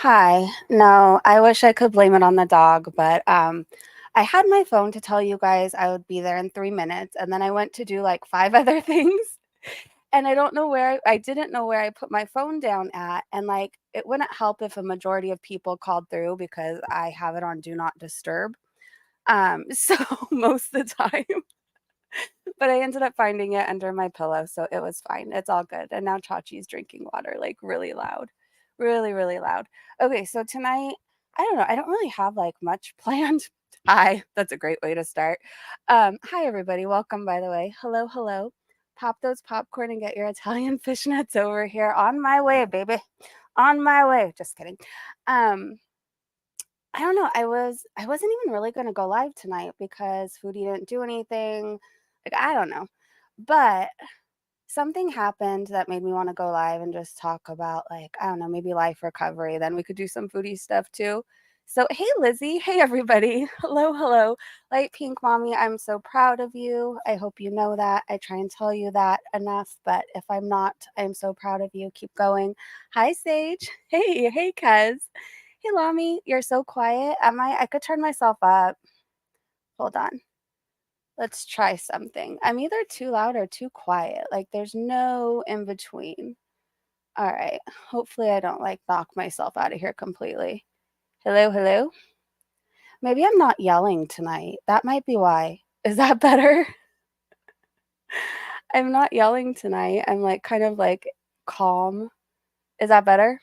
Hi. No, I wish I could blame it on the dog, but I had my phone to tell you guys I would be there in 3 minutes, and then I went to do like five other things, and I don't know where I didn't know where I put my phone down at, and like it wouldn't help if a majority of people called through because I have it on do not disturb. So most of the time, but I ended up finding it under my pillow, so it was fine. It's all good. And now Chachi's drinking water like really loud. Really, really loud. Okay, so tonight, I don't know, I don't really have like much planned. Hi, that's a great way to start. Hi everybody, welcome by the way. Hello, hello. Pop those popcorn and get your Italian fishnets over here. On my way, baby. On my way. Just kidding. Um, I don't know. I wasn't even really gonna go live tonight because Foodie didn't do anything. Like I don't know. But something happened that made me want to go live and just talk about like, I don't know, maybe life recovery. Then we could do some foodie stuff too. So, hey Lizzie, hey everybody. Hello, hello. Light pink mommy, I'm so proud of you. I hope you know that. I try and tell you that enough, but if I'm not, I'm so proud of you. Keep going. Hi Sage. Hey, hey Kez. Hey Lami, you're so quiet. Am I could turn myself up. Hold on. Let's try something. I'm either too loud or too quiet. Like there's no in between. All right. Hopefully I don't like knock myself out of here completely. Hello, hello. Maybe I'm not yelling tonight. That might be why. Is that better? I'm not yelling tonight. I'm like kind of like calm. Is that better?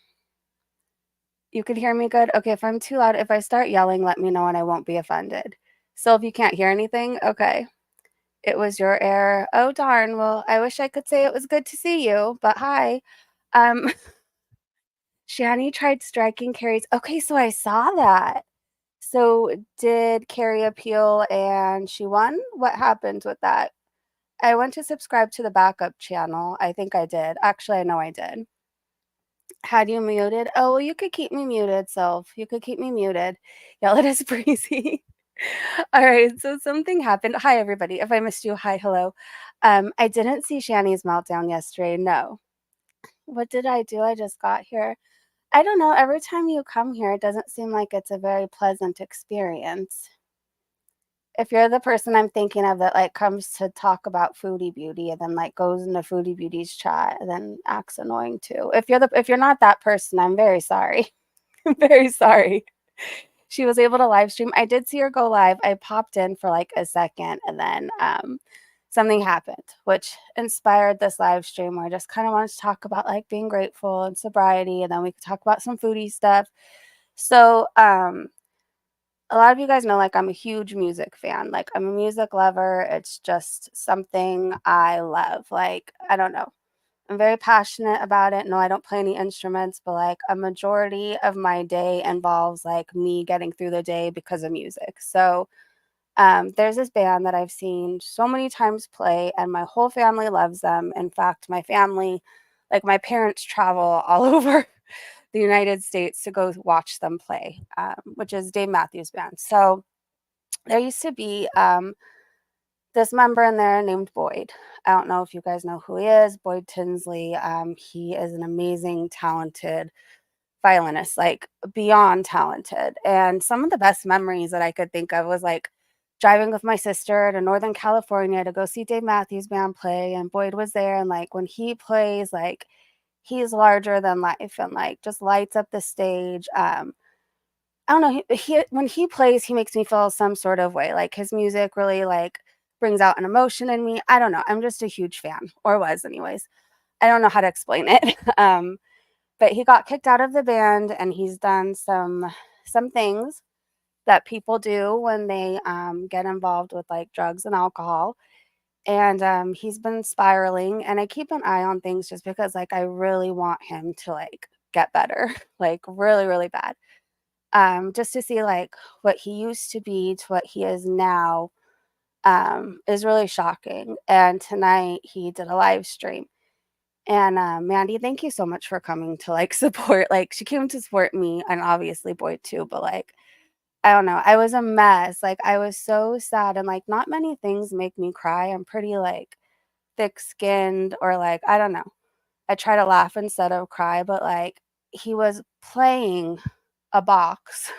You can hear me good? Okay, if I'm too loud, if I start yelling, let me know and I won't be offended. So if you can't hear anything, okay. It was your error. Oh, darn. Well, I wish I could say it was good to see you, but hi. Um, Shani tried striking Carrie's. Okay, so I saw that. So did Carrie appeal and she won? What happened with that? I went to subscribe to the backup channel. I think I did. Actually, I know I did. Had you muted? Oh, well, you could keep me muted, Self. You could keep me muted. Yell at us, Breezy. All right, so something happened. Hi, everybody. If I missed you, hi, hello. I didn't see Shani's meltdown yesterday. No. What did I do? I just got here. I don't know. Every time you come here, it doesn't seem like it's a very pleasant experience. If you're the person I'm thinking of that like comes to talk about Foodie Beauty and then like goes into Foodie Beauty's chat and then acts annoying too. If you're not that person, I'm very sorry. I'm very sorry. She was able to live stream. I did see her go live. I popped in for like a second and then something happened, which inspired this live stream where I just kind of wanted to talk about like being grateful and sobriety, and then we could talk about some foodie stuff. So, a lot of you guys know like I'm a huge music fan. Like I'm a music lover. It's just something I love. Like, I don't know. I'm very passionate about it. No, I don't play any instruments, but like a majority of my day involves like me getting through the day because of music. So, there's this band that I've seen so many times play, and my whole family loves them. In fact, my family, like my parents, travel all over the United States to go watch them play, which is Dave Matthews Band. So there used to be this member in there named Boyd. I don't know if you guys know who he is, Boyd Tinsley. He is an amazing, talented violinist, like beyond talented. And some of the best memories that I could think of was like driving with my sister to Northern California to go see Dave Matthews Band play. And Boyd was there. And like when he plays, like he's larger than life and like just lights up the stage. I don't know. He when he plays, he makes me feel some sort of way. Like his music really like brings out an emotion in me. I don't know. I'm just a huge fan, or was anyways. I don't know how to explain it. But he got kicked out of the band, and he's done some things that people do when they get involved with like drugs and alcohol. And he's been spiraling, and I keep an eye on things just because like I really want him to like get better, like really, really bad. Just to see like what he used to be to what he is now is really shocking. And tonight he did a live stream. And Mandy, thank you so much for coming to like support. Like she came to support me and obviously Boyd too, but like I don't know. I was a mess. Like I was so sad, and like not many things make me cry. I'm pretty like thick skinned, or like I don't know. I try to laugh instead of cry, but like he was playing a box.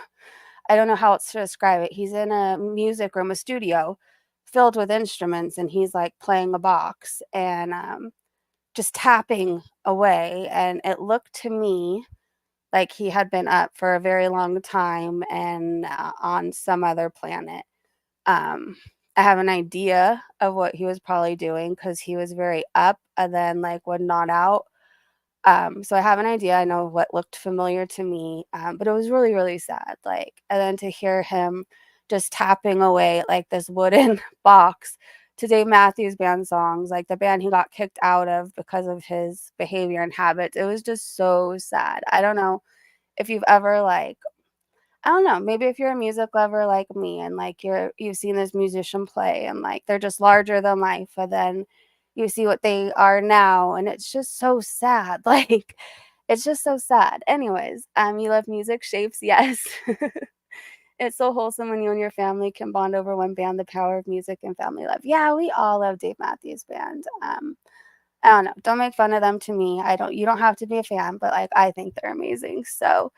I don't know how else to describe it. He's in a music room, a studio filled with instruments, and he's like playing a box and just tapping away. And it looked to me like he had been up for a very long time and on some other planet. Um, I have an idea of what he was probably doing because he was very up and then like would nod out. So I have an idea. I know what looked familiar to me, but it was really, really sad. Like, and then to hear him just tapping away at, like this wooden box to Dave Matthews Band songs, like the band he got kicked out of because of his behavior and habits. It was just so sad. I don't know if you've ever like I don't know, maybe if you're a music lover like me and like you've seen this musician play and like they're just larger than life, and then you see what they are now and it's just so sad. Like it's just so sad. Anyways, you love music shapes, yes. It's so wholesome when you and your family can bond over one band, the power of music and family love. Yeah, we all love Dave Matthews Band. I don't know. Don't make fun of them to me. I don't you don't have to be a fan, but like I think they're amazing. So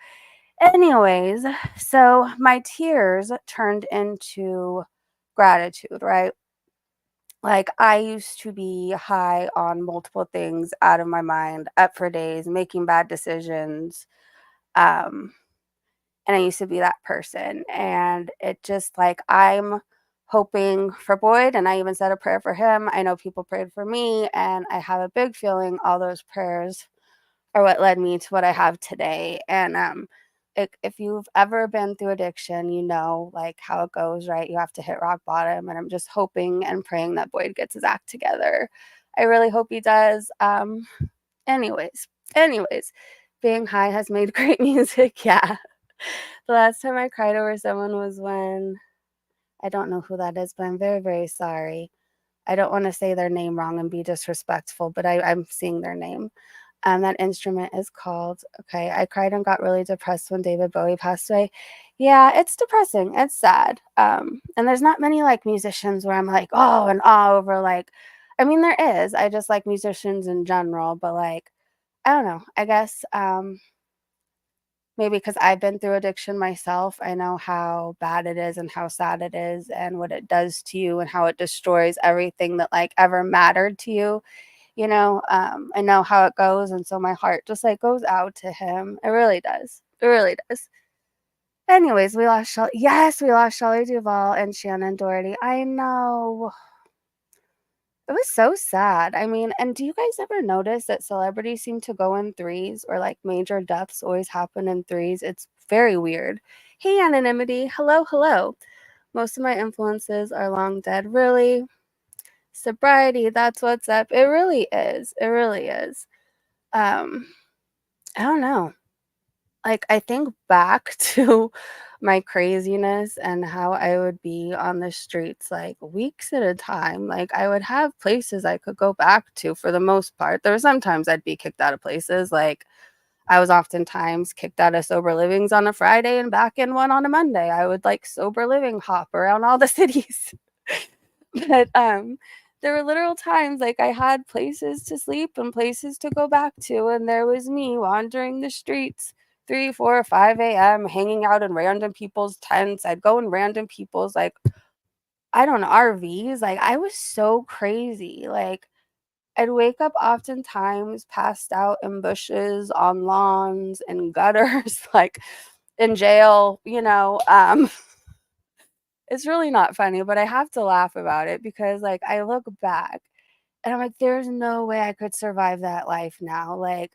anyways, so my tears turned into gratitude, right? Like I used to be high on multiple things out of my mind, up for days, making bad decisions. Um, and I used to be that person. And it just like I'm hoping for Boyd, and I even said a prayer for him. I know people prayed for me, and I have a big feeling all those prayers are what led me to what I have today. And if you've ever been through addiction, you know like how it goes, right? You have to hit rock bottom, and I'm just hoping and praying that Boyd gets his act together. I really hope he does. Anyways, anyways, being high has made great music. Yeah. The last time I cried over someone was when I don't know who that is, but I'm very, very sorry. I don't want to say their name wrong and be disrespectful, but I'm seeing their name. That instrument is called okay, I cried and got really depressed when David Bowie passed away. Yeah, it's depressing, it's sad, and there's not many, like, musicians where I'm like, "Oh," and awe over, like I mean, there is, I just like musicians in general, but, like, I don't know, I guess, maybe because 'cause I've been through addiction myself, I know how bad it is and how sad it is and what it does to you and how it destroys everything that, like, ever mattered to you. I know how it goes, and so my heart just, like, goes out to him. It really does. It really does. Anyways, we lost Shelley Duvall and Shannon Doherty. I know. It was so sad. I mean, and do you guys ever notice that celebrities seem to go in threes or, like, major deaths always happen in threes? It's very weird. Hey, anonymity. Hello, hello. Most of my influences are long dead. Really? Sobriety, that's what's up. It really is. It really is. Um, I don't know. Like, I think back to my craziness and how I would be on the streets, like, weeks at a time. Like, I would have places I could go back to for the most part. There were sometimes I'd be kicked out of places, like, I was oftentimes kicked out of sober livings on a Friday and back in one on a Monday. I would, like, sober living hop around all the cities. But, there were literal times, like, I had places to sleep and places to go back to, and there was me wandering the streets 3, 4, 5 a.m., hanging out in random people's tents. I'd go in random people's, like, I don't know, RVs. Like, I was so crazy. Like, I'd wake up oftentimes passed out in bushes, on lawns, in gutters, like, in jail, it's really not funny, but I have to laugh about it because, like, I look back and I'm like, "There's no way I could survive that life now." Like,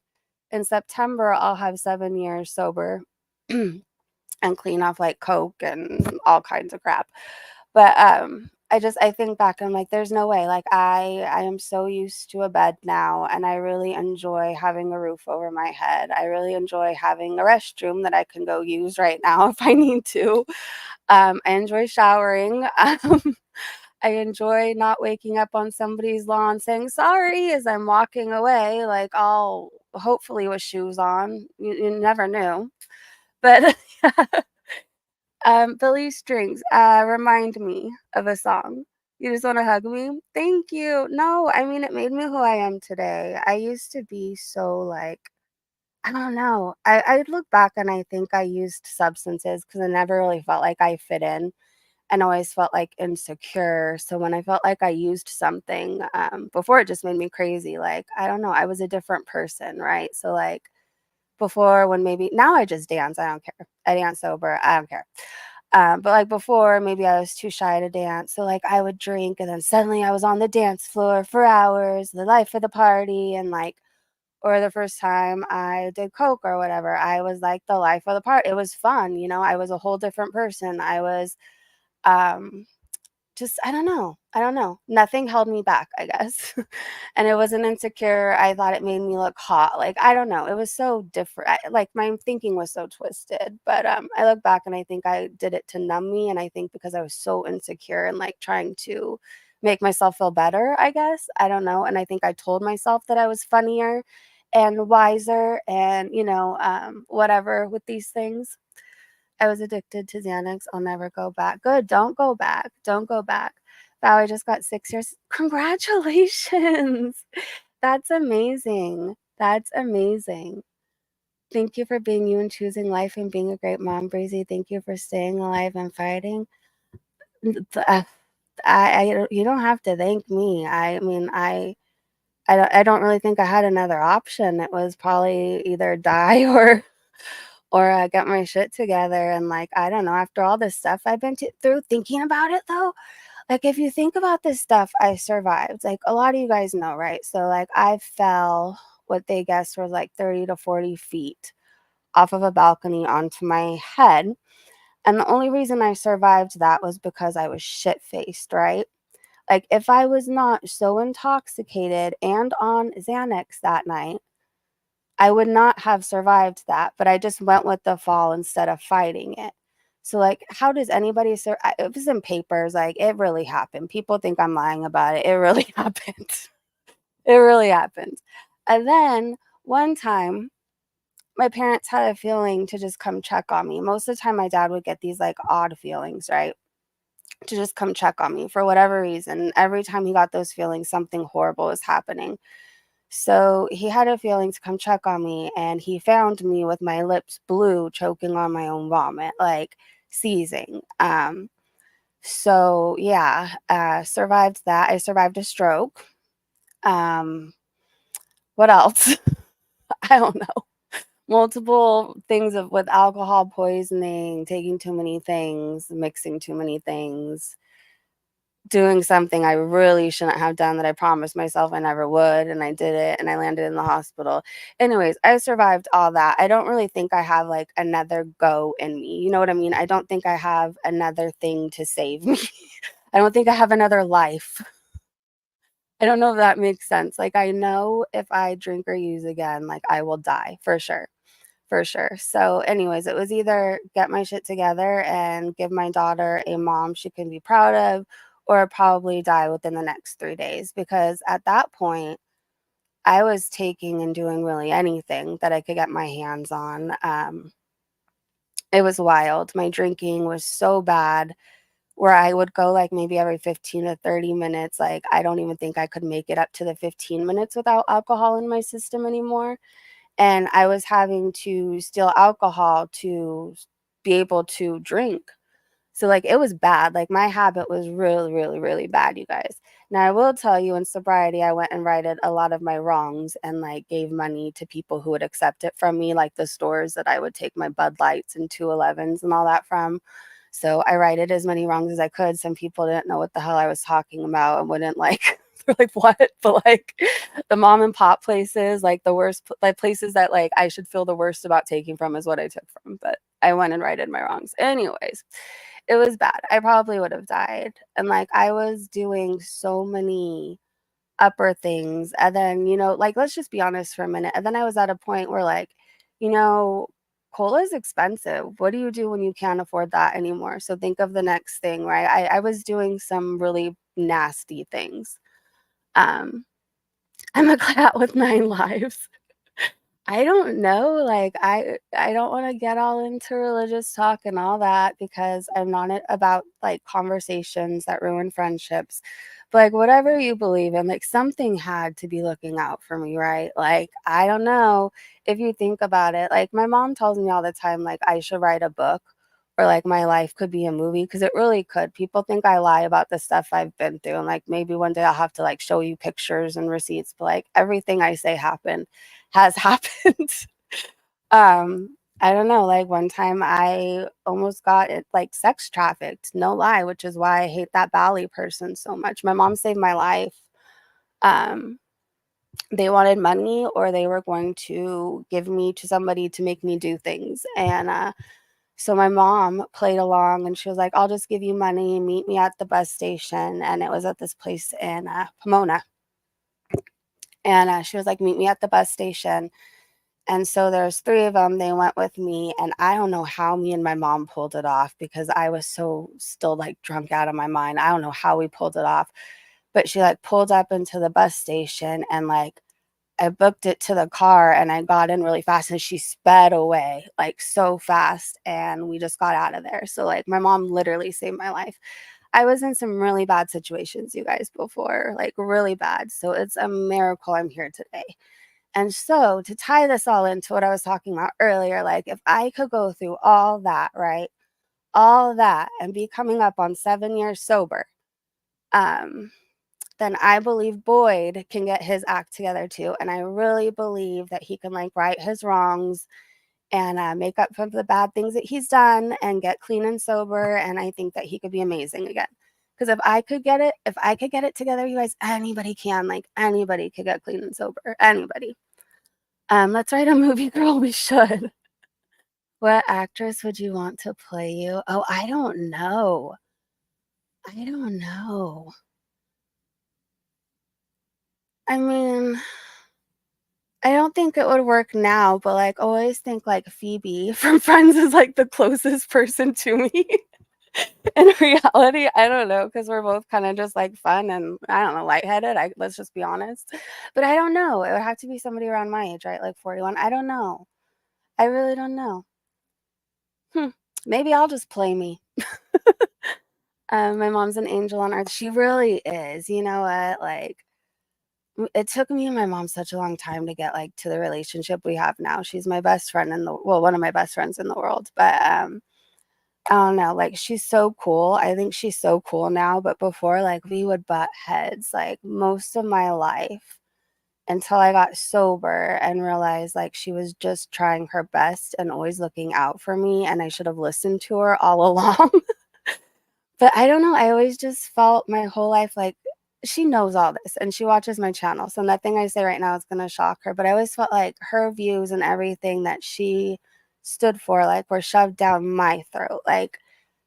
in September, I'll have 7 years sober and clean off, like, coke and all kinds of crap. But, I think back, I'm like, "There's no way." Like, I am so used to a bed now, and I really enjoy having a roof over my head. I really enjoy having a restroom that I can go use right now if I need to. I enjoy showering. I enjoy not waking up on somebody's lawn saying sorry as I'm walking away, like all hopefully with shoes on. You never knew. But Billy Strings, remind me of a song. You just want to hug me? Thank you. No, I mean, it made me who I am today. I used to be so like I don't know. I look back and I think I used substances because I never really felt like I fit in and always felt, like, insecure, so when I felt like I used something, before it just made me crazy, like, I don't know, I was a different person, right? So, like, before when maybe now I just dance, I don't care. I dance sober, I don't care. But, like, before, maybe I was too shy to dance, so, like, I would drink, and then suddenly I was on the dance floor for hours, the life of the party, and, like or the first time I did coke or whatever, I was, like, the life of the party. It was fun, I was a whole different person. I was, um just I don't know. Nothing held me back, I guess. And it wasn't insecure, I thought it made me look hot, like, I don't know, it was so different like, my thinking was so twisted, but, I look back and I think I did it to numb me, and I think because I was so insecure and, like, trying to make myself feel better, I guess, I don't know, and I think I told myself that I was funnier and wiser and, whatever with these things. I was addicted to Xanax, I'll never go back. Good, don't go back, don't go back. Wow, I just got 6 years. Congratulations. That's amazing. That's amazing. Thank you for being you and choosing life and being a great mom, Breezy. Thank you for staying alive and fighting. N th I don't you don't have to thank me. I mean, I don't really think I had another option. It was probably either die or get my shit together, and, like, I don't know, after all this stuff I've been through thinking about it, though, like, if you think about the stuff I survived, like, a lot of you guys know, right? So, like, I fell what they guessed was, like, 30 to 40 feet off of a balcony onto my head, and the only reason I survived that was because I was shit-faced, right? Like, if I was not so intoxicated and on Xanax that night, I would not have survived that, but I just went with the fall instead of fighting it. So, like, how does anybody it was in papers, like, it really happened. People think I'm lying about it. It really happened. It really happened. And then one time, my parents had a feeling to just come check on me. Most of the time, my dad would get these, like, odd feelings, right? To just come check on me for whatever reason. Every time he got those feelings, something horrible was happening. So he had a feeling to come check on me, and he found me with my lips blue, choking on my own vomit, like seizing. So yeah, survived that. I survived a stroke. Um, what else? I don't know. Multiple things of with alcohol poisoning, taking too many things, mixing too many things, doing something I really shouldn't have done that I promised myself I never would, and I did it, and I landed in the hospital. Anyways, I survived all that. I don't really think I have, like, another go in me, you know what I mean? I don't think I have another thing to save me. I don't think I have another life. I don't know if that makes sense. Like, I know if I drink or use again, like, I will die for sure. For sure. So, anyways, it was either get my shit together and give my daughter a mom she can be proud of, or probably die within the next 3 days. Because at that point, I was taking and doing really anything that I could get my hands on. It was wild. My drinking was so bad where I would go like maybe every 15 to 30 minutes. Like, I don't even think I could make it up to the 15 minutes without alcohol in my system anymore, and I was having to steal alcohol to be able to drink. So, like, it was bad. Like, my habit was really, really, really bad, you guys. Now, I will tell you in sobriety, I went and righted a lot of my wrongs and, like, gave money to people who would accept it from me, like the stores that I would take my Bud Lights and 211s and all that from. So I righted as many wrongs as I could. Some people didn't know what the hell I was talking about and wouldn't like they're like, "What?" But, like, the mom and pop places, like, the worst like, places that, like, I should feel the worst about taking from is what I took from, but I went and righted my wrongs. Anyways, it was bad. I probably would have died, and, like, I was doing so many upper things, and then, like, let's just be honest for a minute, and then I was at a point where, like, you know, cola is expensive. What do you do when you can't afford that anymore? So think of the next thing, right? I was doing some really nasty things. Um, I'm a cat with 9 lives. I don't know, like, I don't wanna get all into religious talk and all that because I'm not about, like, conversations that ruin friendships. But, like, whatever you believe in, like, something had to be looking out for me, right? Like, I don't know if you think about it, like, my mom tells me all the time, like, I should write a book or, like, my life could be a movie because it really could. People think I lie about the stuff I've been through, and, like, maybe one day I'll have to, like, show you pictures and receipts, but, like, everything I say happened has happened. I don't know, like, one time I almost got it, like, sex trafficked, no lie, which is why I hate that Bali person so much. My mom saved my life. Um, they wanted money or they were going to give me to somebody to make me do things, and, so my mom played along and she was like, "I'll just give you money, meet me at the bus station," and it was at this place in, Pomona, and, she was like, "Meet me at the bus station." And so there's 3 of them, they went with me, and I don't know how me and my mom pulled it off because I was so still, like, drunk out of my mind. I don't know how we pulled it off, but she, like, pulled up into the bus station and, like, I booked it to the car and I got in really fast and she sped away, like, so fast, and we just got out of there. So, like, my mom literally saved my life. I was in some really bad situations, you guys, before, like, really bad. So it's a miracle I'm here today. And so to tie this all into what I was talking about earlier, like if I could go through all that, right? All that and be coming up on 7 years sober, um, then I believe Boyd can get his act together too. And I really believe that he can like right his wrongs and make up for the bad things that he's done and get clean and sober. And I think that he could be amazing again. Because if I could get it together, you guys, anybody can. Like anybody could get clean and sober. Anybody. Let's write a movie, girl, we should. What actress would you want to play you? Oh, I don't know. I don't know. I mean, I don't think it would work now, but, like, always think, like, Phoebe from Friends is, like, the closest person to me. In reality, I don't know, because 'cause we're both kinda just, like, fun and, I don't know, lightheaded, let's just be honest. But I don't know, it would have to be somebody around my age, right, like 41, I don't know. I really don't know. Hmm, maybe I'll just play me. My mom's an angel on earth. She really is. You know what? Like, it took me and my mom such a long time to get like to the relationship we have now. She's my best friend in the one of my best friends in the world. But I don't know. Like, she's so cool. I think she's so cool now. But before, like, we would butt heads like most of my life until I got sober and realized like she was just trying her best and always looking out for me, and I should have listened to her all along. But I don't know, I always just felt my whole life like she knows all this and she watches my channel, so nothing I say right now is gonna shock her, but I always felt like her views and everything that she stood for, like, were shoved down my throat, like,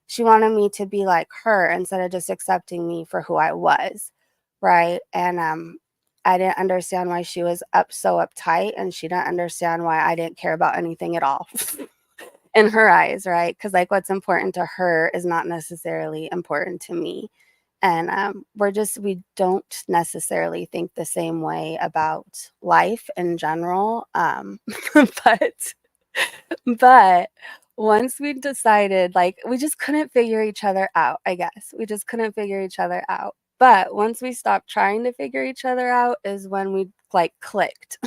she wanted me to be like her instead of just accepting me for who I was, right? And, I didn't understand why she was so uptight, and she didn't understand why I didn't care about anything at all. In her eyes, right? Because like, what's important to her is not necessarily important to me, and, we don't necessarily think the same way about life in general, but but once we decided, like, we just couldn't figure each other out, I guess. We just couldn't figure each other out, but once we stopped trying to figure each other out is when we, like, clicked.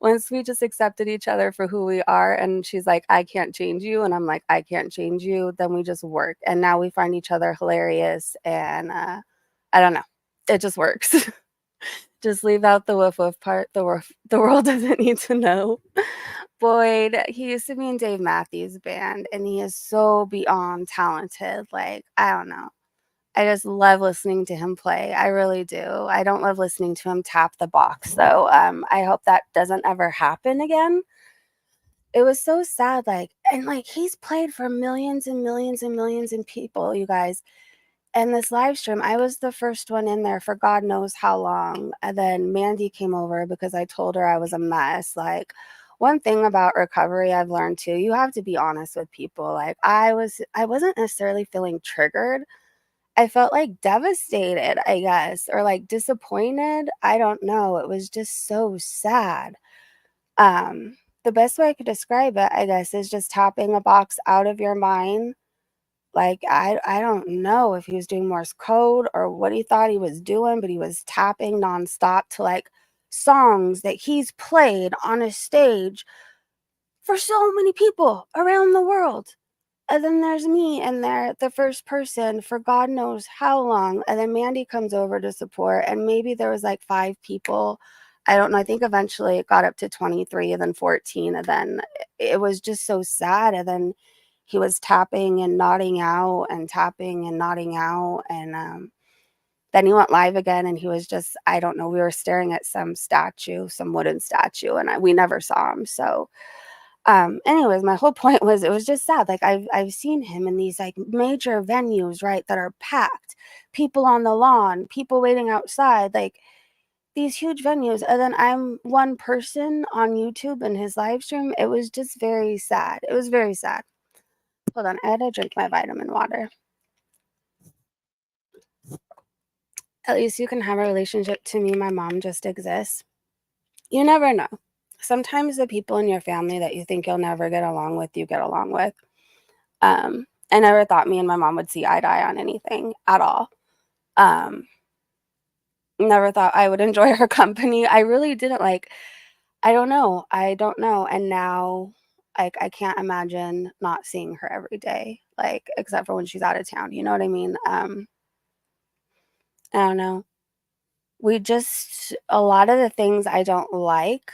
Once we just accepted each other for who we are, and she's like, "I can't change you," and I'm like, "I can't change you," then we just work, and now we find each other hilarious, and, I don't know, it just works. Just leave out the woof woof part, the world doesn't need to know. Boyd, he used to be in Dave Matthews Band, and he is so beyond talented, like, I don't know. I just love listening to him play. I really do. I don't love listening to him tap the box though. I hope that doesn't ever happen again. It was so sad, like, and like he's played for millions and millions and millions of people, you guys. And this live stream, I was the first one in there for God knows how long. And then Mandy came over because I told her I was a mess. Like, one thing about recovery I've learned too, you have to be honest with people. Like, I wasn't necessarily feeling triggered. I felt, like, devastated, I guess, or, like, disappointed, I don't know, it was just so sad, The best way I could describe it, I guess, is just tapping a box out of your mind. Like, I don't know if he was doing Morse code or what he thought he was doing, but he was tapping nonstop to, like, songs that he's played on a stage for so many people around the world. And then there's me in there, the first person for God knows how long, and then Mandy comes over to support, and maybe there was, like, 5 people. I don't know, I think eventually it got up to 23 and then 14, and then it was just so sad, and then he was tapping and nodding out and tapping and nodding out, and, then he went live again, and he was just I don't know, we were staring at some statue, some wooden statue, and we never saw him, so anyways, my whole point was it was just sad. Like I've seen him in these like major venues, right, that are packed, people on the lawn, people waiting outside, like these huge venues. And then I'm one person on YouTube in his live stream. It was just very sad. It was very sad. Hold on, I had to drink my vitamin water. At least you can have a relationship to me. My mom just exists. You never know. Sometimes the people in your family that you think you'll never get along with, you get along with. I never thought me and my mom would see eye to eye on anything at all. Um, Never thought I would enjoy her company. I really didn't like I don't know, and now, like, I can't imagine not seeing her every day, like, except for when she's out of town, you know what I mean? I don't know. We just a lot of the things I don't like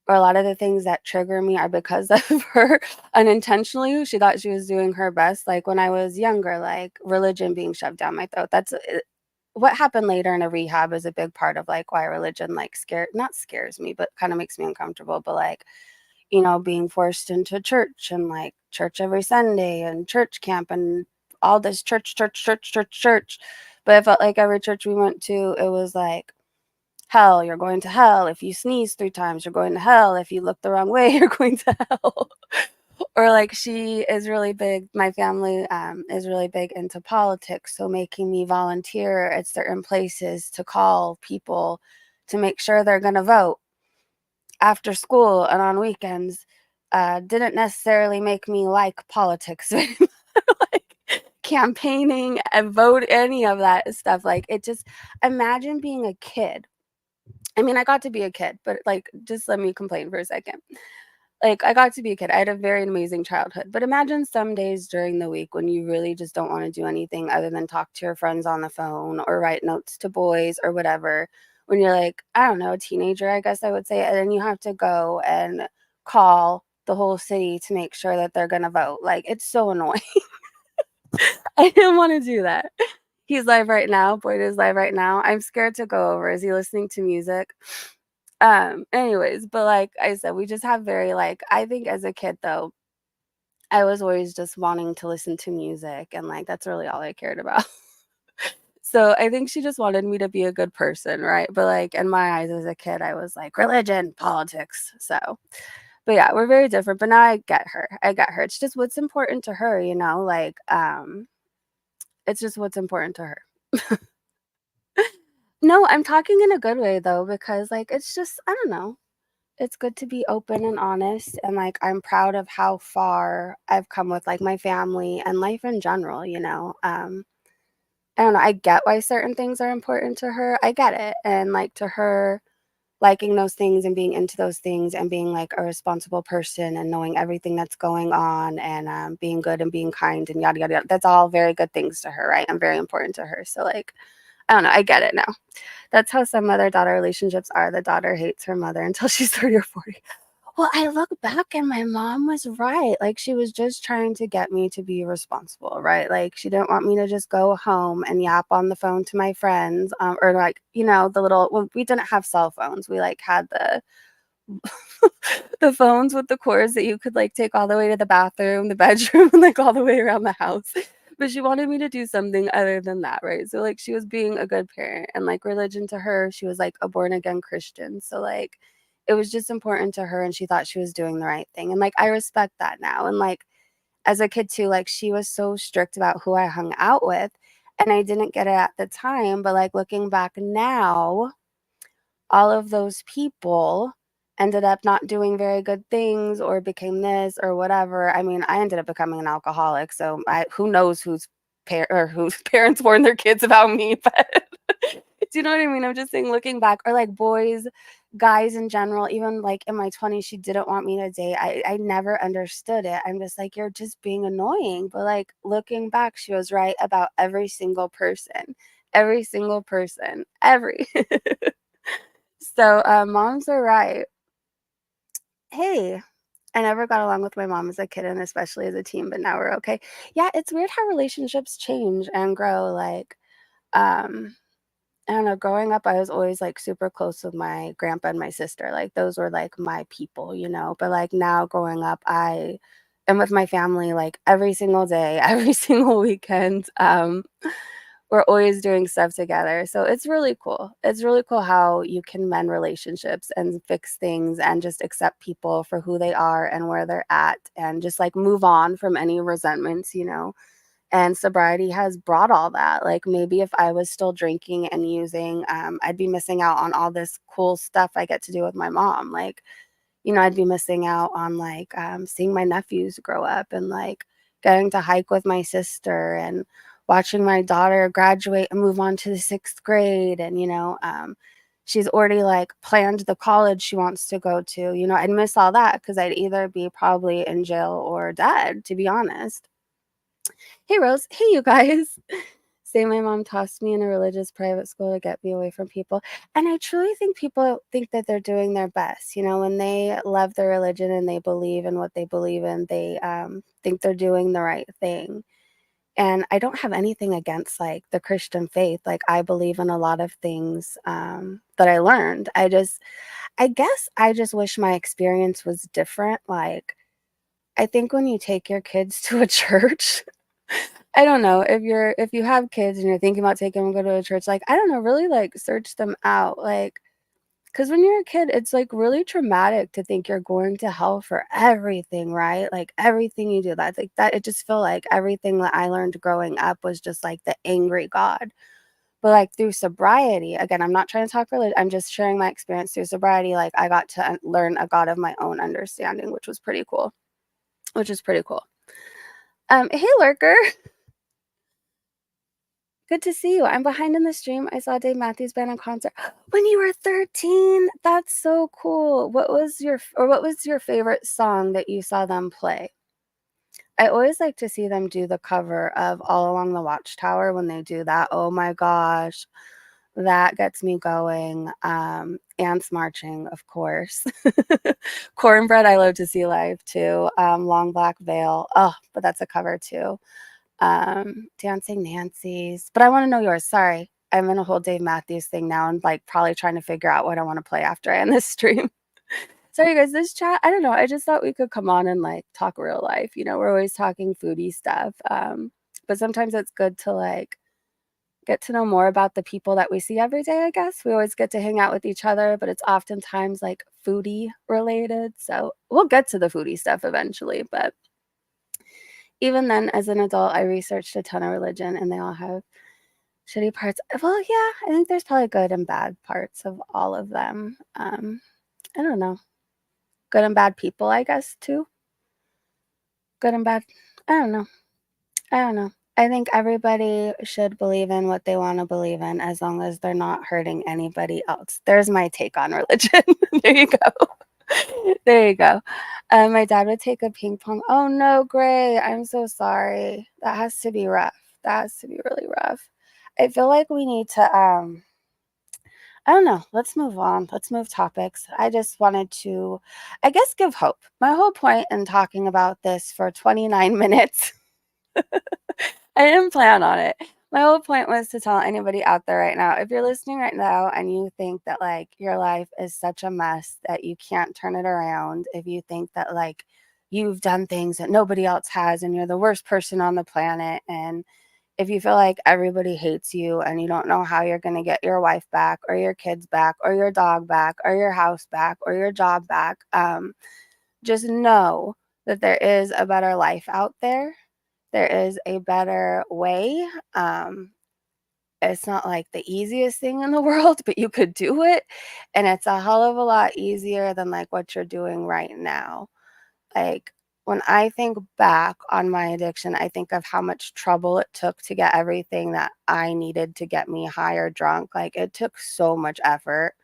or a lot of the things that trigger me are because of her unintentionally. She thought she was doing her best, like, when I was younger, like, religion being shoved down my throat. That's what happened later in a rehab is a big part of, like, why religion, like, not scares me, but kinda makes me uncomfortable, but, like, being forced into church and, like, church every Sunday and church camp and all this church, church, church, church, church. But I felt like every church we went to, it was like, hell, you're going to hell. If you sneeze 3 times, you're going to hell. If you look the wrong way, you're going to hell. Or, like, she is really big my family, is really big into politics, so making me volunteer at certain places to call people to make sure they're gonna vote after school and on weekends, didn't necessarily make me like politics very much, like, campaigning and vote, any of that stuff, like, it just imagine being a kid. I mean, I got to be a kid, but, like, just let me complain for a second. Like, I got to be a kid. I had a very amazing childhood, but imagine some days during the week when you really just don't wanna do anything other than talk to your friends on the phone or write notes to boys or whatever, when you're, like, I don't know, a teenager, I guess I would say, and then you have to go and call the whole city to make sure that they're gonna vote. Like, it's so annoying. I didn't wanna do that. He's live right now. Boyd is live right now. I'm scared to go over. Is he listening to music? Anyways, but like I said, we just have very like I think as a kid though, I was always just wanting to listen to music and like that's really all I cared about. So I think she just wanted me to be a good person, right? But like in my eyes as a kid, I was like religion, politics. So, but yeah, we're very different. But now I get her. I get her. It's just what's important to her, like it's just what's important to her. No, I'm talking in a good way though, because like it's just I don't know. It's good to be open and honest, and, like, I'm proud of how far I've come with, like, my family and life in general. I don't know, I get why certain things are important to her, I get it, and, like, to her, liking those things and being into those things and being, like, a responsible person and knowing everything that's going on and, being good and being kind and yada, yada, yada, that's all very good things to her, right, and very important to her, so, like, I don't know, I get it now. That's how some mother-daughter relationships are, the daughter hates her mother until she's 30 or 40. Well, I look back and my mom was right, like, she was just trying to get me to be responsible, right? Like, she didn't want me to just go home and yap on the phone to my friends, or, like, the little well, we didn't have cell phones, we, like, had the the phones with the cords that you could, like, take all the way to the bathroom, the bedroom, and, like, all the way around the house. But she wanted me to do something other than that, right? So, like, she was being a good parent, and, like, religion to her, she was, like, a born again Christian. So, like, it was just important to her, and she thought she was doing the right thing. And, like, I respect that now. And, like, as a kid too, like, she was so strict about who I hung out with, and I didn't get it at the time. But, like, looking back now, all of those people ended up not doing very good things or became this or whatever. I mean, I ended up becoming an alcoholic, so who knows whose parents warned their kids about me, but do you know what I mean? I'm just saying looking back, or like boys, guys in general, even like in my 20s, she didn't want me to date. I never understood it. I'm just like, you're just being annoying. But like looking back, she was right about every single person. Every single person. Every. So moms are right. Hey, I never got along with my mom as a kid and especially as a teen, but now we're okay. Yeah, it's weird how relationships change and grow. Like, um, I don't know, growing up, I was always like super close with my grandpa and my sister. Like, those were like my people, you know. But like now growing up, I am with my family like every single day, every single weekend. We're always doing stuff together. So it's really cool. It's really cool how you can mend relationships and fix things and just accept people for who they are and where they're at and just like move on from any resentments, you know. And sobriety has brought all that. Like maybe if I was still drinking and using, I'd be missing out on all this cool stuff I get to do with my mom. Like, you know, I'd be missing out on like seeing my nephews grow up and like getting to hike with my sister and watching my daughter graduate and move on to the sixth grade. And, you know, she's already like planned the college she wants to go to. You know, I'd miss all that because I'd either be probably in jail or dead, to be honest. Hey, Rose. Hey, you guys. Say my mom tossed me in a religious private school to get me away from people. And I truly think people think that they're doing their best. You know, when they love their religion and they believe in what they believe in, they think they're doing the right thing. And I don't have anything against like the Christian faith. Like, I believe in a lot of things that I learned. I guess I just wish my experience was different. Like, I think when you take your kids to a church, I don't know, if you have kids and you're thinking about taking them to go to a church, like, I don't know, really, like, search them out, like, because when you're a kid, it's, like, really traumatic to think you're going to hell for everything, right? Like, everything you do, that's, like, that it just feel like everything that I learned growing up was just, like, the angry God. But, like, through sobriety, again, I'm not trying to talk religion, I'm just sharing my experience through sobriety, like, I got to learn a God of my own understanding, which is pretty cool. Hey, Lurker. Good to see you. I'm behind in the stream. I saw Dave Matthews Band in concert when you were 13. That's so cool. What was your favorite song that you saw them play? I always like to see them do the cover of All Along the Watchtower when they do that. Oh my gosh. That gets me going. Ants marching, of course. Cornbread, I love to see live too. Long Black Veil. Oh, but that's a cover too. Dancing Nancy's, but I wanna know yours, sorry. I'm in a whole Dave Matthews thing now and, like, probably trying to figure out what I wanna play after I end this stream. Sorry, guys, this chat, I don't know, I just thought we could come on and, like, talk real life, you know, we're always talking foodie stuff, but sometimes it's good to, like, get to know more about the people that we see every day, I guess. We always get to hang out with each other, but it's oftentimes, like, foodie related, so we'll get to the foodie stuff eventually, but even then, as an adult, I researched a ton of religion, and they all have shitty parts. Well, yeah, I think there's probably good and bad parts of all of them. I don't know. Good and bad people, I guess, too. Good and bad. I don't know. I don't know. I think everybody should believe in what they want to believe in as long as they're not hurting anybody else. There's my take on religion. There you go. There you go. My dad would take a ping pong. Oh no, Gray. I'm so sorry. That has to be rough. That has to be really rough. I feel like we need to I don't know. Let's move on. Let's move topics. I just wanted to, I guess, give hope. My whole point in talking about this for 29 minutes, I didn't plan on it. My whole point was to tell anybody out there right now, if you're listening right now and you think that like your life is such a mess that you can't turn it around, if you think that like you've done things that nobody else has and you're the worst person on the planet, and if you feel like everybody hates you and you don't know how you're going to get your wife back or your kids back or your dog back or your house back or your job back, just know that there is a better life out there. There is a better way. it's not like the easiest thing in the world, but you could do it, and it's a hell of a lot easier than like what you're doing right now. Like, when I think back on my addiction, I think of how much trouble it took to get everything that I needed to get me high or drunk. Like, it took so much effort.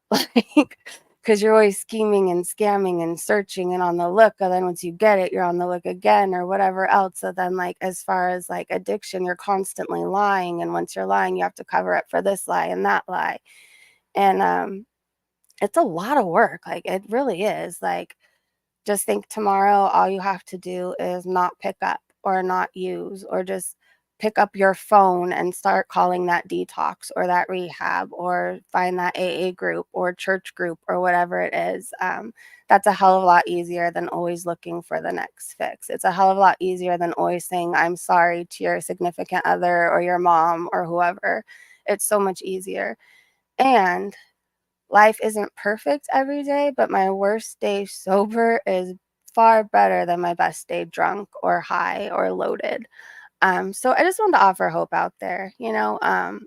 Like, because you're always scheming and scamming and searching and on the look, and then once you get it, you're on the look again or whatever else. So then, like, as far as like addiction, you're constantly lying, and once you're lying, you have to cover up for this lie and that lie. And it's a lot of work. Like, it really is. Like, just think tomorrow, all you have to do is not pick up or not use, or just pick up your phone and start calling that detox or that rehab, or find that AA group or church group or whatever it is. That's a hell of a lot easier than always looking for the next fix. It's a hell of a lot easier than always saying, I'm sorry to your significant other or your mom or whoever. It's so much easier. And life isn't perfect every day, but my worst day sober is far better than my best day drunk or high or loaded. So I just wanted to offer hope out there.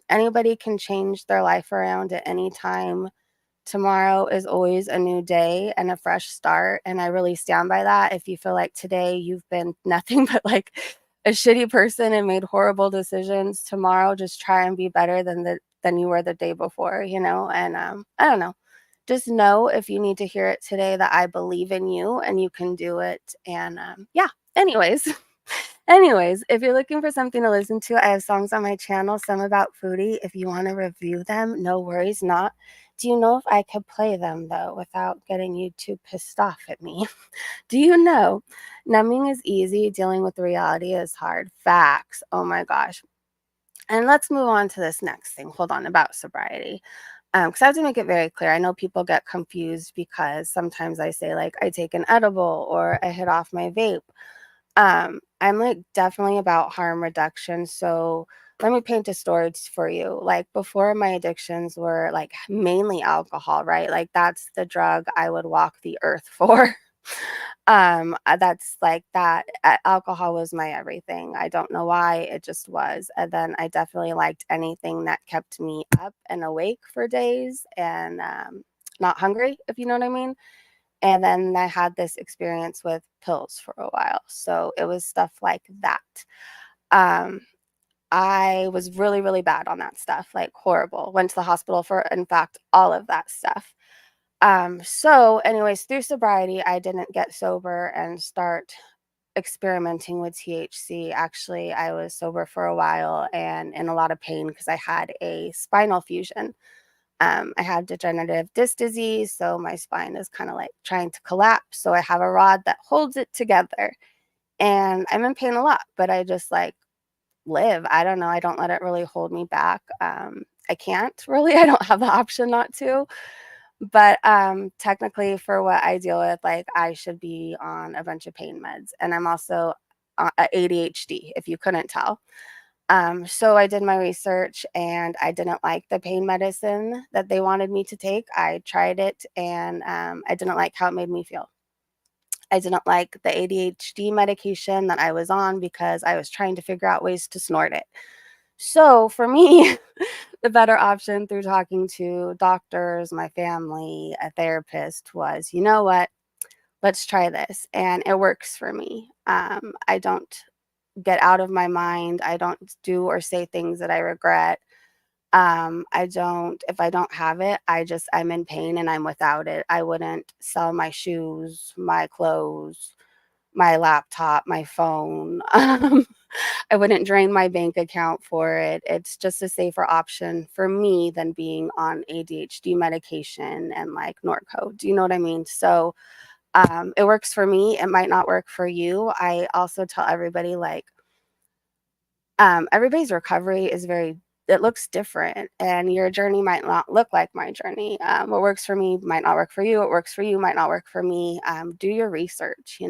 Anybody can change their life around at any time. Tomorrow is always a new day and a fresh start. And I really stand by that. If you feel like today you've been nothing but like a shitty person and made horrible decisions, tomorrow just try and be better than you were the day before, And I don't know. Just know, if you need to hear it today, that I believe in you and you can do it. And yeah, anyways. Anyways, if you're looking for something to listen to, I have songs on my channel, some about foodie. If you want to review them, no worries, not. Do you know if I could play them, though, without getting you too pissed off at me? Do you know? Numbing is easy, dealing with reality is hard. Facts. Oh my gosh. And let's move on to this next thing. Hold on, about sobriety. Because I have to make it very clear. I know people get confused because sometimes I say, like, I take an edible or I hit off my vape. I'm like definitely about harm reduction. So let me paint a story for you. Like, before, my addictions were like mainly alcohol, right? Like, that's the drug I would walk the earth for. That's like that. Alcohol was my everything. I don't know why, it just was. And then I definitely liked anything that kept me up and awake for days and not hungry, if you know what I mean. And then I had this experience with pills for a while. So it was stuff like that. Um, I was really, really bad on that stuff, like horrible. Went to the hospital for, in fact, all of that stuff. So anyways, through sobriety, I didn't get sober and start experimenting with THC. Actually, I was sober for a while and in a lot of pain because I had a spinal fusion. I have degenerative disc disease, so my spine is kind of like trying to collapse. So I have a rod that holds it together, and I'm in pain a lot, but I just like live. I don't know. I don't let it really hold me back. I can't really. I don't have the option not to. But technically, for what I deal with, like, I should be on a bunch of pain meds, and I'm also ADHD, if you couldn't tell. So I did my research and I didn't like the pain medicine that they wanted me to take. I tried it and I didn't like how it made me feel. I didn't like the ADHD medication that I was on because I was trying to figure out ways to snort it. So for me, the better option, through talking to doctors, my family, a therapist, was, you know what? Let's try this. And it works for me. I don't get out of my mind. I don't do or say things that I regret. I don't, if I don't have it, I'm in pain and I'm without it. I wouldn't sell my shoes, my clothes, my laptop, my phone. I wouldn't drain my bank account for it. It's just a safer option for me than being on ADHD medication and like Norco. Do you know what I mean? So it works for me. It might not work for you. I also tell everybody, like, everybody's recovery is it looks different, and your journey might not look like my journey. What works for me might not work for you. What works for you might not work for me. Do your research.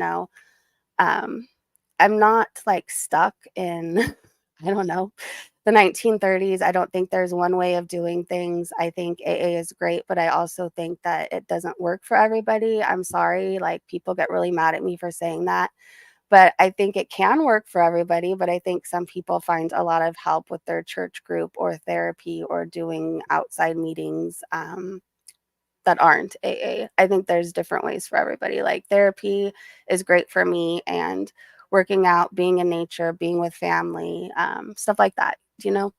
Um, I'm not like stuck in, I don't know, the 1930s. I don't think there's one way of doing things. I think AA is great, but I also think that it doesn't work for everybody. I'm sorry. Like, people get really mad at me for saying that. But I think it can work for everybody, but I think some people find a lot of help with their church group or therapy or doing outside meetings, that aren't AA. I think there's different ways for everybody. Like therapy is great for me, and working out, being in nature, being with family, stuff like that, you know?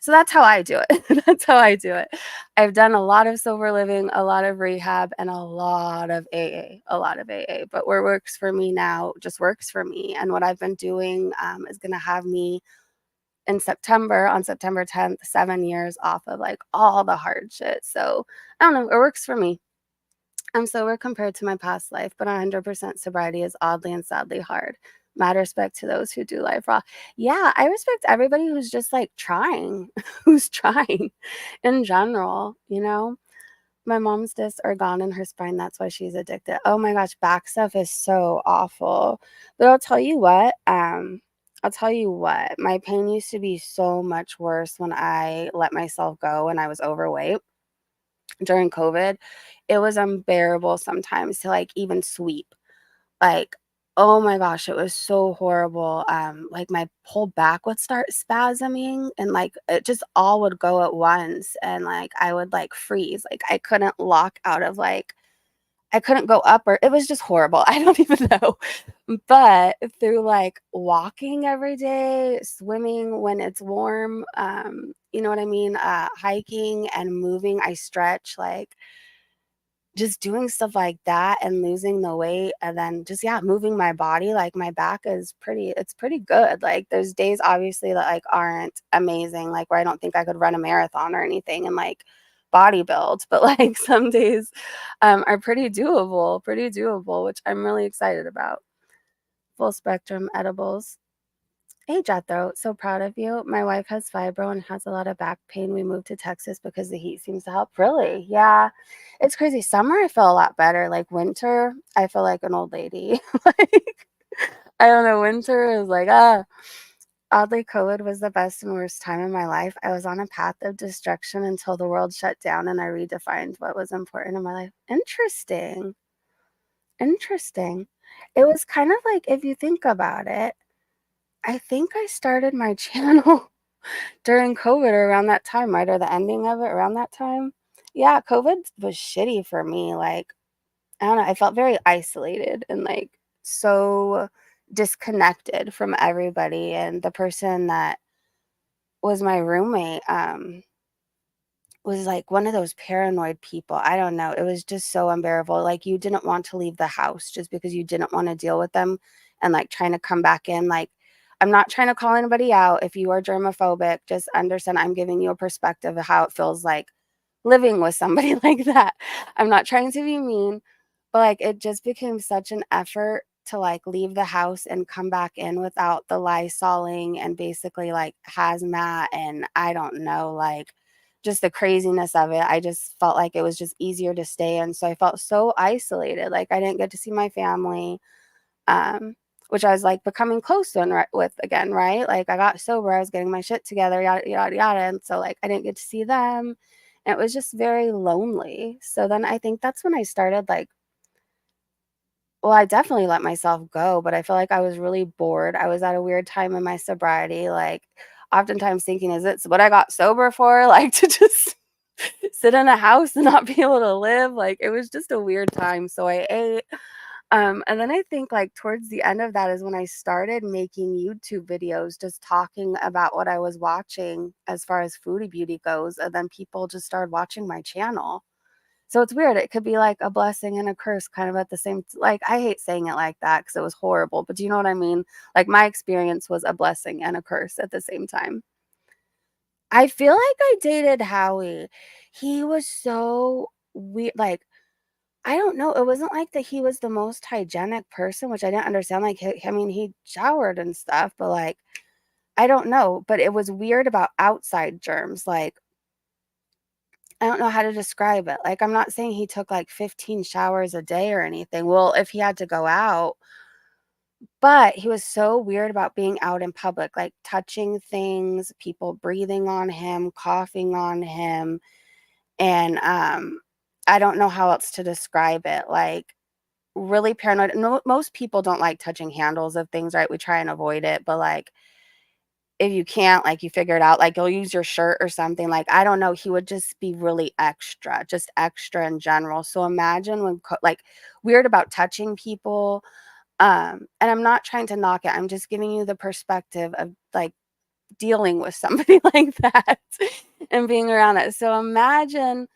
So that's how I do it. That's how I do it. I've done a lot of sober living, a lot of rehab, and a lot of AA, a lot of AA. But what works for me now just works for me. And what I've been doing is going to have me in September, on September 10th, 7 years off of like all the hard shit. So I don't know, it works for me. I'm sober compared to my past life, but 100% sobriety is oddly and sadly hard. Mad respect to those who do life raw. Yeah, I respect everybody who's just like trying, who's trying in general, you know? My mom's discs are gone in her spine. That's why she's addicted. Oh my gosh, back stuff is so awful. But I'll tell you what, my pain used to be so much worse when I let myself go and I was overweight during COVID. It was unbearable sometimes to like even sweep. Like, oh my gosh, it was so horrible. Like my whole back would start spasming and like it just all would go at once and like I would like freeze. Like I couldn't lock out of like I couldn't go up or it was just horrible. I don't even know. But through like walking every day, swimming when it's warm, you know what I mean? Hiking and moving, I stretch like just doing stuff like that and losing the weight and then just yeah, moving my body, like my back is it's pretty good. Like there's days obviously that like aren't amazing, like where I don't think I could run a marathon or anything and like body build, but like some days are pretty doable, which I'm really excited about. Full spectrum edibles. Hey Jethro, so proud of you. My wife has fibro and has a lot of back pain. We moved to Texas because the heat seems to help. Really? Yeah. It's crazy. Summer, I feel a lot better. Like winter, I feel like an old lady. Like, I don't know. Winter is like, ah. Oddly, COVID was the best and worst time in my life. I was on a path of destruction until the world shut down and I redefined what was important in my life. Interesting. Interesting. It was kind of like, if you think about it, I think I started my channel during COVID or around that time, right? Or the ending of it around that time. Yeah, COVID was shitty for me. Like, I don't know, I felt very isolated and like so disconnected from everybody. And the person that was my roommate, was like one of those paranoid people. I don't know. It was just so unbearable. Like you didn't want to leave the house just because you didn't want to deal with them and like trying to come back in. Like, I'm not trying to call anybody out. If you are germophobic, just understand I'm giving you a perspective of how it feels like living with somebody like that. I'm not trying to be mean, but like it just became such an effort to like leave the house and come back in without the Lysoling and basically like hazmat and I don't know, like just the craziness of it. I just felt like it was just easier to stay in. So I felt so isolated. Like I didn't get to see my family, um, which I was like becoming close with again, right? Like I got sober, I was getting my shit together, yada, yada, yada. And so like I didn't get to see them. And it was just very lonely. So then I think that's when I started like, well, I definitely let myself go, but I feel like I was really bored. I was at a weird time in my sobriety, like oftentimes thinking, is it what I got sober for? Like to just sit in a house and not be able to live. Like it was just a weird time. So I ate. And then I think like towards the end of that is when I started making YouTube videos, just talking about what I was watching as far as Foodie Beauty goes. And then people just started watching my channel. So it's weird. It could be like a blessing and a curse kind of at the same like I hate saying it like that because it was horrible, but do you know what I mean? Like my experience was a blessing and a curse at the same time. I feel like I dated Howie. He was so weird. Like, I don't know. It wasn't like that he was the most hygienic person, which I didn't understand. Like, I mean, he showered and stuff, but like, I don't know. But it was weird about outside germs. Like, I don't know how to describe it. Like, I'm not saying he took like 15 showers a day or anything. Well, if he had to go out, but he was so weird about being out in public, like touching things, people breathing on him, coughing on him. And I don't know how else to describe it. Like really paranoid. No, most people don't like touching handles of things, right? We try and avoid it, but, like, if you can't, like, you figure it out, like, you'll use your shirt or something, like, I don't know, he would just be really extra, just extra in general. So imagine when like, weird about touching people, and I'm not trying to knock it, I'm just giving you the perspective of, like, dealing with somebody like that and being around that. So imagine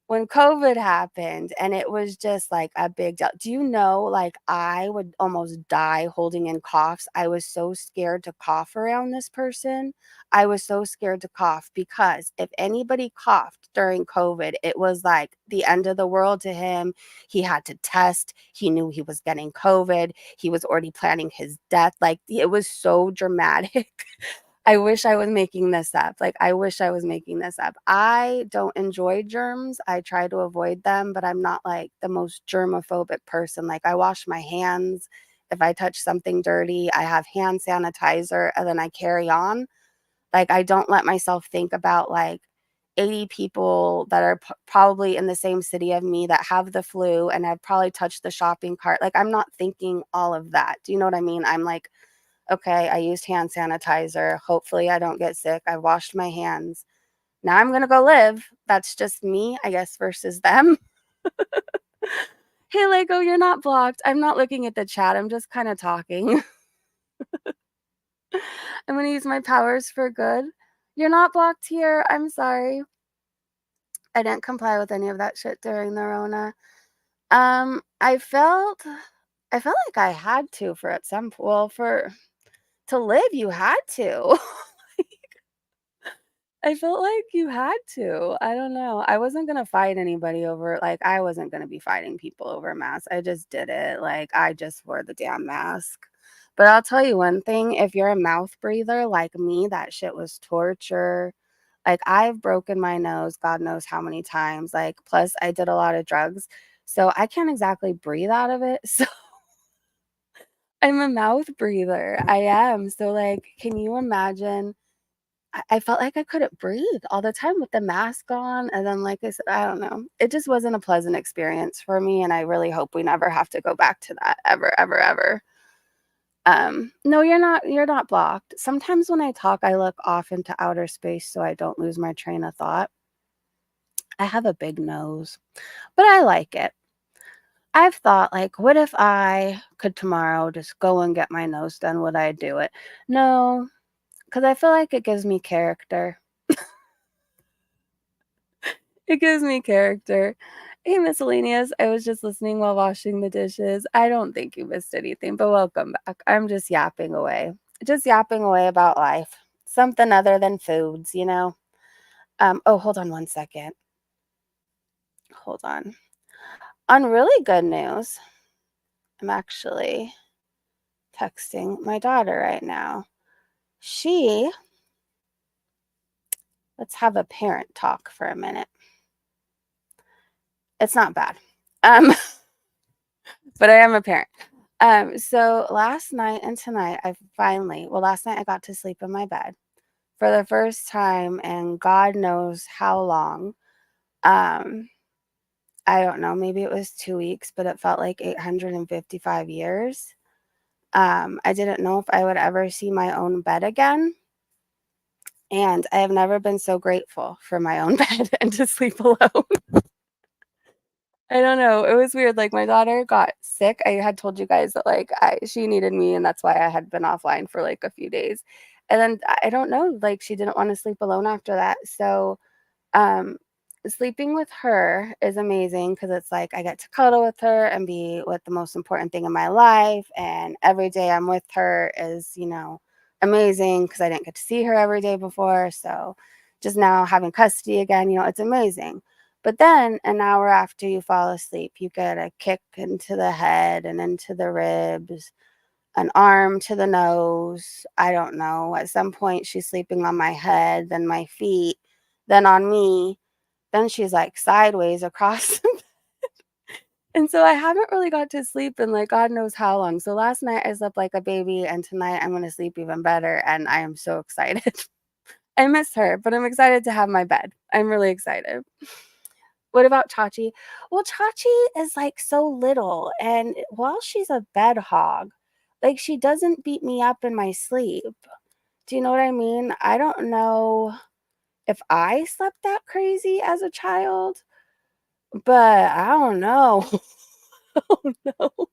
when COVID happened and it was just like a big deal. Do you know, like, I would almost die holding in coughs. I was so scared to cough around this person. I was so scared to cough because if anybody coughed during COVID, it was like the end of the world to him. He had to test. He knew he was getting COVID. He was already planning his death. Like, it was so dramatic. I wish I was making this up. Like, I wish I was making this up. I don't enjoy germs. I try to avoid them, but I'm not like the most germophobic person. Like, I wash my hands. If I touch something dirty, I have hand sanitizer and then I carry on. Like, I don't let myself think about like 80 people that are probably in the same city of me that have the flu and have probably touched the shopping cart. Like, I'm not thinking all of that. Do you know what I mean? I'm like, okay, I used hand sanitizer. Hopefully, I don't get sick. I washed my hands. Now I'm gonna go live. That's just me, I guess, versus them. Hey, Lego, you're not blocked. I'm not looking at the chat. I'm just kind of talking. I'm gonna use my powers for good. You're not blocked here. I'm sorry. I didn't comply with any of that shit during the Rona. I felt like I had to for at some well, for to live, you had to. I felt like you had to. I don't know. I wasn't gonna fight anybody over like, I wasn't gonna be fighting people over masks. I just did it. Like, I just wore the damn mask. But I'll tell you one thing, if you're a mouth breather like me, that shit was torture. Like, I've broken my nose, God knows how many times. Like, plus I did a lot of drugs. So I can't exactly breathe out of it. So I'm a mouth breather. I am. So, like, can you imagine I felt like I couldn't breathe all the time with the mask on, and then, like I said, I don't know. It just wasn't a pleasant experience for me, and I really hope we never have to go back to that ever, ever, ever. No, you're not blocked. Sometimes when I talk, I look off into outer space so I don't lose my train of thought. I have a big nose, but I like it. I've thought, like, what if I could tomorrow just go and get my nose done? Would I do it? No, because I feel like it gives me character. It gives me character. Hey, miscellaneous. I was just listening while washing the dishes. I don't think you missed anything, but welcome back. I'm just yapping away. Just yapping away about life. Something other than foods, you know? Oh, hold on one second. Hold on. On really good news, I'm actually texting my daughter right now. She, let's have a parent talk for a minute. It's not bad. Um, but I am a parent. So last night and tonight, last night I got to sleep in my bed for the first time in God knows how long. Um, I don't know, maybe it was 2 weeks, but it felt like 855 years. I didn't know if I would ever see my own bed again. And I have never been so grateful for my own bed and to sleep alone. I don't know. It was weird. Like, my daughter got sick. I had told you guys that, like, she needed me, and that's why I had been offline for, like, a few days. And then I don't know, like, she didn't wanna sleep alone after that. So, um, sleeping with her is amazing because it's like I get to cuddle with her and be with the most important thing in my life, and every day I'm with her is, amazing because I didn't get to see her every day before. So, just now having custody again, it's amazing. But then an hour after you fall asleep, you get a kick into the head and into the ribs, an arm to the nose. I don't know. At some point, she's sleeping on my head, then my feet, then on me. Then she's like sideways across. And so I haven't really got to sleep in like God knows how long. So last night I slept like a baby, and tonight I'm going to sleep even better. And I am so excited. I miss her, but I'm excited to have my bed. I'm really excited. What about Chachi? Well, Chachi is, like, so little, and while she's a bed hog, like, she doesn't beat me up in my sleep. Do you know what I mean? I don't know if I slept that crazy as a child, but I don't know. I don't know.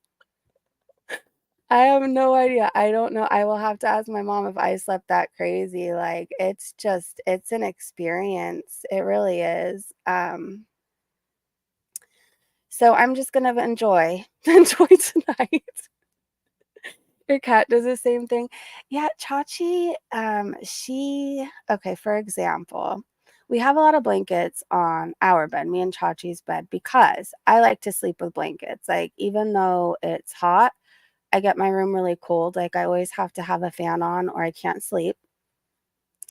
I have no idea. I don't know. I will have to ask my mom if I slept that crazy. Like, it's just it's an experience. It really is. So I'm just gonna enjoy enjoy tonight. Your cat does the same thing. Yeah, Chachi, she okay, for example, we have a lot of blankets on our bed, me and Chachi's bed, because I like to sleep with blankets. Like, even though it's hot, I get my room really cold. Like, I always have to have a fan on or I can't sleep.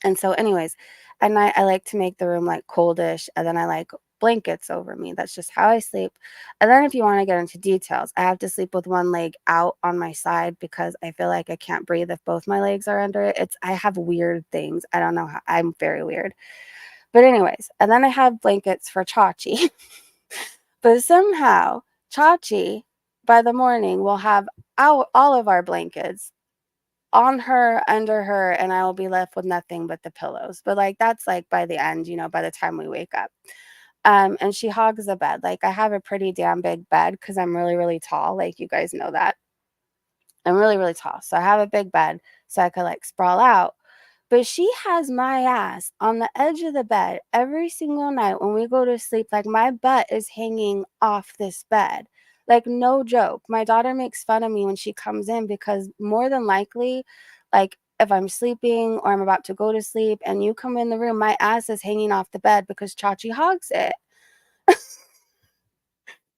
And so, anyways, at night I like to make the room like coldish, and then I like blankets over me. That's just how I sleep. And then, if you want to get into details, I have to sleep with one leg out on my side because I feel like I can't breathe if both my legs are under it. I have weird things. I don't know how, I'm very weird. But, anyways, and then I have blankets for Chachi. But somehow, Chachi, by the morning, will have all of our blankets on her, under her, and I will be left with nothing but the pillows. But, like, that's, like, by the end, by the time we wake up. And she hogs the bed. Like, I have a pretty damn big bed because 'cause I'm really, really tall, like, you guys know that. I'm really, really tall, so I have a big bed so I could, like, sprawl out. But she has my ass on the edge of the bed every single night when we go to sleep, like, my butt is hanging off this bed. Like, no joke. My daughter makes fun of me when she comes in because more than likely, like, if I'm sleeping or I'm about to go to sleep and you come in the room, my ass is hanging off the bed because Chachi hogs it.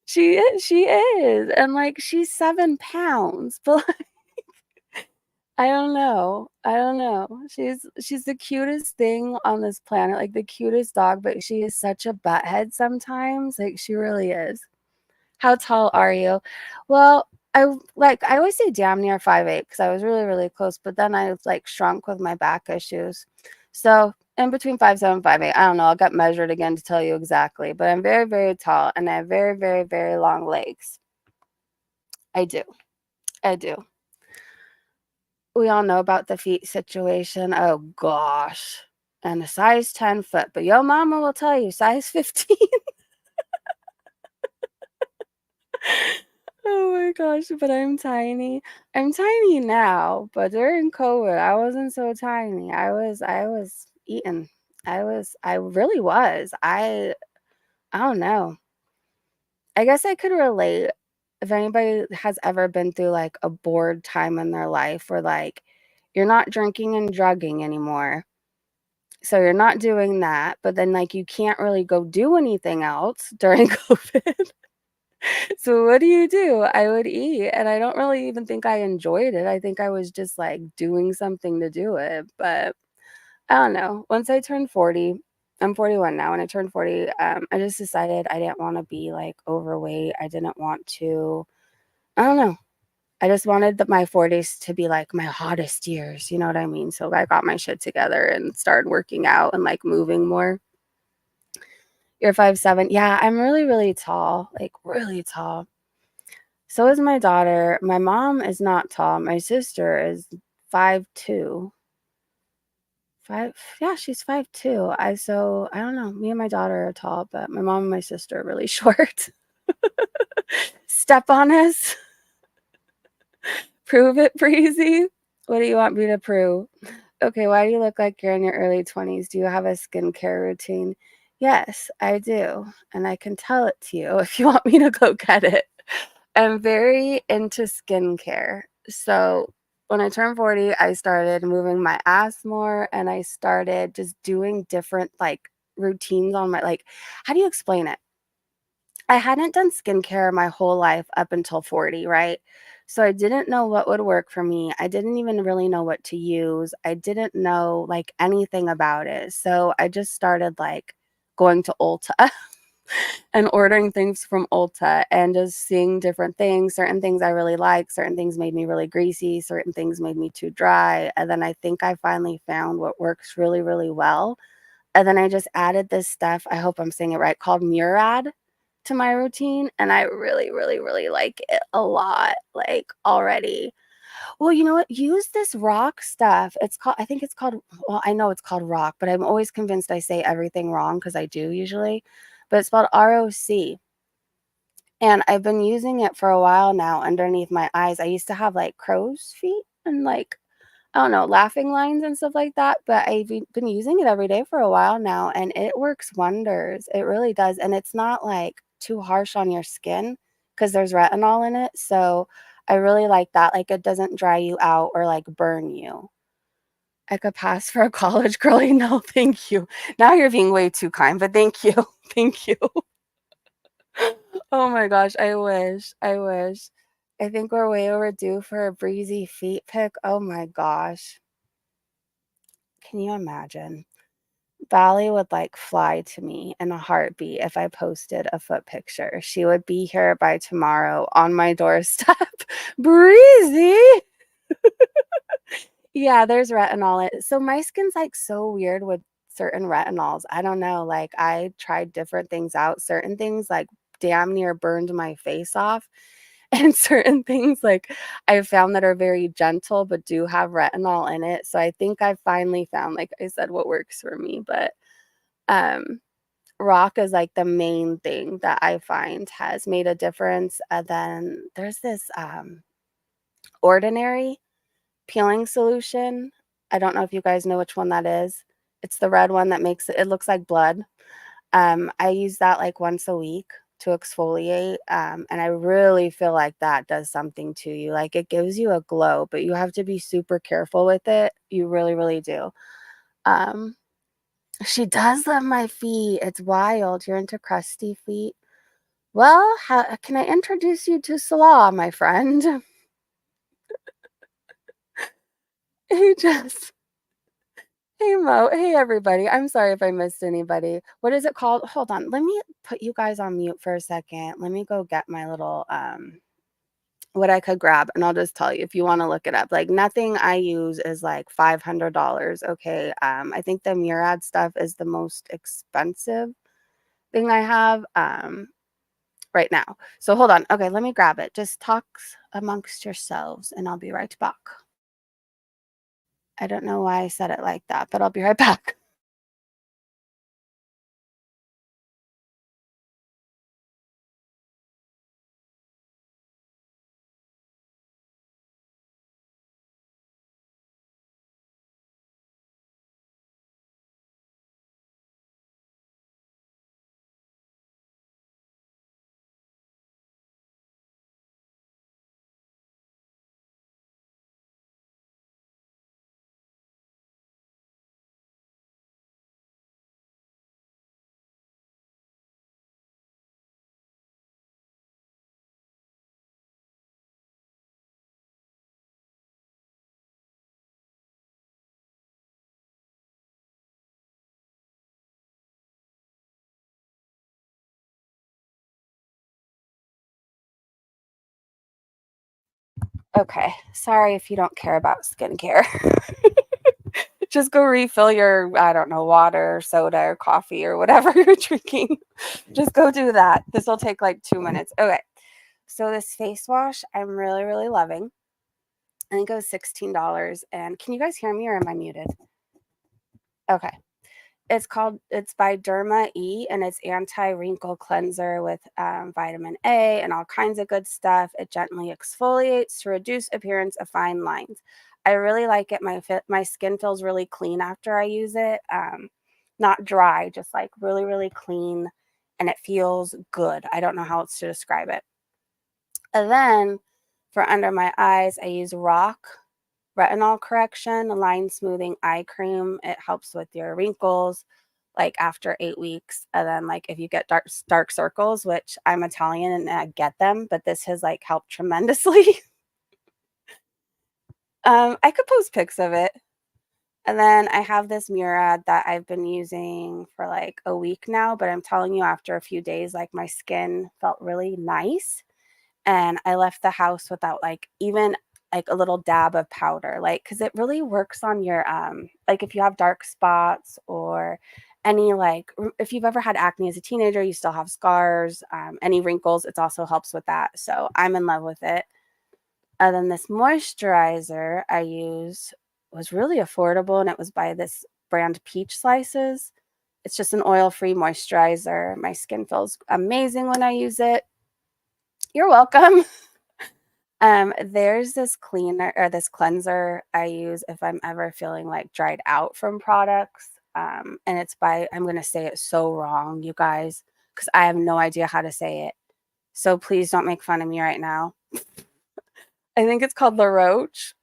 She is, and, like, she's 7 pounds, but I don't know. I don't know. She's the cutest thing on this planet, like, the cutest dog, but she is such a butthead sometimes, like, she really is. How tall are you? Well, I always say damn near 5'8" because I was really, really close, but then I, like, shrunk with my back issues. So, in between 5'7", 5'8". I don't know, I'll get measured again to tell you exactly, but I'm very, very tall, and I have very, very, very long legs. I do. I do. We all know about the feet situation. Oh gosh. And a size 10 foot. But yo mama will tell you size 15. Oh my gosh, but I'm tiny. I'm tiny now, but during COVID, I wasn't so tiny. I was eating. I really was. I don't know. I guess I could relate if anybody has ever been through like a bored time in their life where like you're not drinking and drugging anymore. So you're not doing that, but then, like, you can't really go do anything else during COVID. So what do? I would eat, and I don't really even think I enjoyed it. I think I was just, like, doing something to do it, but I don't know. Once I turned 40, I'm 41 now. When I turned 40, I just decided I didn't wanna be, like, overweight. I didn't want to I don't know. I just wanted my 40s to be, like, my hottest years, you know what I mean? So I got my shit together and started working out and, like, moving more. You're 5'7". Yeah, I'm really, really tall, like, really tall. So is my daughter. My mom is not tall. My sister is 5'2". 5 yeah, she's 5'2". I don't know, me and my daughter are tall, but my mom and my sister are really short. Step on us. Prove it, Breezy. What do you want me to prove? Okay, why do you look like you're in your early 20s? Do you have a skincare routine? Yes, I do, and I can tell it to you if you want me to go get it. I'm very into skincare. So when I turned 40, I started moving my ass more and I started just doing different like routines on my like how do you explain it? I hadn't done skincare my whole life up until 40, right? So I didn't know what would work for me. I didn't even really know what to use. I didn't know like anything about it. So I just started like going to Ulta and ordering things from Ulta and just seeing different things. Certain things I really like, certain things made me really greasy, certain things made me too dry. And then I think I finally found what works really, really well. And then I just added this stuff, I hope I'm saying it right, called Murad to my routine, and I really, really, really like it a lot, like, already. Well, you know what? Use this rock stuff. It's called I think it's called well, I know it's called rock, but I'm always convinced I say everything wrong because I do usually, but it's spelled ROC, and I've been using it for a while now underneath my eyes. I used to have, like, crow's feet and, like, I don't know, laughing lines and stuff like that, but been using it every day for a while now, and it works wonders. It really does, and it's not, like, too harsh on your skin because there's retinol in it, so I really like that, like, it doesn't dry you out or, like, burn you. I could pass for a college girly. No, thank you. Now you're being way too kind, but thank you. Thank you. Oh my gosh, I wish, I wish. I think we're way overdue for a breezy feet pic. Oh my gosh. Can you imagine? Valley would, like, fly to me in a heartbeat if I posted a foot picture. She would be here by tomorrow on my doorstep. Breezy! Yeah, there's retinol in so my skin's, like, so weird with certain retinols. I don't know, like, I tried different things out. Certain things, like, damn near burned my face off, and certain things, like, I found that are very gentle but do have retinol in it. So I think I finally found, like I said, what works for me, but, um rock is, like, the main thing that I find has made a difference, and then there's this, Ordinary peeling solution. I don't know if you guys know which one that is. It's the red one that makes it looks like blood. I use that, like, once a week to exfoliate, and I really feel like that does something to you, like, it gives you a glow, but you have to be super careful with it. You really, really do. Um She does love my feet. It's wild. You're into crusty feet. Well, how can I introduce you to Salah, my friend? He just Hey Mo. Hey everybody. I'm sorry if I missed anybody. What is it called? Hold on. Let me put you guys on mute for a second. Let me go get my little what I could grab and I'll just tell you if you want to look it up. Like nothing I use is like $500, okay? I think the Murad stuff is the most expensive thing I have. Right now. So hold on. Okay, let me grab it. Just talk amongst yourselves and I'll be right back. I don't know why I said it like that, but I'll be right back. Okay. Sorry if you don't care about skincare. Just go refill your, I don't know, water, or soda, or coffee, or whatever you're drinking. Just go do that. This will take like 2 minutes. Okay. So this face wash I'm really, really loving. I think it was $16. And can you guys hear me or am I muted? Okay. It's by Derma E and it's anti-wrinkle cleanser with vitamin A and all kinds of good stuff. It gently exfoliates to reduce appearance of fine lines. I really like it. My skin feels really clean after I use it. Not dry, just like really, really clean, and it feels good. I don't know how else to describe it. And then for under my eyes, I use Rock retinol correction, line smoothing eye cream. It helps with your wrinkles like after 8 weeks. And then like if you get dark circles, which I'm Italian and I get them, but this has like helped tremendously. I could post pics of it. And then I have this Murad that I've been using for like a week now, but I'm telling you, after a few days, like my skin felt really nice. And I left the house without like even like a little dab of powder, like because it really works on your like if you have dark spots or any like if you've ever had acne as a teenager, you still have scars, any wrinkles, it also helps with that. So I'm in love with it. And then this moisturizer I use was really affordable, and it was by this brand Peach Slices. It's just an oil-free moisturizer. My skin feels amazing when I use it. You're welcome. There's this cleaner or this cleanser I use if I'm ever feeling like dried out from products. And it's by, I'm going to say it so wrong, you guys, because I have no idea how to say it. So please don't make fun of me right now. I think it's called La Roche.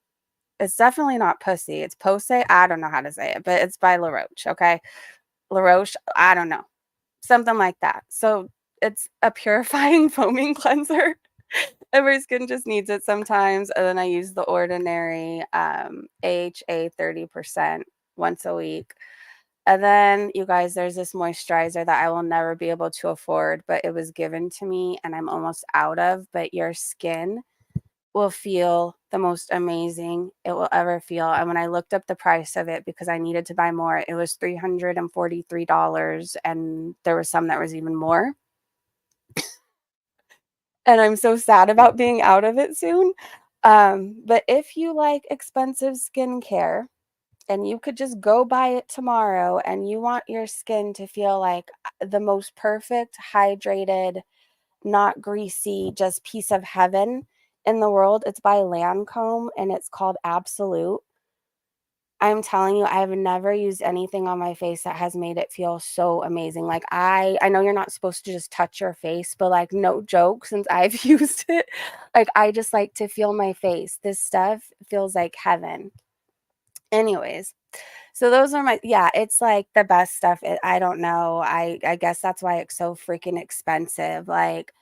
It's definitely not pussy. It's Pose. I don't know how to say it, but it's by La Roche. Okay. La Roche. I don't know. Something like that. So it's a purifying foaming cleanser. And my skin just needs it sometimes. And then I use the ordinary AHA 30% once a week. And then, you guys, there's this moisturizer that I will never be able to afford, but it was given to me and I'm almost out of. But your skin will feel the most amazing it will ever feel. And when I looked up the price of it because I needed to buy more, it was $343. And there was some that was even more. And I'm so sad about being out of it soon. But if you like expensive skincare and you could just go buy it tomorrow and you want your skin to feel like the most perfect, hydrated, not greasy, just piece of heaven in the world, it's by Lancome and it's called Absolute. I'm telling you, I've never used anything on my face that has made it feel so amazing. Like I know you're not supposed to just touch your face, but like no joke, since I've used it, like I just like to feel my face. This stuff feels like heaven. Anyways, so those are my yeah, it's like the best stuff. I don't know. I guess that's why it's so freaking expensive. Like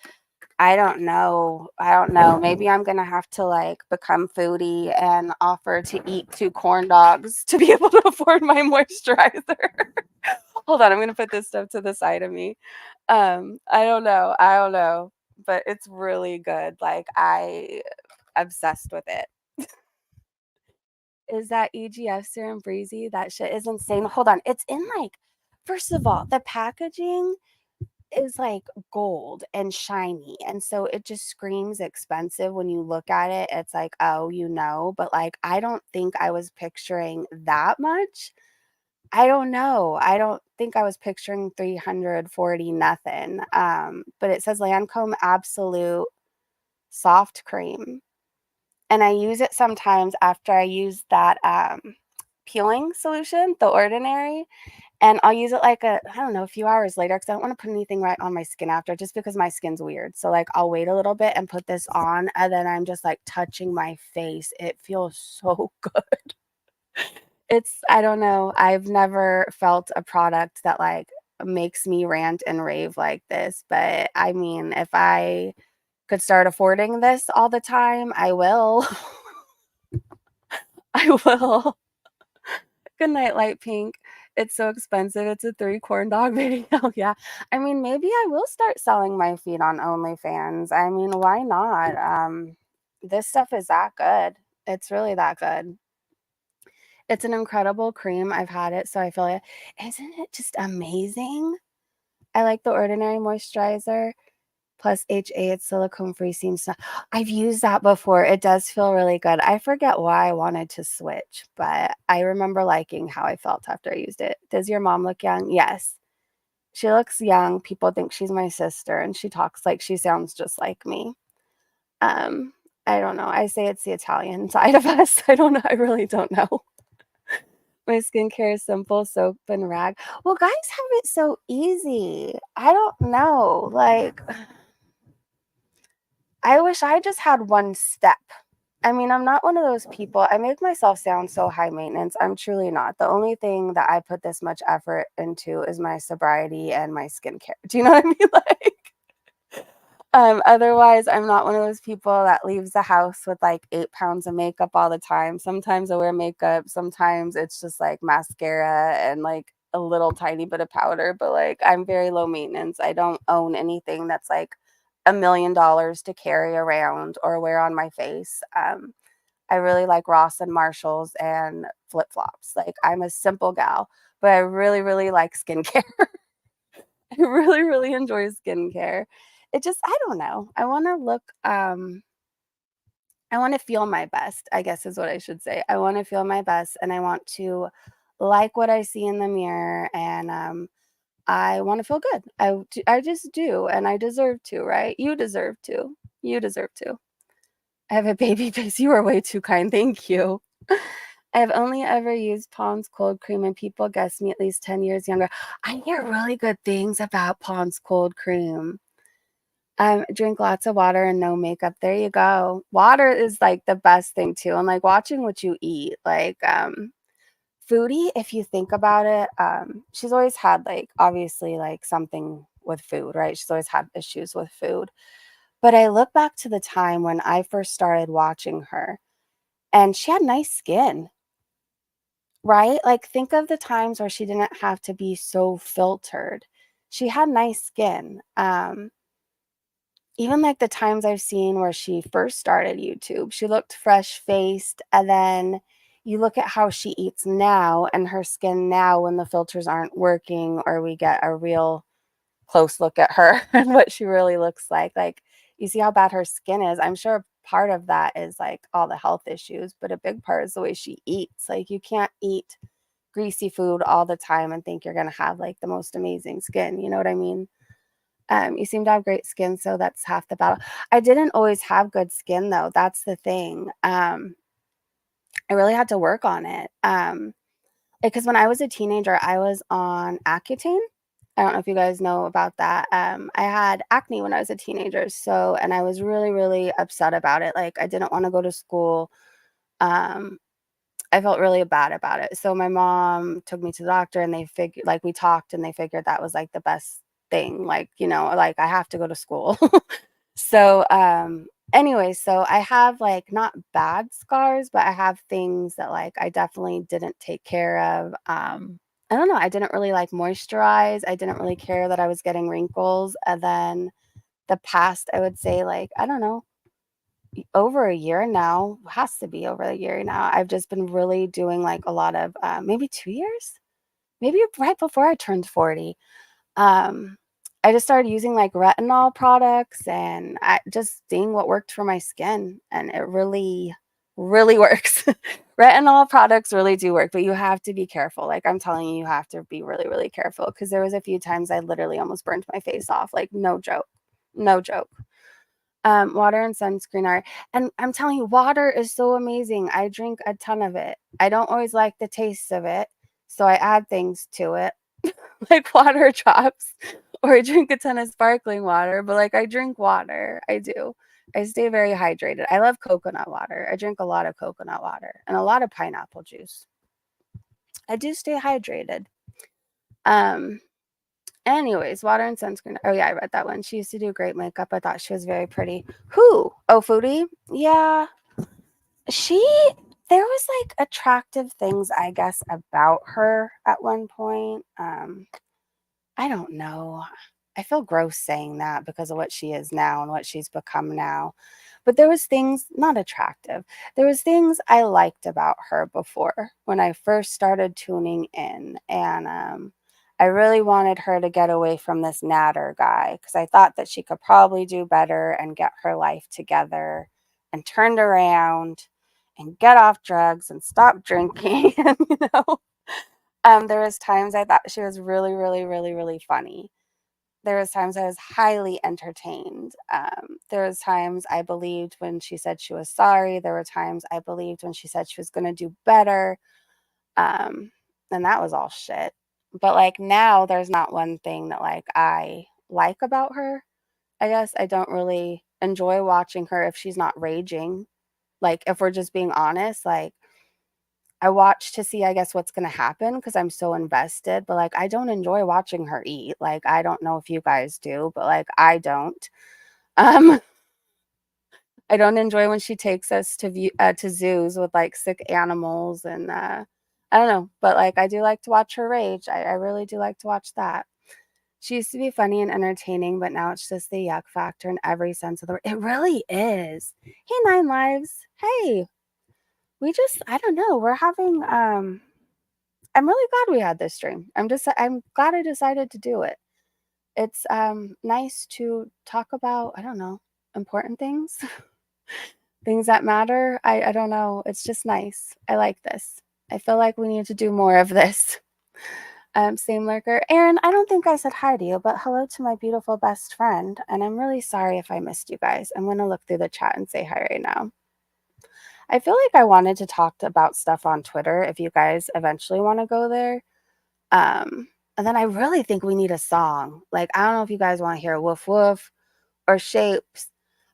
I don't know. I don't know. Maybe I'm gonna have to like become foodie and offer to eat 2 corn dogs to be able to afford my moisturizer. Hold on, I'm gonna put this stuff to the side of me. I don't know. I don't know. But it's really good. Like I obsessed with it. Is that EGF serum breezy? That shit is insane. Hold on. It's in like first of all, the packaging is like gold and shiny. And so it just screams expensive when you look at it. It's like, oh, but like I don't think I was picturing that much. I don't know. I don't think I was picturing 340 nothing. But it says Lancome Absolute Soft Cream. And I use it sometimes after I use that peeling solution, the ordinary. And I'll use it like I don't know, a few hours later because I don't want to put anything right on my skin after just because my skin's weird. So like I'll wait a little bit and put this on and then I'm just like touching my face. It feels so good. I don't know. I've never felt a product that like makes me rant and rave like this. But I mean, if I could start affording this all the time, I will. I will. Good night, Light Pink. It's so expensive. It's a 3 corn dog video. Yeah. I mean, maybe I will start selling my feet on OnlyFans. I mean, why not? This stuff is that good. It's really that good. It's an incredible cream. I've had it, so I feel like, isn't it just amazing? I like the Ordinary Moisturizer plus HA. It's silicone free. Seems to, I've used that before. It does feel really good. I forget why I wanted to switch, but I remember liking how I felt after I used it. Does your mom look young? Yes. She looks young. People think she's my sister and she talks like she sounds just like me. Um, I don't know. I say it's the Italian side of us. I don't know. I really don't know. My skincare is simple, soap and rag. Well, guys have it so easy. I don't know. Like, I wish I just had one step. I mean, I'm not one of those people. I make myself sound so high maintenance. I'm truly not. The only thing that I put this much effort into is my sobriety and my skincare. Do you know what I mean? Like, otherwise, I'm not one of those people that leaves the house with like 8 pounds of makeup all the time. Sometimes I wear makeup. Sometimes it's just like mascara and like a little tiny bit of powder. But like, I'm very low maintenance. I don't own anything that's like $1 million to carry around or wear on my face. I really like Ross and Marshalls and flip-flops. Like, I'm a simple gal, but I really, really like skincare. I really, really enjoy skincare. It just I don't know. I wanna look, I wanna feel my best, I guess is what I should say. I wanna feel my best, and I want to like what I see in the mirror, and, I wanna feel good. I just do, and I deserve to, right? You deserve to. You deserve to. I have a baby face. You are way too kind. Thank you. I have only ever used Pond's cold cream, and people guess me at least 10 years younger. I hear really good things about Pond's cold cream. Drink lots of water and no makeup. There you go. Water is like the best thing too. And like watching what you eat, like Foodie, if you think about it, she's always had like obviously like something with food, right? She's always had issues with food. But I look back to the time when I first started watching her and she had nice skin, right? Like think of the times where she didn't have to be so filtered. She had nice skin. Even like the times I've seen where she first started YouTube, she looked fresh-faced, and then you look at how she eats now and her skin now when the filters aren't working or we get a real close look at her and what she really looks like. Like, you see how bad her skin is. I'm sure part of that is like all the health issues, but a big part is the way she eats. Like, you can't eat greasy food all the time and think you're gonna have like the most amazing skin. You know what I mean? You seem to have great skin, so that's half the battle. I didn't always have good skin though. That's the thing. I really had to work on it. Because when I was a teenager, I was on Accutane. I don't know if you guys know about that. I had acne when I was a teenager, so and I was really, really upset about it. Like I didn't want to go to school. Um, I felt really bad about it. So my mom took me to the doctor and they figured like we talked and they figured that was like the best thing. Like, like I have to go to school. So, anyway, so I have like not bad scars, but I have things that like I definitely didn't take care of. I don't know, I didn't really like moisturize. I didn't really care that I was getting wrinkles. And then the past, I would say like, I don't know, over a year now, has to be over a year now. I've just been really doing like a lot of maybe 2 years, maybe right before I turned 40. Um, I just started using like retinol products and I just seeing what worked for my skin, and it really, really works. Retinol products really do work, but you have to be careful. Like I'm telling you, you have to be really, really careful because there was a few times I literally almost burned my face off. Like no joke, no joke. Water and sunscreen are, and I'm telling you, water is so amazing. I drink a ton of it. I don't always like the taste of it, so I add things to it, like water drops, or I drink a ton of sparkling water. But like I drink water, I do. I stay very hydrated. I love coconut water. I drink a lot of coconut water and a lot of pineapple juice. I do stay hydrated. Um, Anyways, water and sunscreen. Oh yeah, I read that one. She used to do great makeup. I thought she was very pretty. Who? Oh, Foodie? Yeah. She there was like attractive things, I guess, about her at one point. I don't know. I feel gross saying that because of what she is now and what she's become now. But there was things not attractive. There was things I liked about her before when I first started tuning in, and I really wanted her to get away from this natter guy because I thought that she could probably do better and get her life together and turned around and get off drugs and stop drinking. There was times I thought she was really, really, really, really funny. There was times I was highly entertained. There was times I believed when she said she was sorry. There were times I believed when she said she was gonna do better. Um, and that was all shit. But, like, now there's not one thing that, like, I like about her. I guess I don't really enjoy watching her if she's not raging. Like, if we're just being honest, like, I watch to see, I guess, what's gonna happen because 'cause I'm so invested, but, like, I don't enjoy watching her eat. Like, I don't know if you guys do, but, like, I don't. Um, I don't enjoy when she takes us to zoos with, like, sick animals and, I don't know, but, like, I do like to watch her rage. I really do like to watch that. She used to be funny and entertaining, but now it's just the yuck factor in every sense of the word. It really is. Hey, 9 Lives. Hey. I don't know, we're having, I'm really glad we had this stream. I'm glad I decided to do it. It's, nice to talk about, I don't know, important things, things that matter. I don't know, it's just nice. I like this. I feel like we need to do more of this. Same lurker. Aaron, I don't think I said hi to you, but hello to my beautiful best friend, and I'm really sorry if I missed you guys. I'm gonna look through the chat and say hi right now. I feel like I wanted to talk about stuff on Twitter if you guys eventually wanna go there. And then I really think we need a song. Like, I don't know if you guys wanna hear Woof Woof or Shapes.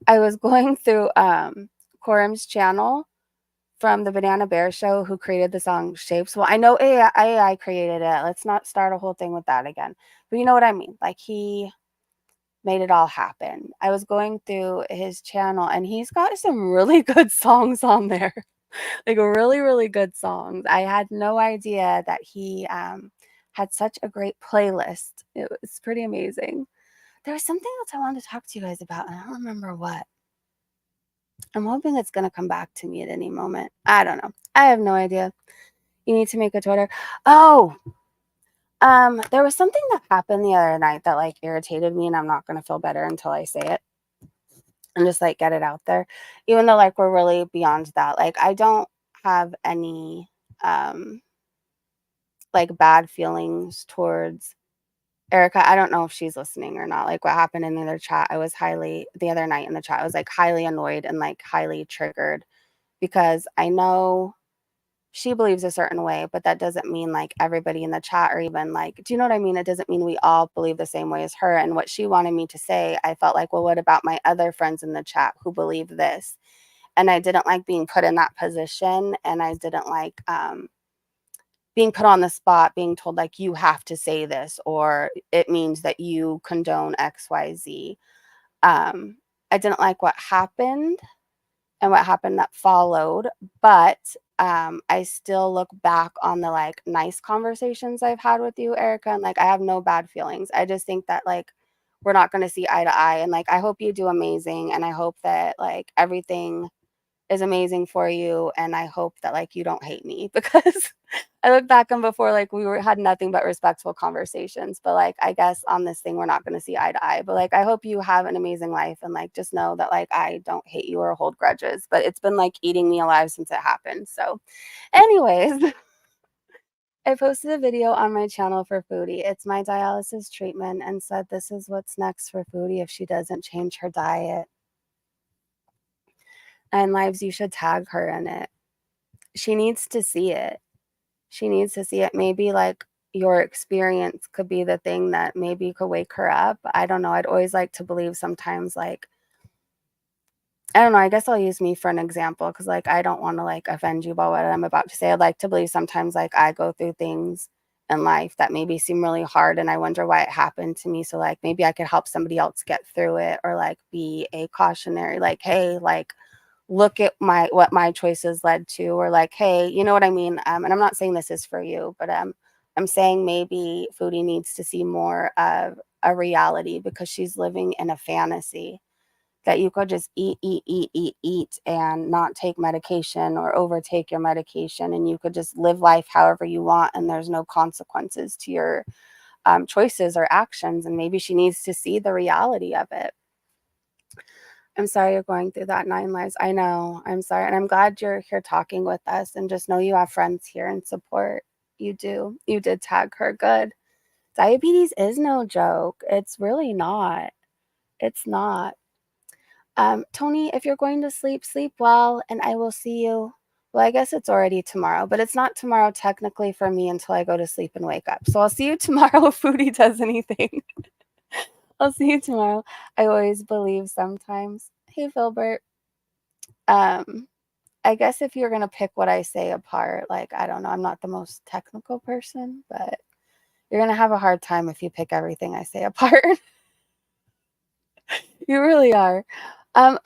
I was going through, Quorum's channel from the Banana Bear Show who created the song Shapes. Well, I know AI created it. Let's not start a whole thing with that again. But you know what I mean? Like, he made it all happen. I was going through his channel and he's got some really good songs on there. Like, really, really good songs. I had no idea that he had such a great playlist. It was pretty amazing. There was something else I wanted to talk to you guys about, and I don't remember what. I'm hoping it's going to come back to me at any moment. I don't know. I have no idea. You need to make a Twitter. Oh, there was something that happened the other night that like irritated me, and I'm not going to feel better until I say it and just like get it out there. Even though like we're really beyond that. Like I don't have any like bad feelings towards Erica. I don't know if she's listening or not. Like what happened in the other chat, the other night in the chat, I was like highly annoyed and like highly triggered because I know she believes a certain way, but that doesn't mean like everybody in the chat or even like, do you know what I mean? It doesn't mean we all believe the same way as her. And what she wanted me to say, I felt like, well, what about my other friends in the chat who believe this? And I didn't like being put in that position. And I didn't like being put on the spot, being told like, you have to say this, or it means that you condone XYZ. I didn't like what happened and what happened that followed, but I still look back on the like nice conversations I've had with you, Erica, and like I have no bad feelings. I just think that like we're not going to see eye to eye, and like I hope you do amazing, and I hope that like everything is amazing for you, and I hope that like you don't hate me because I look back on before like had nothing but respectful conversations, but like I guess on this thing we're not going to see eye to eye. But like I hope you have an amazing life, and like just know that like I don't hate you or hold grudges, but it's been like eating me alive since it happened. So anyways, I posted a video on my channel for Foodie. It's my dialysis treatment, and said this is what's next for Foodie if she doesn't change her diet. And lives, you should tag her in it. She needs to see it. She needs to see it. Maybe like your experience could be the thing that maybe could wake her up. I don't know. I'd always like to believe sometimes like I don't know. I guess I'll use me for an example because like I don't want to like offend you by what I'm about to say. I'd like to believe sometimes like I go through things in life that maybe seem really hard and I wonder why it happened to me. So like maybe I could help somebody else get through it or like be a cautionary like, hey, like look at what my choices led to, or like, hey, you know what I mean? And I'm not saying this is for you, but I'm saying maybe Foodie needs to see more of a reality because she's living in a fantasy that you could just eat and not take medication or overtake your medication, and you could just live life however you want, and there's no consequences to your choices or actions. And maybe she needs to see the reality of it. I'm sorry you're going through that, Nine Lives. I know. I'm sorry. And I'm glad you're here talking with us, and just know you have friends here and support. You do. You did tag her. Good. Diabetes is no joke. It's really not. It's not. Tony, if you're going to sleep, sleep well, and I will see you. Well, I guess it's already tomorrow, but it's not tomorrow technically for me until I go to sleep and wake up. So I'll see you tomorrow if Foodie does anything. I'll see you tomorrow. I always believe sometimes. Hey, Filbert. Um, I guess if you're gonna pick what I say apart, like I don't know, I'm not the most technical person, but you're gonna have a hard time if you pick everything I say apart. You really are.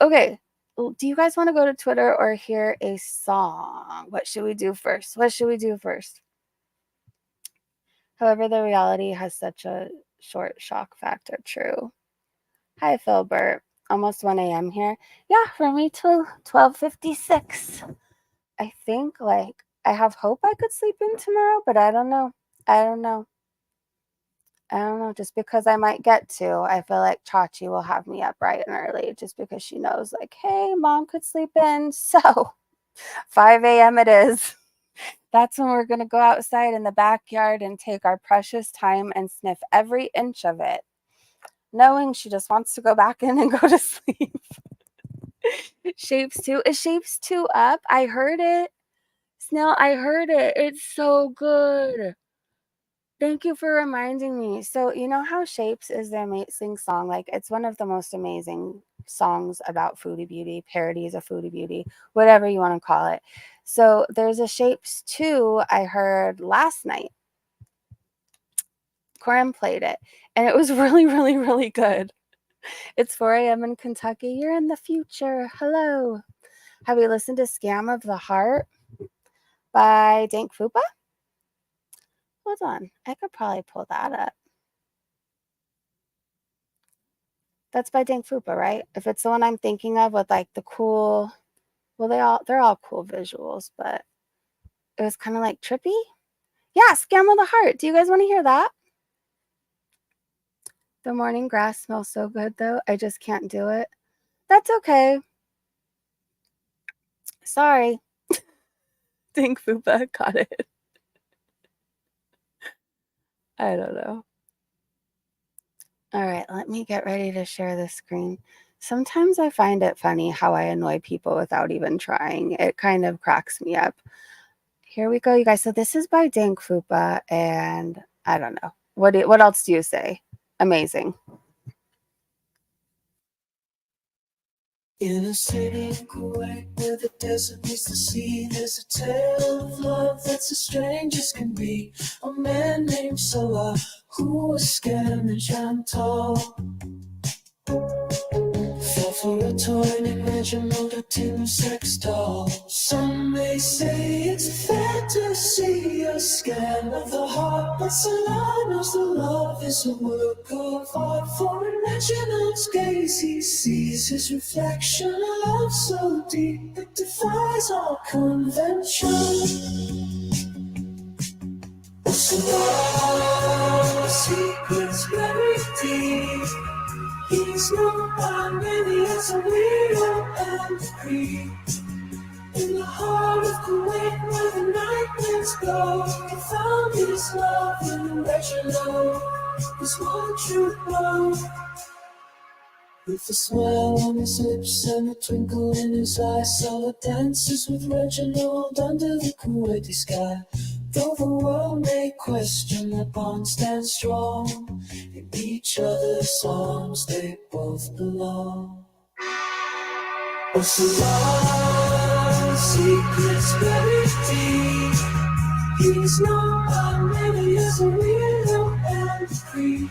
Okay. Do you guys want to go to Twitter or hear a song? What should we do first? What should we do first? However, the reality has such a short shock factor. True. Hi, Filbert. Almost 1 a.m. here. Yeah, for me too. 12:56. I think, like, I have hope I could sleep in tomorrow, but I don't know. I don't know. I don't know. Just because I might get to, I feel like Chachi will have me up bright and early just because she knows, like, hey, mom could sleep in. So 5 a.m. it is. That's when we're going to go outside in the backyard and take our precious time and sniff every inch of it, knowing she just wants to go back in and go to sleep. Shapes 2. Is Shapes 2 up? I heard it. Snail, I heard it. It's so good. Thank you for reminding me. So, you know how Shapes is the amazing song? Like, it's one of the most amazing songs about Foodie Beauty, parodies of Foodie Beauty, whatever you want to call it. So, there's a Shapes 2 I heard last night. Corin played it, and it was really, really, really good. It's 4 a.m. in Kentucky. You're in the future. Hello. Have you listened to Scam of the Heart by Dank Fupa? Hold on. I could probably pull that up. That's by Dank Fupa, right? If it's the one I'm thinking of with like the cool, well, they're all cool visuals, but it was kind of like trippy. Yeah, Scam of the Heart. Do you guys want to hear that? The morning grass smells so good though. I just can't do it. That's okay. Sorry. Dank Fupa got it. I don't know. All right, let me get ready to share the screen. Sometimes I find it funny how I annoy people without even trying. It kind of cracks me up. Here we go, you guys. So this is by Dank Fupa, and I don't know. What else do you say? Amazing. In a city in Kuwait where the desert meets the sea, there's a tale of love that's as strange as can be. A man named Salah who was scammed and shammed tall. Fell for a toy named Reginald, a tin sex doll. Some may say it's a fantasy, a scam of the heart, but Salah knows the love is a work of art. For in Reginald's gaze he sees his reflection, a love so deep it defies all convention. Salah's secrets buried deep. He's known by many as a weirdo and a creep. In the heart of Kuwait where the night winds blow, he found his love in Reginald, his one true love. With a smile on his lips and a twinkle in his eyes, Salah dances with Reginald under the Kuwaiti sky. Though the world may question, their bond stands strong. In each other's arms they both belong. Oh, Salah's secrets buried deep. He's known by many as a weirdo and a creep.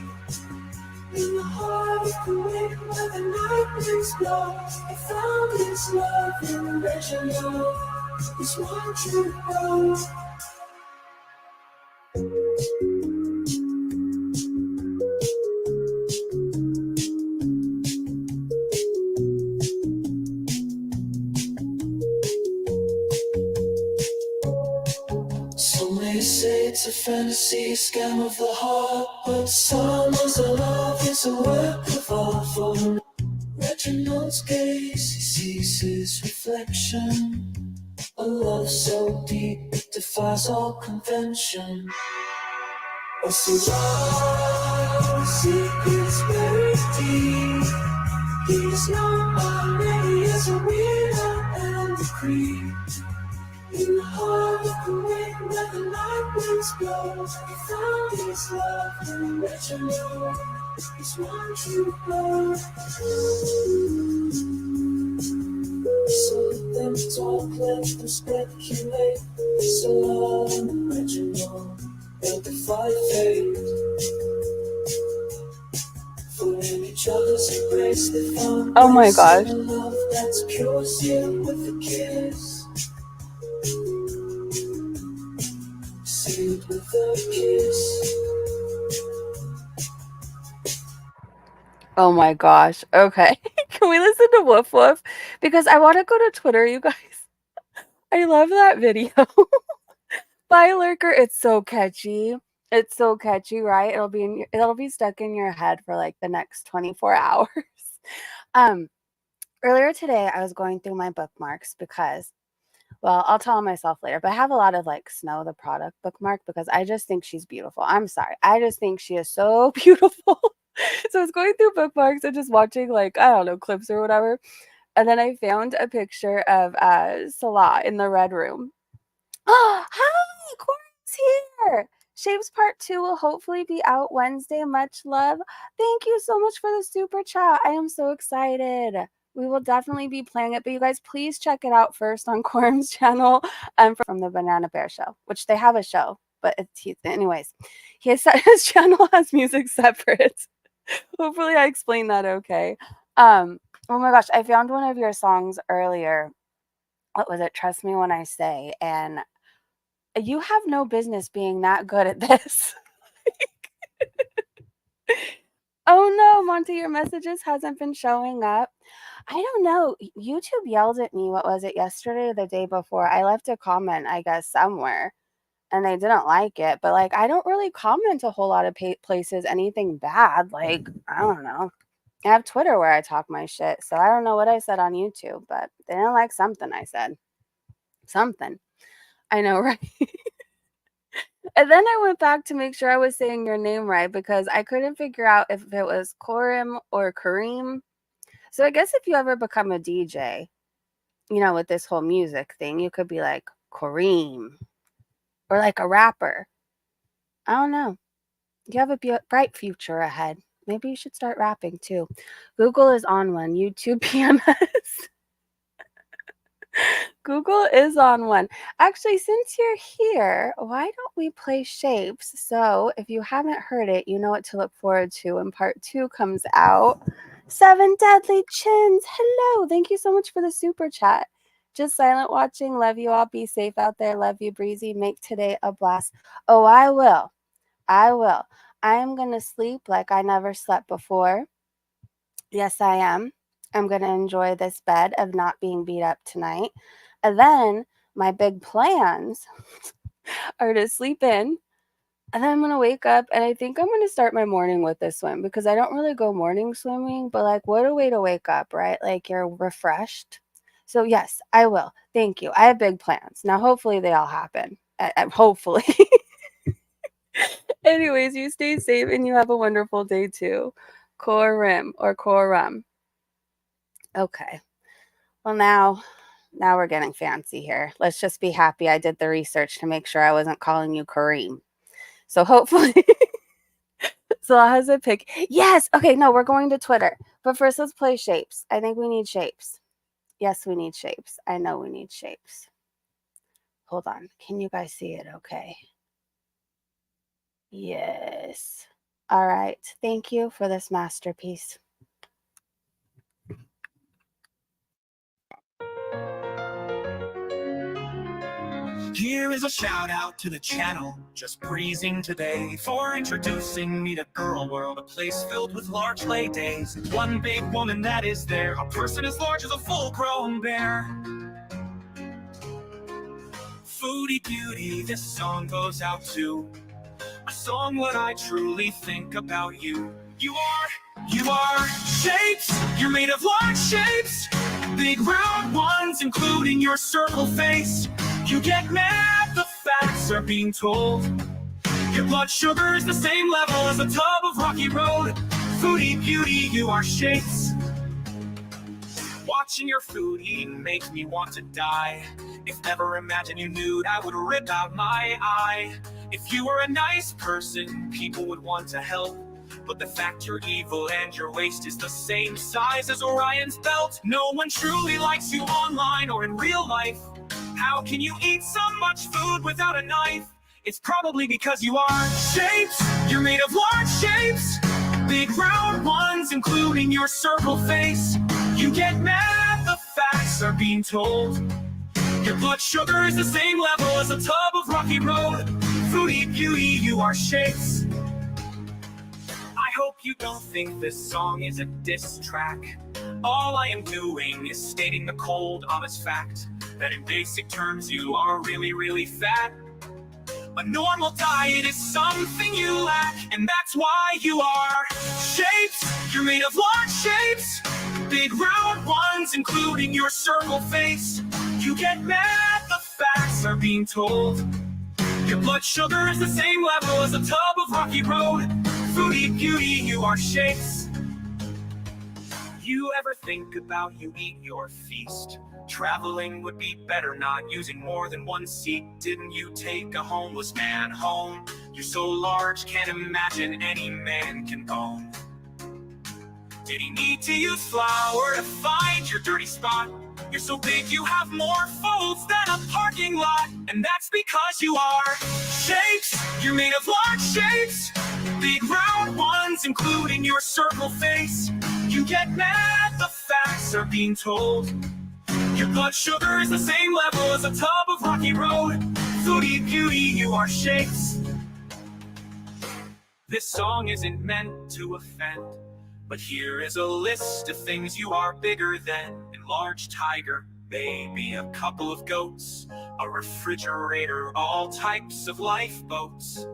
In the heart of Kuwait where the night winds blow, he found his love in Reginald, his one true love. Some may say it's a fantasy, a scam of the heart, but some knows that love is a work of art. For Reginald's gaze, he sees his reflection, a love so deep it defies all convention. Oh, so love's secrets buried deep. He's known by many as a weirdo and a creep. In the heart of Kuwait where the night winds blow, he found his love in Reginald, his one true love. So let them talk, let them speculate. Salah and Reginald, they'll defy fate. For in each other's embrace they found Oh my gosh. a love that's pure, sealed with a kiss. Sealed with a kiss. Oh my gosh. Okay. Can we listen to Woof Woof? Because I want to go to Twitter, you guys. I love that video. By Lurker, it's so catchy. It's so catchy, right? It'll be stuck in your head for like the next 24 hours. Um, Earlier today, I was going through my bookmarks because, well, I'll tell myself later, but I have a lot of like Snow the product bookmark because I just think she's beautiful. I'm sorry. I just think she is so beautiful. So I was going through bookmarks and just watching like, I don't know, clips or whatever. And then I found a picture of Salah in the red room. Oh, hi, Corey's here. Shapes Part 2 will hopefully be out Wednesday. Much love. Thank you so much for the super chat. I am so excited. We will definitely be playing it, but you guys, please check it out first on Quorum's channel from the Banana Bear show, which they have a show, but anyways, his channel has music separate. Hopefully I explained that okay. Oh my gosh, I found one of your songs earlier. What was it? Trust Me When I Say. And you have no business being that good at this. Oh no, Monty, your messages hasn't been showing up. I don't know. YouTube yelled at me, what was it, yesterday or the day before? I left a comment, I guess, somewhere, and they didn't like it. But like, I don't really comment a whole lot of places, anything bad. Like, I don't know. I have Twitter where I talk my shit, so I don't know what I said on YouTube, but they didn't like something I said. Something. I know, right? And then I went back to make sure I was saying your name right because I couldn't figure out if it was Korim or Kareem. So I guess if you ever become a DJ, you know, with this whole music thing, you could be like Kareem or like a rapper. I don't know. You have a bright future ahead. Maybe you should start rapping too. Google is on one. YouTube PMS. Google is on one. Actually, since you're here, why don't we play Shapes? So if you haven't heard it, you know what to look forward to when part 2 comes out. 7 Deadly Chins. Hello. Thank you so much for the super chat. Just silent watching. Love you all. Be safe out there. Love you, Breezy. Make today a blast. Oh, I will. I will. I am going to sleep like I never slept before. Yes, I am. I'm going to enjoy this bed of not being beat up tonight. And then my big plans are to sleep in. And then I'm going to wake up and I think I'm going to start my morning with a swim because I don't really go morning swimming, but like what a way to wake up, right? Like you're refreshed. So yes, I will. Thank you. I have big plans. Now hopefully they all happen. Hopefully. Anyways, you stay safe and you have a wonderful day too. Korim or Korum. Okay. Well, now we're getting fancy here. Let's just be happy I did the research to make sure I wasn't calling you Kareem. So hopefully Salah has a pick. Yes. Okay. No, we're going to Twitter. But first, let's play Shapes. I think we need Shapes. Yes, we need Shapes. I know we need Shapes. Hold on. Can you guys see it? Okay. Yes. All right. Thank you for this masterpiece. Here is a shout out to the channel, just breezing today, for introducing me to Girl World, a place filled with large play days. One big woman that is there, a person as large as a full-grown bear. Foodie Beauty, this song goes out to a song what I truly think about you. You are shapes, you're made of large shapes, big round ones including your circle face. You get mad, the facts are being told. Your blood sugar's the same level as a tub of rocky road. Foodie Beauty, you are shapes. Watching your food eating makes me want to die. If ever imagined you nude, I would rip out my eye. If you were a nice person, people would want to help. But the fact you're evil and your waist is the same size as Orion's belt. No one truly likes you online or in real life. How can you eat so much food without a knife? It's probably because you are shapes. You're made of large shapes, big round ones including your circle face. You get mad, the facts are being told. Your blood sugar is the same level as a tub of rocky road. Foodie Beauty, you are shapes. I hope you don't think this song is a diss track. All I am doing is stating the cold, honest fact that in basic terms you are really, really fat. A normal diet is something you lack, and that's why you are shapes. You're made of large shapes, big round ones, including your circle face. You get mad, the facts are being told. Your blood sugar is the same level as a tub of Rocky Road. Foodie Beauty, you are shapes. You ever think about you eat your feast? Traveling would be better, not using more than one seat. Didn't you take a homeless man home? You're so large, can't imagine any man can own. Did he need to use flour to find your dirty spot? You're so big you have more folds than a parking lot. And that's because you are shapes. You're made of large shapes, big round ones, including your circle face. You get mad, the facts are being told. Your blood sugar is the same level as a tub of Rocky Road. Foodie Beauty, you are shapes. This song isn't meant to offend, but here is a list of things you are bigger than: a large tiger, maybe a couple of goats, a refrigerator, all types of lifeboats,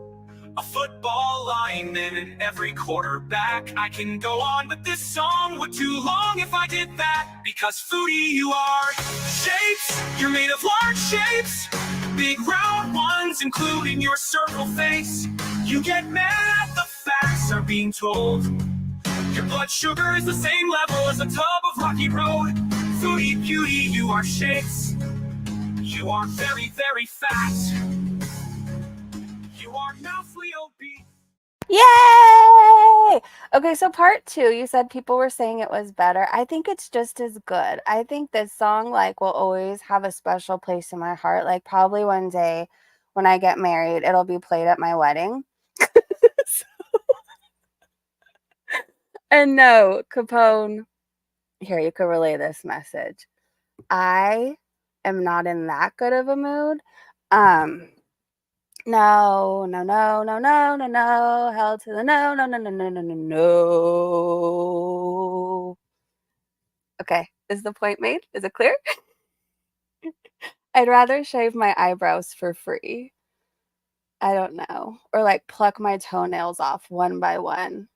a football lineman and every quarterback. I can go on, but this song would too long if I did that. Because Foodie, you are shapes. You're made of large shapes, big round ones, including your circle face. You get mad, the facts are being told. Your blood sugar is the same level as a tub of Rocky Road. Foodie Beauty, you are shapes. You are very, very fat. You are mouthly obese. Yay! Okay, so part 2, you said people were saying it was better. I think it's just as good. I think this song, like, will always have a special place in my heart. Like, probably one day when I get married, it'll be played at my wedding. And no, Capone, here, you could relay this message. I am not in that good of a mood. No, no, no, no, no, no, no, hell to the no, no, no, no, no, no, no, no. Okay, is the point made? Is it clear? I'd rather shave my eyebrows for free. I don't know. Or like pluck my toenails off one by one.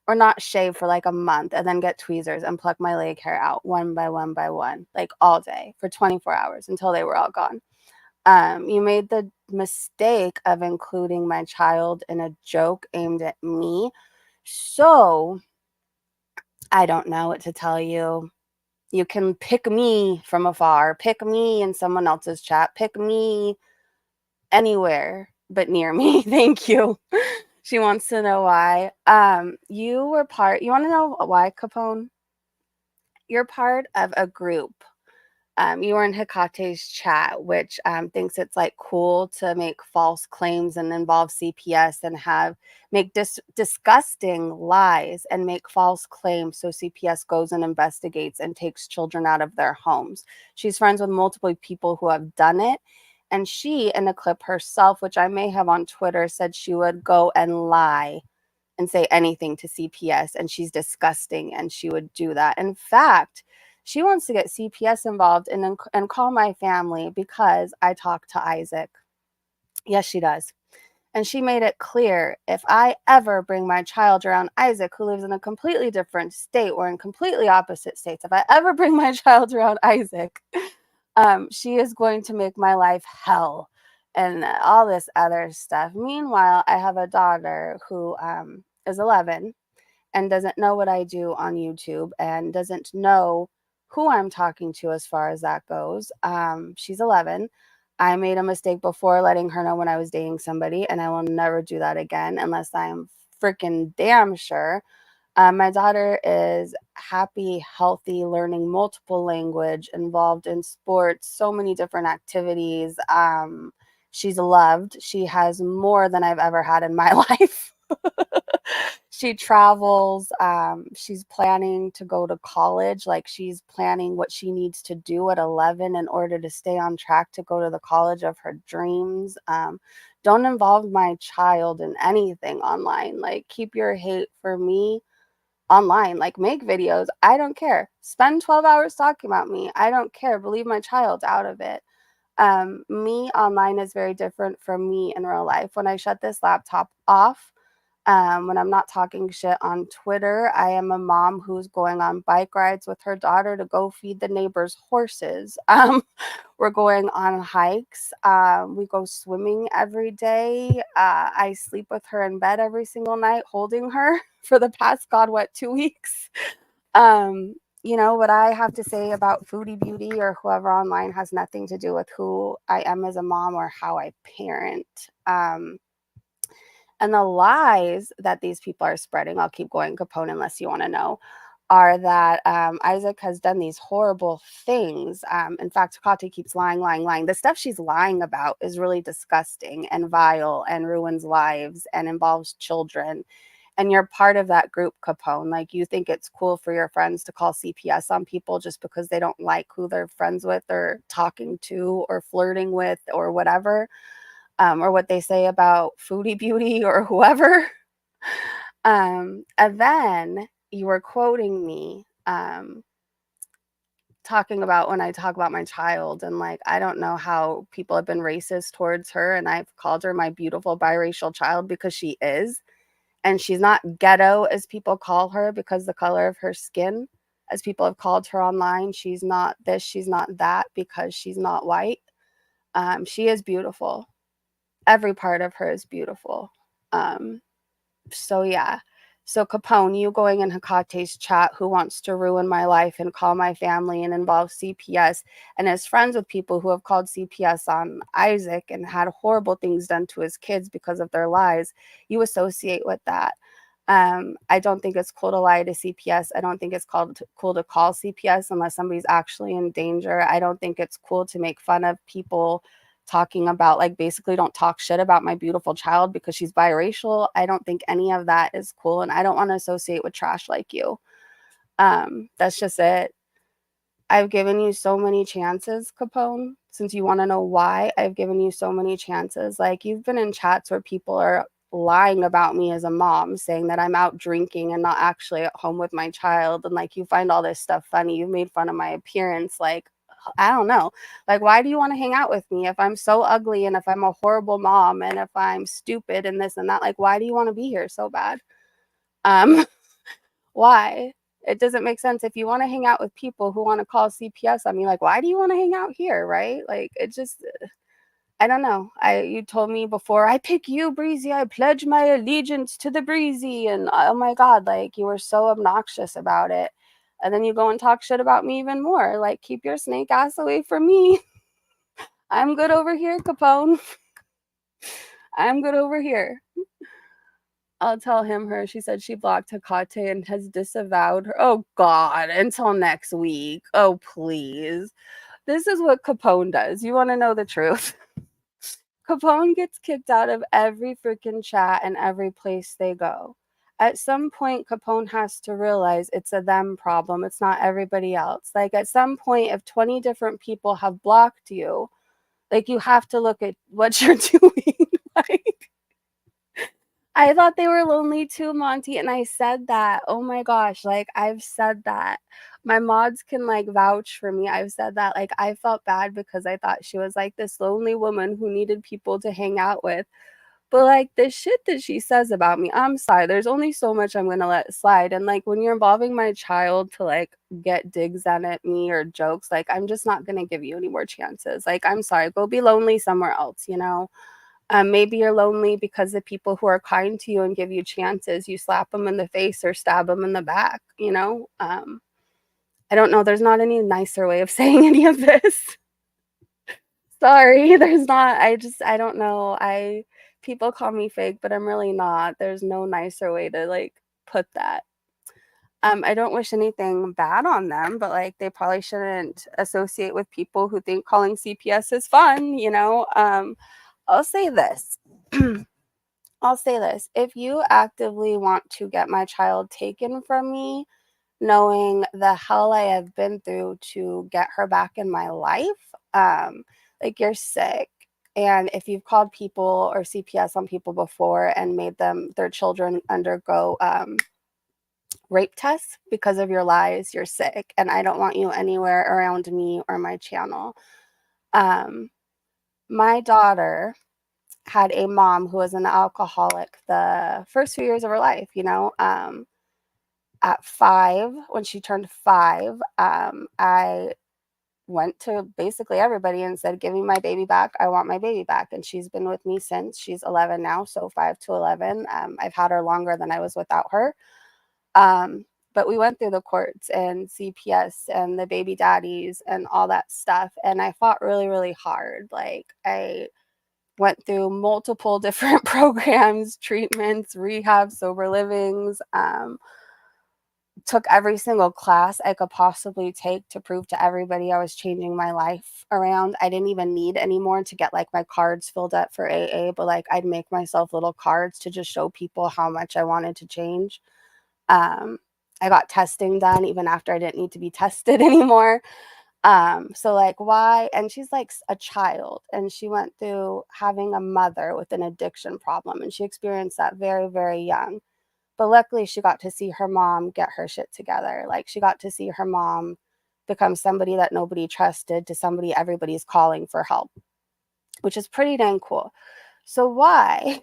Or not shave for like a month and then get tweezers and pluck my leg hair out one by one by one, like all day for 24 hours until they were all gone. You made the mistake of including my child in a joke aimed at me. So I don't know what to tell you. You can pick me from afar, pick me in someone else's chat, pick me anywhere but near me. Thank you. She wants to know why. You want to know why, Capone? You're part of a group. You were in Hikate's chat, which thinks it's like cool to make false claims and involve CPS and make disgusting lies and make false claims. So CPS goes and investigates and takes children out of their homes. She's friends with multiple people who have done it. And she, in a clip herself, which I may have on Twitter, said she would go and lie and say anything to CPS. And she's disgusting and she would do that. In fact, she wants to get CPS involved and call my family because I talked to Isaac. Yes, she does. And she made it clear, if I ever bring my child around Isaac, who lives in a completely different state or in completely opposite states, if I ever bring my child around Isaac, she is going to make my life hell and all this other stuff. Meanwhile, I have a daughter who is 11 and doesn't know what I do on YouTube and doesn't know who I'm talking to as far as that goes. She's 11. I made a mistake before letting her know when I was dating somebody, and I will never do that again unless I'm freaking damn sure. My daughter is happy, healthy, learning multiple language, involved in sports, so many different activities. She's loved. She has more than I've ever had in my life. She travels. She's planning to go to college. Like, she's planning what she needs to do at 11 in order to stay on track to go to the college of her dreams. Don't involve my child in anything online. Like, keep your hate for me online. Like, make videos. I don't care. Spend 12 hours talking about me. I don't care. Leave my child out of it. Me online is very different from me in real life. When I shut this laptop off, when I'm not talking shit on Twitter, I am a mom who's going on bike rides with her daughter to go feed the neighbors' horses. We're going on hikes. We go swimming every day. I sleep with her in bed every single night, holding her for the past, God, what, 2 weeks? You know, what I have to say about Foodie Beauty or whoever online has nothing to do with who I am as a mom or how I parent. And the lies that these people are spreading, I'll keep going, Capone, unless you want to know, are that Isaac has done these horrible things. In fact, Kate keeps lying. The stuff she's lying about is really disgusting and vile and ruins lives and involves children. And you're part of that group, Capone. Like, you think it's cool for your friends to call CPS on people just because they don't like who they're friends with or talking to or flirting with or whatever, or what they say about Foodie Beauty or whoever. And then you were quoting me, talking about when I talk about my child, and like, I don't know how people have been racist towards her, and I've called her my beautiful biracial child because she is. And she's not ghetto as people call her because the color of her skin, as people have called her online. She's not this, she's not that because she's not white. She is beautiful. Every part of her is beautiful. So yeah. So Capone, you going in Hakate's chat, who wants to ruin my life and call my family and involve CPS, and is friends with people who have called CPS on Isaac and had horrible things done to his kids because of their lies, you associate with that. I don't think it's cool to lie to CPS. I don't think it's cool to call CPS unless somebody's actually in danger. I don't think it's cool to make fun of people talking about, like, basically don't talk shit about my beautiful child because she's biracial. I don't think any of that is cool, and I don't want to associate with trash like you. That's just it. I've given you so many chances, Capone. Since you want to know why, I've given you so many chances. Like, you've been in chats where people are lying about me as a mom, saying that I'm out drinking and not actually at home with my child. And like, you find all this stuff funny. You've made fun of my appearance. Like, I don't know. Like, why do you want to hang out with me if I'm so ugly and if I'm a horrible mom and if I'm stupid and this and that? Like, why do you want to be here so bad? Why? It doesn't make sense. If you want to hang out with people who want to call CPS on me, like, why do you want to hang out here, right? Like, it just, I don't know. You told me before, I pick you, Breezy. I pledge my allegiance to the Breezy. And oh my God, like, you were so obnoxious about it. And then you go and talk shit about me even more. Like, keep your snake ass away from me. I'm good over here, Capone. I'm good over here. I'll tell him her. She said she blocked Hecate and has disavowed her. Oh, God. Until next week. Oh, please. This is what Capone does. You want to know the truth? Capone gets kicked out of every freaking chat and every place they go. At some point, Capone has to realize it's a them problem. It's not everybody else. Like, at some point, if 20 different people have blocked you, like, you have to look at what you're doing. Like, I thought they were lonely too, Monty, and I said that. Oh my gosh, like, I've said that. My mods can, like, vouch for me. I've said that. Like, I felt bad because I thought she was like this lonely woman who needed people to hang out with. But like, the shit that she says about me, I'm sorry. There's only so much I'm gonna let slide. And like, when you're involving my child to like get digs on at me or jokes, like, I'm just not gonna give you any more chances. Like, I'm sorry. Go be lonely somewhere else, you know? Maybe you're lonely because the people who are kind to you and give you chances, you slap them in the face or stab them in the back, you know? I don't know. There's not any nicer way of saying any of this. Sorry, there's not. I don't know. People call me fake, but I'm really not. There's no nicer way to like put that. I don't wish anything bad on them, but like, they probably shouldn't associate with people who think calling CPS is fun, you know? I'll say this. I'll say this. If you actively want to get my child taken from me, knowing the hell I have been through to get her back in my life, like, you're sick. And if you've called people or CPS on people before and made them, their children, undergo rape tests because of your lies. You're sick, and I don't want you anywhere around me or my channel. My daughter had a mom who was an alcoholic the first few years of her life, at 5, when she turned 5, I went to basically everybody and said, "Give me my baby back. I want my baby back." And she's been with me since. She's 11 now, so 5 to 11. I've had her longer than I was without her. But we went through the courts and CPS and the baby daddies and all that stuff. And I fought really, really hard. Like, I went through multiple different programs, treatments, rehab, sober livings, took every single class I could possibly take to prove to everybody I was changing my life around. I didn't even need anymore to get like my cards filled up for AA, but like I'd make myself little cards to just show people how much I wanted to change. I got testing done even after I didn't need to be tested anymore. So like, why? And she's like a child, and she went through having a mother with an addiction problem, and she experienced that very, very young. But luckily she got to see her mom get her shit together. Like, she got to see her mom become somebody that nobody trusted to somebody everybody's calling for help, which is pretty dang cool. So why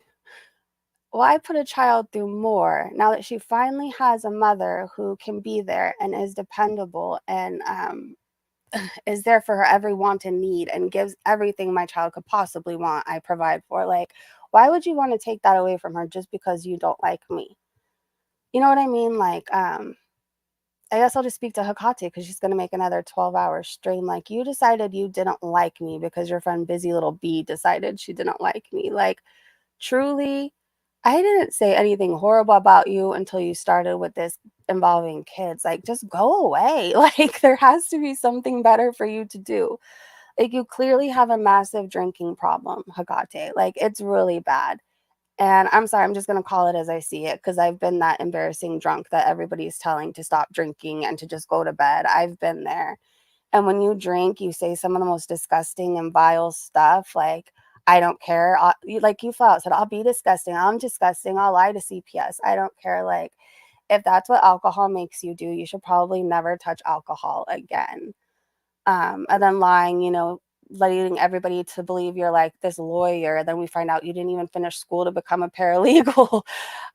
put a child through more now that she finally has a mother who can be there and is dependable and is there for her every want and need and gives everything my child could possibly want, I provide for. Like, why would you want to take that away from her just because you don't like me? You know what I mean? Like, I guess I'll just speak to Hecate because she's going to make another 12-hour stream. Like, you decided you didn't like me because your friend Busy Little Bee decided she didn't like me. Like, truly, I didn't say anything horrible about you until you started with this involving kids. Like, just go away. Like, there has to be something better for you to do. Like, you clearly have a massive drinking problem, Hecate. Like, it's really bad. And I'm sorry, I'm just going to call it as I see it because I've been that embarrassing drunk that everybody's telling to stop drinking and to just go to bed. I've been there. And when you drink, you say some of the most disgusting and vile stuff. Like, I don't care. Like you flat out said, I'll be disgusting. I'm disgusting. I'll lie to CPS. I don't care. Like, if that's what alcohol makes you do, you should probably never touch alcohol again. And then lying, letting everybody to believe you're like this lawyer. Then we find out you didn't even finish school to become a paralegal.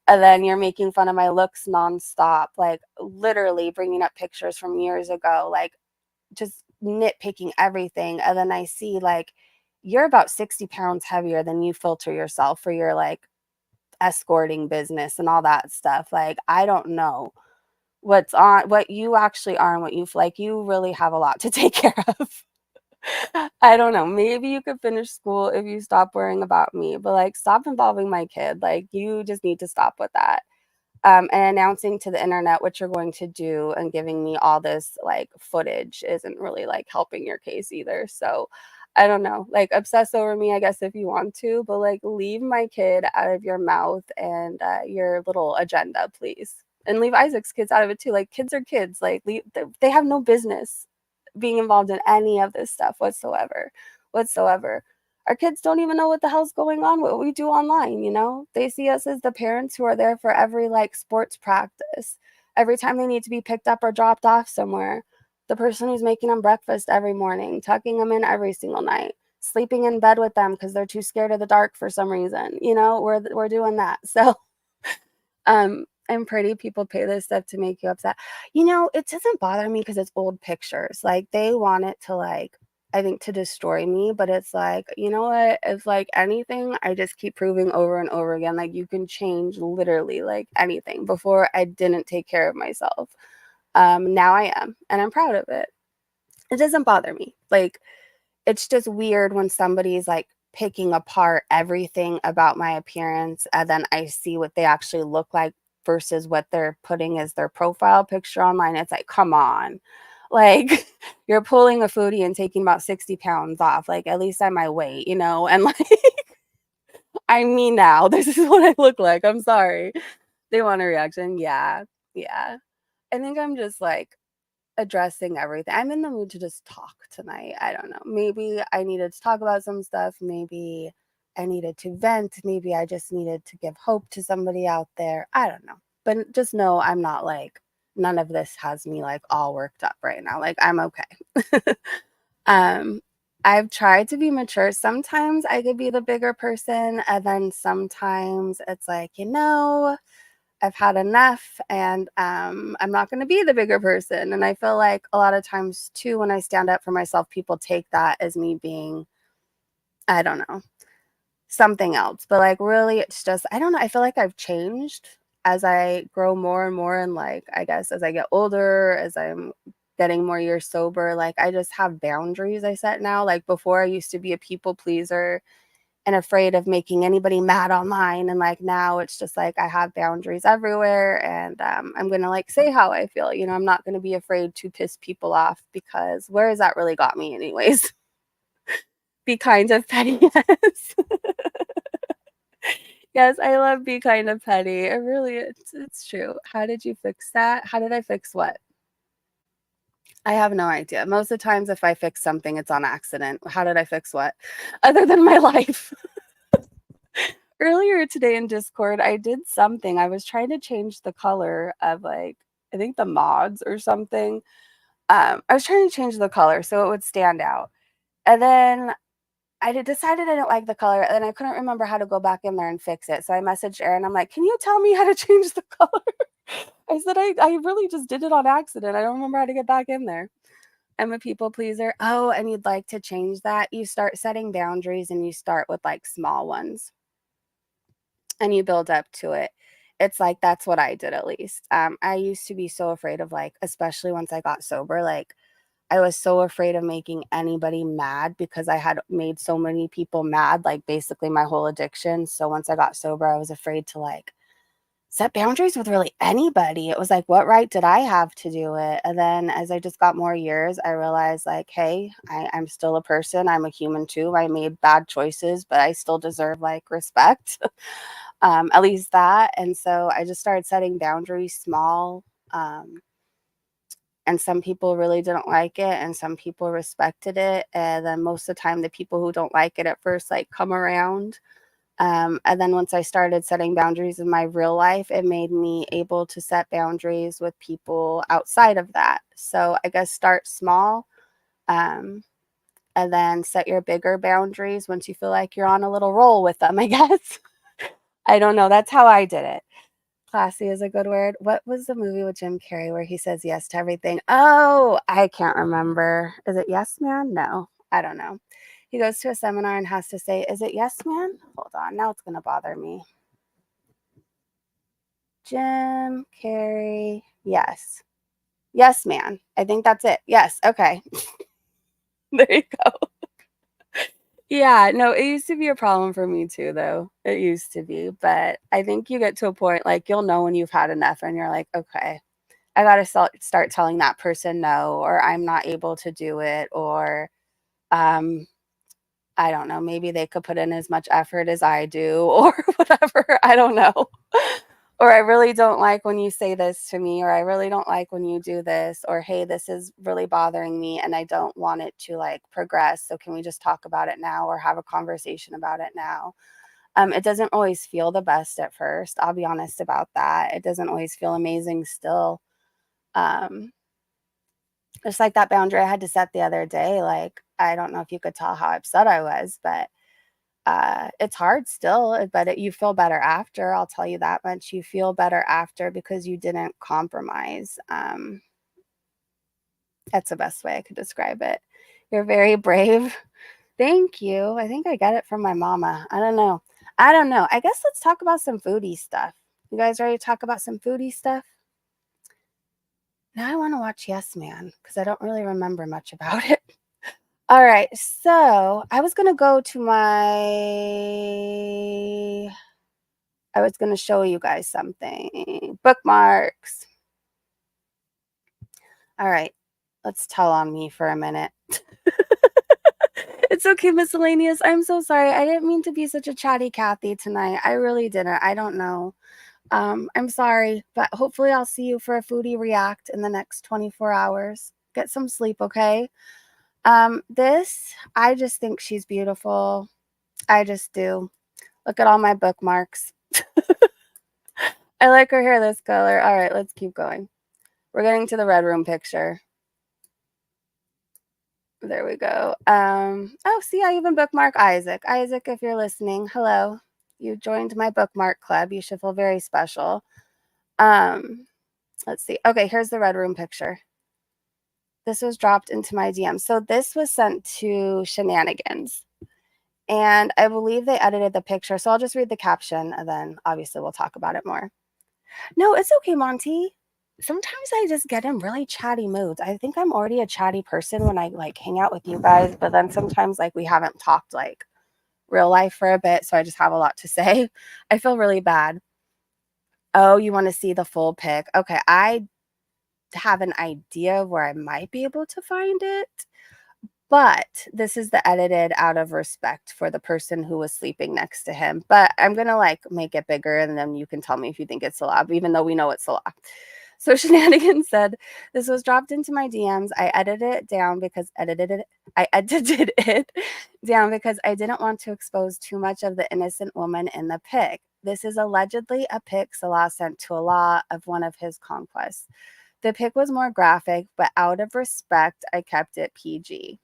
And then you're making fun of my looks nonstop, like literally bringing up pictures from years ago, like just nitpicking everything. And then I see like you're about 60 pounds heavier than you filter yourself for your like escorting business and all that stuff. Like, I don't know what you actually are and what you really have a lot to take care of. I don't know. Maybe you could finish school if you stop worrying about me, but like, stop involving my kid. Like, you just need to stop with that. And announcing to the internet what you're going to do and giving me all this like footage isn't really like helping your case either. So I don't know, like, obsess over me, I guess, if you want to, but like, leave my kid out of your mouth and your little agenda, please. And leave Isaac's kids out of it too. Like, kids are kids. Like, they have no business being involved in any of this stuff whatsoever. Our kids don't even know what the hell's going on, what we do online. They see us as the parents who are there for every like sports practice, every time they need to be picked up or dropped off somewhere, the person who's making them breakfast every morning, tucking them in every single night, sleeping in bed with them because they're too scared of the dark for some reason. We're doing that. So and pretty people pay this stuff to make you upset. It doesn't bother me because it's old pictures. Like, they want it to like, I think, to destroy me, but it's like, you know what? It's like anything, I just keep proving over and over again, like, you can change literally like anything. Before, I didn't take care of myself. Now I am, and I'm proud of it. It doesn't bother me. Like, it's just weird when somebody's like picking apart everything about my appearance and then I see what they actually look like versus what they're putting as their profile picture online. It's like, come on. Like, you're pulling a foodie and taking about 60 pounds off. Like, at least I'm my weight, and like, I'm me now. This is what I look like. I'm sorry. They want a reaction. Yeah. Yeah. I think I'm just like addressing everything. I'm in the mood to just talk tonight. I don't know. Maybe I needed to talk about some stuff. Maybe I needed to vent. Maybe I just needed to give hope to somebody out there. I don't know. but just know I'm not like, none of this has me like all worked up right now. Like, I'm okay. um, I've tried to be mature. Sometimes I could be the bigger person, and then sometimes it's like, I've had enough, and I'm not going to be the bigger person. And I feel like a lot of times too, when I stand up for myself, people take that as me being, I don't know, something else. But like, really, it's just, I don't know. I feel like I've changed as I grow more and more. And like, I guess as I get older, as I'm getting more years sober, like, I just have boundaries I set now. Like, before I used to be a people pleaser and afraid of making anybody mad online, and like now it's just like I have boundaries everywhere, and I'm gonna like say how I feel. I'm not gonna be afraid to piss people off, because where has that really got me anyways? Be kind of petty. Yes. Yes, I love be kind of petty. It really, it's true. How did you fix that? How did I fix what? I have no idea. Most of the times if I fix something, it's on accident. How did I fix what? Other than my life. Earlier today in Discord, I did something. I was trying to change the color of, like, I think the mods or something. I was trying to change the color so it would stand out. And then decided I didn't like the color, and then I couldn't remember how to go back in there and fix it. So I messaged Erin. I'm like, can you tell me how to change the color? I said, I really just did it on accident. I don't remember how to get back in there. I'm a people pleaser. Oh, and you'd like to change that? You start setting boundaries, and you start with like small ones, and you build up to it. It's like, that's what I did, at least. I used to be so afraid of, like, especially once I got sober, like, I was so afraid of making anybody mad, because I had made so many people mad, like, basically my whole addiction. So once I got sober, I was afraid to, like, set boundaries with really anybody. It was like, what right did I have to do it? And then as I just got more years, I realized, like, hey, I'm still a person. I'm a human too. I made bad choices, but I still deserve, like, respect. At least that. And so I just started setting boundaries small. And some people really didn't like it, and some people respected it. And then most of the time, the people who don't like it at first, like, come around. And then once I started setting boundaries in my real life, it made me able to set boundaries with people outside of that. So I guess start small, um, and then set your bigger boundaries once you feel like you're on a little roll with them, I guess. I don't know. That's how I did it. Classy is a good word. What was the movie with Jim Carrey where he says yes to everything? Oh, I can't remember. Is it Yes Man? No, I don't know. He goes to a seminar and has to say, is it Yes Man? Hold on. Now it's going to bother me. Jim Carrey. Yes. Yes Man. I think that's it. Yes. Okay. There you go. Yeah, no, it used to be a problem for me too, though. It used to be, but I think you get to a point, like, you'll know when you've had enough, and you're like, okay, I got to start telling that person no, or I'm not able to do it, or um, I don't know, maybe they could put in as much effort as I do, or whatever. I don't know. Or I really don't like when you say this to me, or I really don't like when you do this, or hey, this is really bothering me and I don't want it to, like, progress. So can we just talk about it now, or have a conversation about it now? It doesn't always feel the best at first. I'll be honest about that. It doesn't always feel amazing still. Um, just like that boundary I had to set the other day. Like, I don't know if you could tell how upset I was, but it's hard still, but you feel better after. I'll tell you that much. You feel better after because you didn't compromise. That's the best way I could describe it. You're very brave. Thank you. I think I got it from my mama. I don't know. I don't know. I guess let's talk about some foodie stuff. You guys ready to talk about some foodie stuff? Now I want to watch Yes Man because I don't really remember much about it. All right. So I was going to go to I was going to show you guys something. Bookmarks. All right. Let's tell on me for a minute. It's okay, miscellaneous. I'm so sorry. I didn't mean to be such a chatty Cathy tonight. I really didn't. I don't know. I'm sorry, but hopefully I'll see you for a foodie react in the next 24 hours. Get some sleep, okay? I just think she's beautiful. I just do. Look at all my bookmarks. I like her hair this color. All right, let's keep going. We're getting to the red room picture. There we go. Oh, see, I even bookmark Isaac. Isaac, if you're listening, hello. You joined my bookmark club. You should feel very special. Let's see. Okay, here's the red room picture. This was dropped into my DM. So this was sent to Shenanigans. And I believe they edited the picture. So I'll just read the caption and then obviously we'll talk about it more. No, it's okay, Monty. Sometimes I just get in really chatty moods. I think I'm already a chatty person when I like hang out with you guys, but then sometimes like we haven't talked like real life for a bit, so I just have a lot to say. I feel really bad. Oh, you want to see the full pic? Okay, I have an idea of where I might be able to find it. But this is the edited out of respect for the person who was sleeping next to him. But I'm going to like make it bigger and then you can tell me if you think it's a lot, even though we know it's a lot. So Shenanigans said, this was dropped into my DMs. I edited it down because I edited it down because I didn't want to expose too much of the innocent woman in the pic. This is allegedly a pic Salah sent to Allah of one of his conquests. The pic was more graphic, but out of respect, I kept it PG.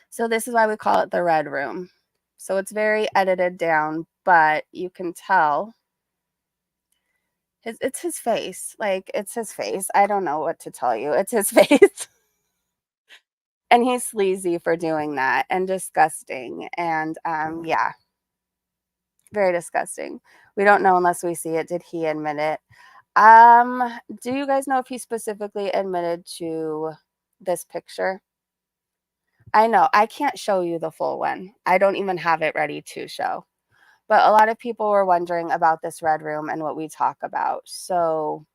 So this is why we call it the red room. So it's very edited down, but you can tell it's his face. Like it's his face. I don't know what to tell you. It's his face. And he's sleazy for doing that and disgusting. And yeah, very disgusting. We don't know unless we see it. Did he admit it? Do you guys know if he specifically admitted to this picture? I know I can't show you the full one. I don't even have it ready to show. But a lot of people were wondering about this red room and what we talk about. So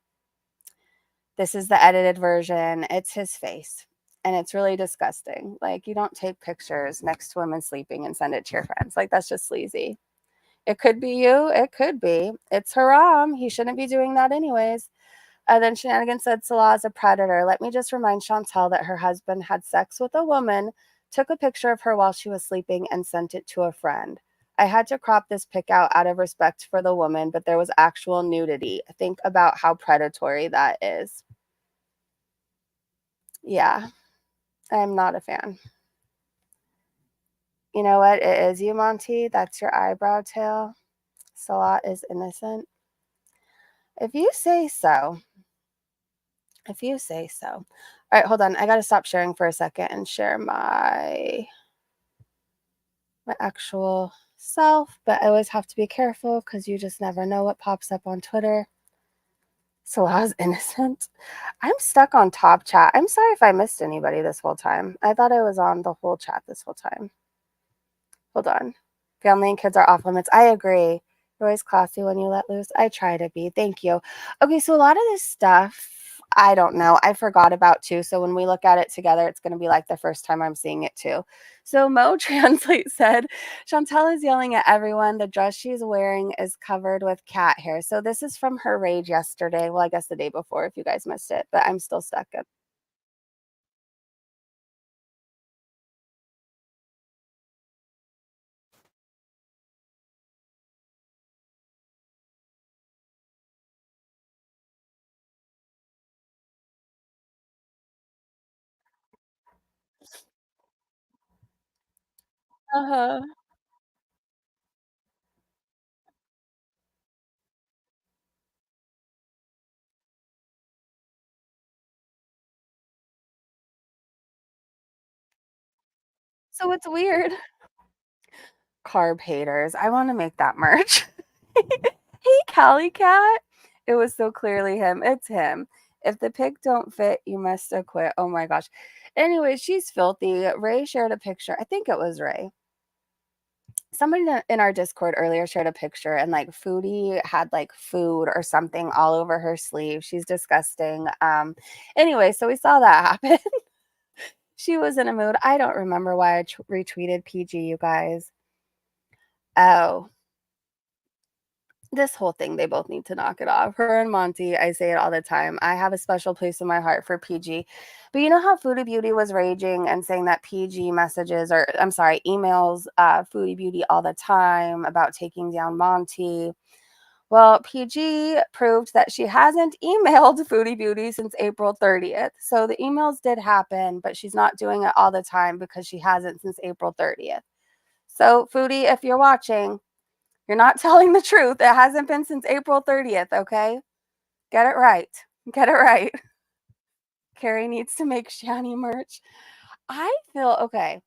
this is the edited version. It's his face. And it's really disgusting. Like you don't take pictures next to women sleeping and send it to your friends. Like that's just sleazy. It could be you. It could be. It's haram. He shouldn't be doing that anyways. Then Shenanigans said Salah is a predator. Let me just remind Chantel that her husband had sex with a woman, took a picture of her while she was sleeping, and sent it to a friend. I had to crop this pic out of respect for the woman, but there was actual nudity. Think about how predatory that is. Yeah, I'm not a fan. You know what? It is you, Monty. That's your eyebrow tail. Salah is innocent. If you say so. If you say so. All right, hold on. I got to stop sharing for a second and share my actual self, but I always have to be careful because you just never know what pops up on Twitter. Salah's innocent. I'm stuck on top chat. I'm sorry if I missed anybody this whole time. I thought I was on the whole chat this whole time. Hold on. Family and kids are off limits. I agree. You're always classy when you let loose. I try to be. Thank you. Okay, so a lot of this stuff, I don't know. I forgot about too. So when we look at it together, it's going to be like the first time I'm seeing it too. So Mo Translate said, Chantel is yelling at everyone. The dress she's wearing is covered with cat hair. So this is from her rage yesterday. Well, I guess the day before if you guys missed it, but I'm still stuck in. Uh-huh. So it's weird. Carb haters. I want to make that merch. Hey, Cali Cat. It was so clearly him. It's him. If the pic don't fit, you must have quit. Oh my gosh. Anyway, she's filthy. Ray shared a picture. I think it was Ray. Somebody in our Discord earlier shared a picture and like Foodie had like food or something all over her sleeve. She's disgusting. Anyway, so we saw that happen. She was in a mood. I don't remember why I retweeted PG, you guys. Oh, this whole thing, they both need to knock it off. Her and Monty, I say it all the time. I have a special place in my heart for PG. But you know how Foodie Beauty was raging and saying that PG messages, or I'm sorry, emails Foodie Beauty all the time about taking down Monty? Well, PG proved that she hasn't emailed Foodie Beauty since April 30th. So the emails did happen, but she's not doing it all the time because she hasn't since April 30th. So, Foodie, if you're watching, you're not telling the truth. It hasn't been since April 30th, okay? Get it right. Get it right. Carrie needs to make Shani merch. I feel okay.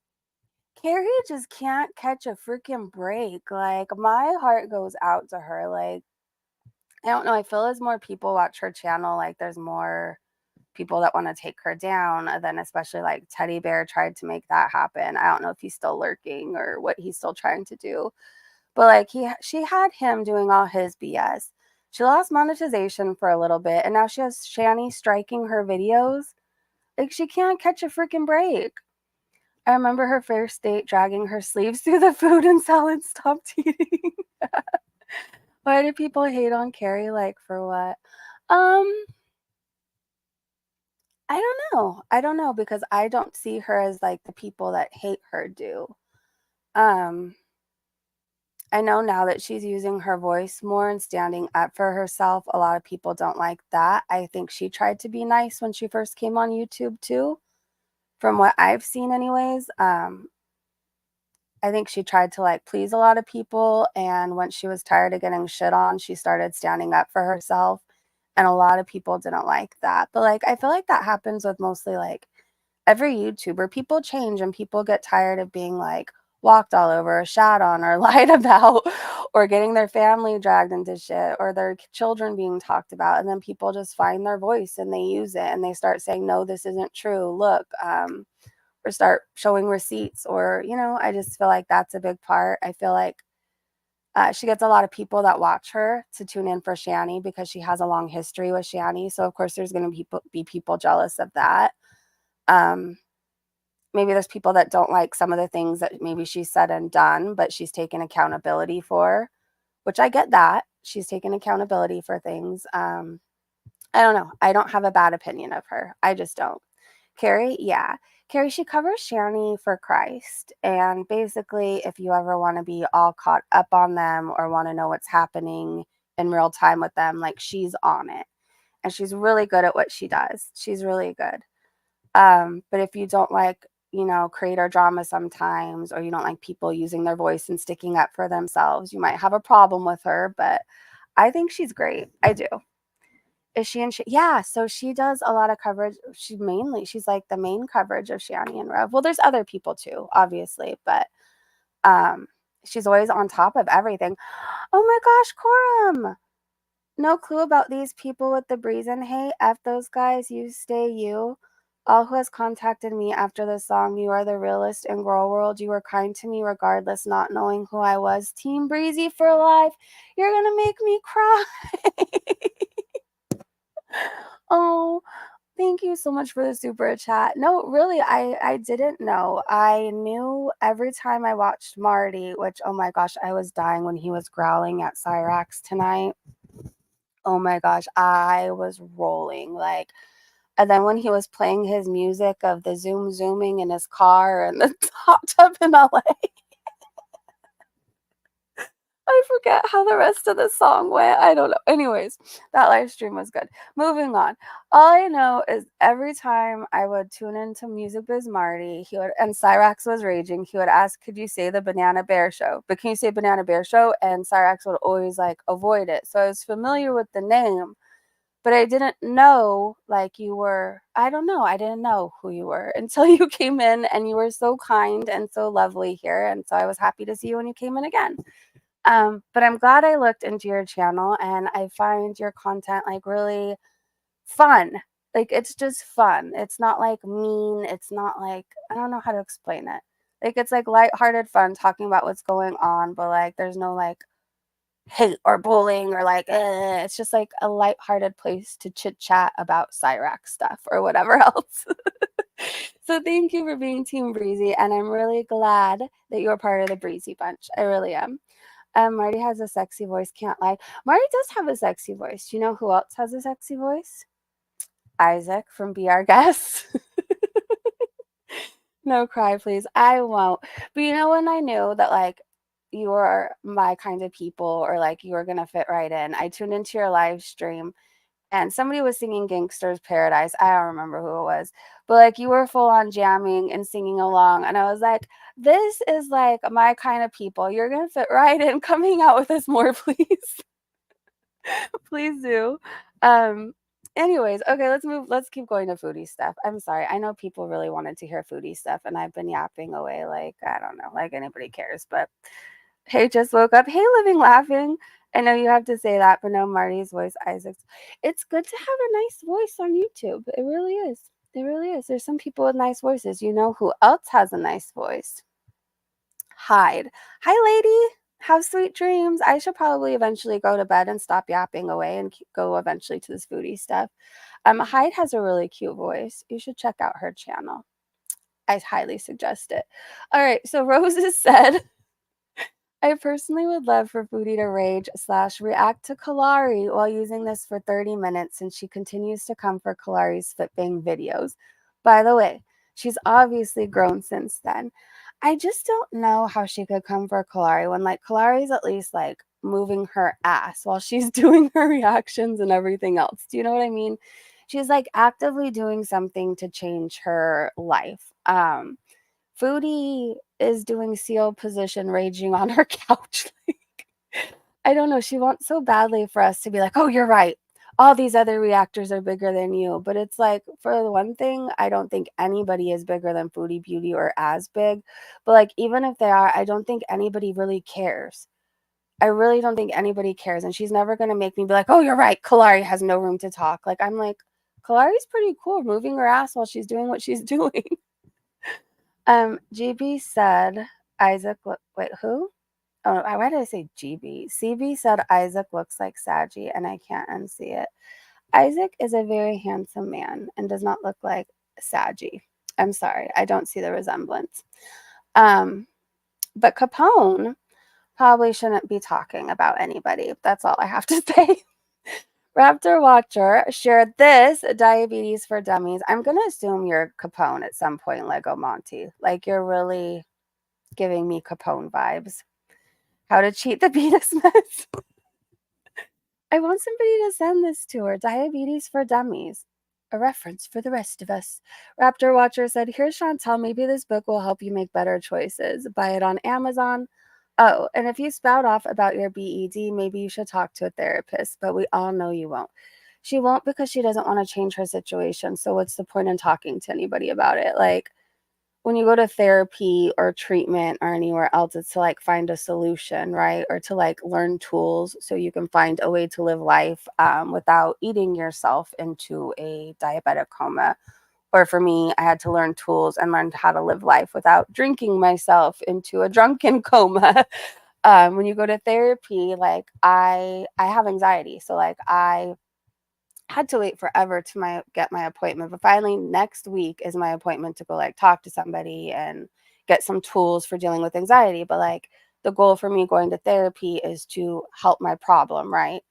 Carrie just can't catch a freaking break. Like, my heart goes out to her. Like, I don't know. I feel as more people watch her channel, like, there's more people that want to take her down. And then, especially like Teddy Bear tried to make that happen. I don't know if he's still lurking or what he's still trying to do. But like she had him doing all his BS. She lost monetization for a little bit, and now she has Shani striking her videos. Like, she can't catch a freaking break. I remember her first date dragging her sleeves through the food and salad stopped eating. Why do people hate on Carrie? Like, for what? I don't know. I don't know because I don't see her as like the people that hate her do. Um, I know now that she's using her voice more and standing up for herself, a lot of people don't like that. I think she tried to be nice when she first came on YouTube too, from what I've seen anyways. I think she tried to like please a lot of people, and once she was tired of getting shit on, she started standing up for herself, and a lot of people didn't like that. But like, I feel like that happens with mostly like every YouTuber. People change and people get tired of being like walked all over, shat on, or lied about, or getting their family dragged into shit, or their children being talked about. And then people just find their voice and they use it and they start saying, no, this isn't true. Look, or start showing receipts, or, you know, I just feel like that's a big part. I feel like she gets a lot of people that watch her to tune in for Shani because she has a long history with Shani. So, of course, there's going to be people jealous of that. Maybe there's people that don't like some of the things that maybe she said and done, but she's taken accountability for, which I get that. She's taken accountability for things. I don't know. I don't have a bad opinion of her. I just don't. Carrie, yeah. Carrie, she covers Shani for Christ. And basically, if you ever want to be all caught up on them or want to know what's happening in real time with them, like, she's on it. And she's really good at what she does. She's really good. But if you don't like, you know, creator drama sometimes, or you don't like people using their voice and sticking up for themselves, you might have a problem with her. But I think she's great. I do. Is she in? Yeah, so she does a lot of coverage. She's like the main coverage of Shani and Rev. Well, there's other people too, obviously, but she's always on top of everything. Oh my gosh, Corum! No clue about these people with the brazen hate. F those guys. You stay you. All who has contacted me after the song, you are the realest in girl world. You were kind to me regardless, not knowing who I was. Team Breezy for life. You're gonna make me cry. Oh, thank you so much for the super chat. No, really, I didn't know. I knew every time I watched Marty, which, oh my gosh, I was dying when he was growling at Cyrax tonight. Oh my gosh, I was rolling. Like, and then when he was playing his music of the zooming in his car and the hot tub in LA, I forget how the rest of the song went. I don't know. Anyways, that live stream was good. Moving on. All I know is every time I would tune into Music Biz Marty, and Cyrax was raging, he would ask, could you say the Banana Bear Show? But can you say Banana Bear Show? And Cyrax would always like avoid it. So I was familiar with the name, but I didn't know like you were, I don't know. I didn't know who you were until you came in, and you were so kind and so lovely here. And so I was happy to see you when you came in again. But I'm glad I looked into your channel, and I find your content like really fun. Like, it's just fun. It's not like mean. It's not like, I don't know how to explain it. Like, it's like lighthearted fun talking about what's going on, but like there's no like hate or bullying or like it's just like a lighthearted place to chit chat about Cyrax stuff or whatever else. So thank you for being Team Breezy, and I'm really glad that you're part of the Breezy bunch. I really am. Marty has a sexy voice, can't lie. Marty does have a sexy voice. Do you know who else has a sexy voice? Isaac from Be Our Guest. No cry, please. I won't. But you know when I knew that, like, you are my kind of people, or like you are gonna fit right in. I tuned into your live stream and somebody was singing Gangster's Paradise. I don't remember who it was, but like you were full on jamming and singing along. And I was like, this is like my kind of people. You're going to fit right in. Coming out with us more, please. Please do. Um, Anyways, okay, let's move. Let's keep going to foodie stuff. I'm sorry. I know people really wanted to hear foodie stuff, and I've been yapping away like, I don't know, like anybody cares. But hey, just woke up. Hey, living laughing. I know you have to say that, but no, Marty's voice, Isaac's. It's good to have a nice voice on YouTube. It really is. It really is. There's some people with nice voices. You know who else has a nice voice? Hyde. Hi, lady. Have sweet dreams. I should probably eventually go to bed and stop yapping away and go eventually to this foodie stuff. Hyde has a really cute voice. You should check out her channel. I highly suggest it. All right. So Roses said, I personally would love for Foodie to rage / react to Kalari while using this for 30 minutes since she continues to come for Kalari's Fitbang videos. By the way, she's obviously grown since then. I just don't know how she could come for Kalari when like Kalari's at least like moving her ass while she's doing her reactions and everything else. Do you know what I mean? She's like actively doing something to change her life. Foodie is doing seal position raging on her couch. I don't know. She wants so badly for us to be like, oh, you're right. All these other reactors are bigger than you. But it's like, for the one thing, I don't think anybody is bigger than Foodie Beauty or as big. But like, even if they are, I don't think anybody really cares. I really don't think anybody cares. And she's never going to make me be like, oh, you're right. Kalari has no room to talk. Like, I'm like, Kalari's pretty cool moving her ass while she's doing what she's doing. GB said Isaac. Wait, who? Oh, why did I say GB? CB said Isaac looks like Saji, and I can't unsee it. Isaac is a very handsome man and does not look like Saji. I'm sorry, I don't see the resemblance. But Capone probably shouldn't be talking about anybody. That's all I have to say. Raptor Watcher shared this diabetes for dummies. I'm gonna assume you're Capone at some point, Lego Monty. Like you're really giving me Capone vibes. How to cheat the penis mess. I want somebody to send this to her. Diabetes for dummies. A reference for the rest of us. Raptor Watcher said, here's Chantel. Maybe this book will help you make better choices. Buy it on Amazon. Oh, and if you spout off about your BED, maybe you should talk to a therapist, but we all know you won't. She won't because she doesn't want to change her situation. So what's the point in talking to anybody about it? Like, when you go to therapy or treatment or anywhere else, it's to like find a solution, right? Or to like learn tools so you can find a way to live life without eating yourself into a diabetic coma. Or for me, I had to learn tools and learn how to live life without drinking myself into a drunken coma. When you go to therapy, like I have anxiety. So like I had to wait forever to get my appointment, but finally next week is my appointment to go like talk to somebody and get some tools for dealing with anxiety. But like the goal for me going to therapy is to help my problem, right?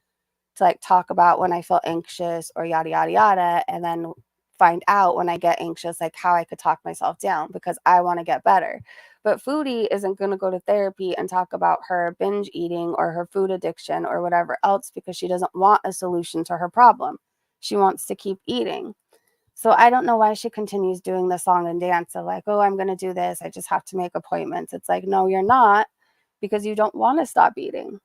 To like talk about when I feel anxious or yada yada yada, and then find out when I get anxious like how I could talk myself down because I want to get better. But Foodie isn't going to go to therapy and talk about her binge eating or her food addiction or whatever else because she doesn't want a solution to her problem. She wants to keep eating. So I don't know why she continues doing the song and dance of like, oh, I'm going to do this. I just have to make appointments. It's like, no, you're not, because you don't want to stop eating.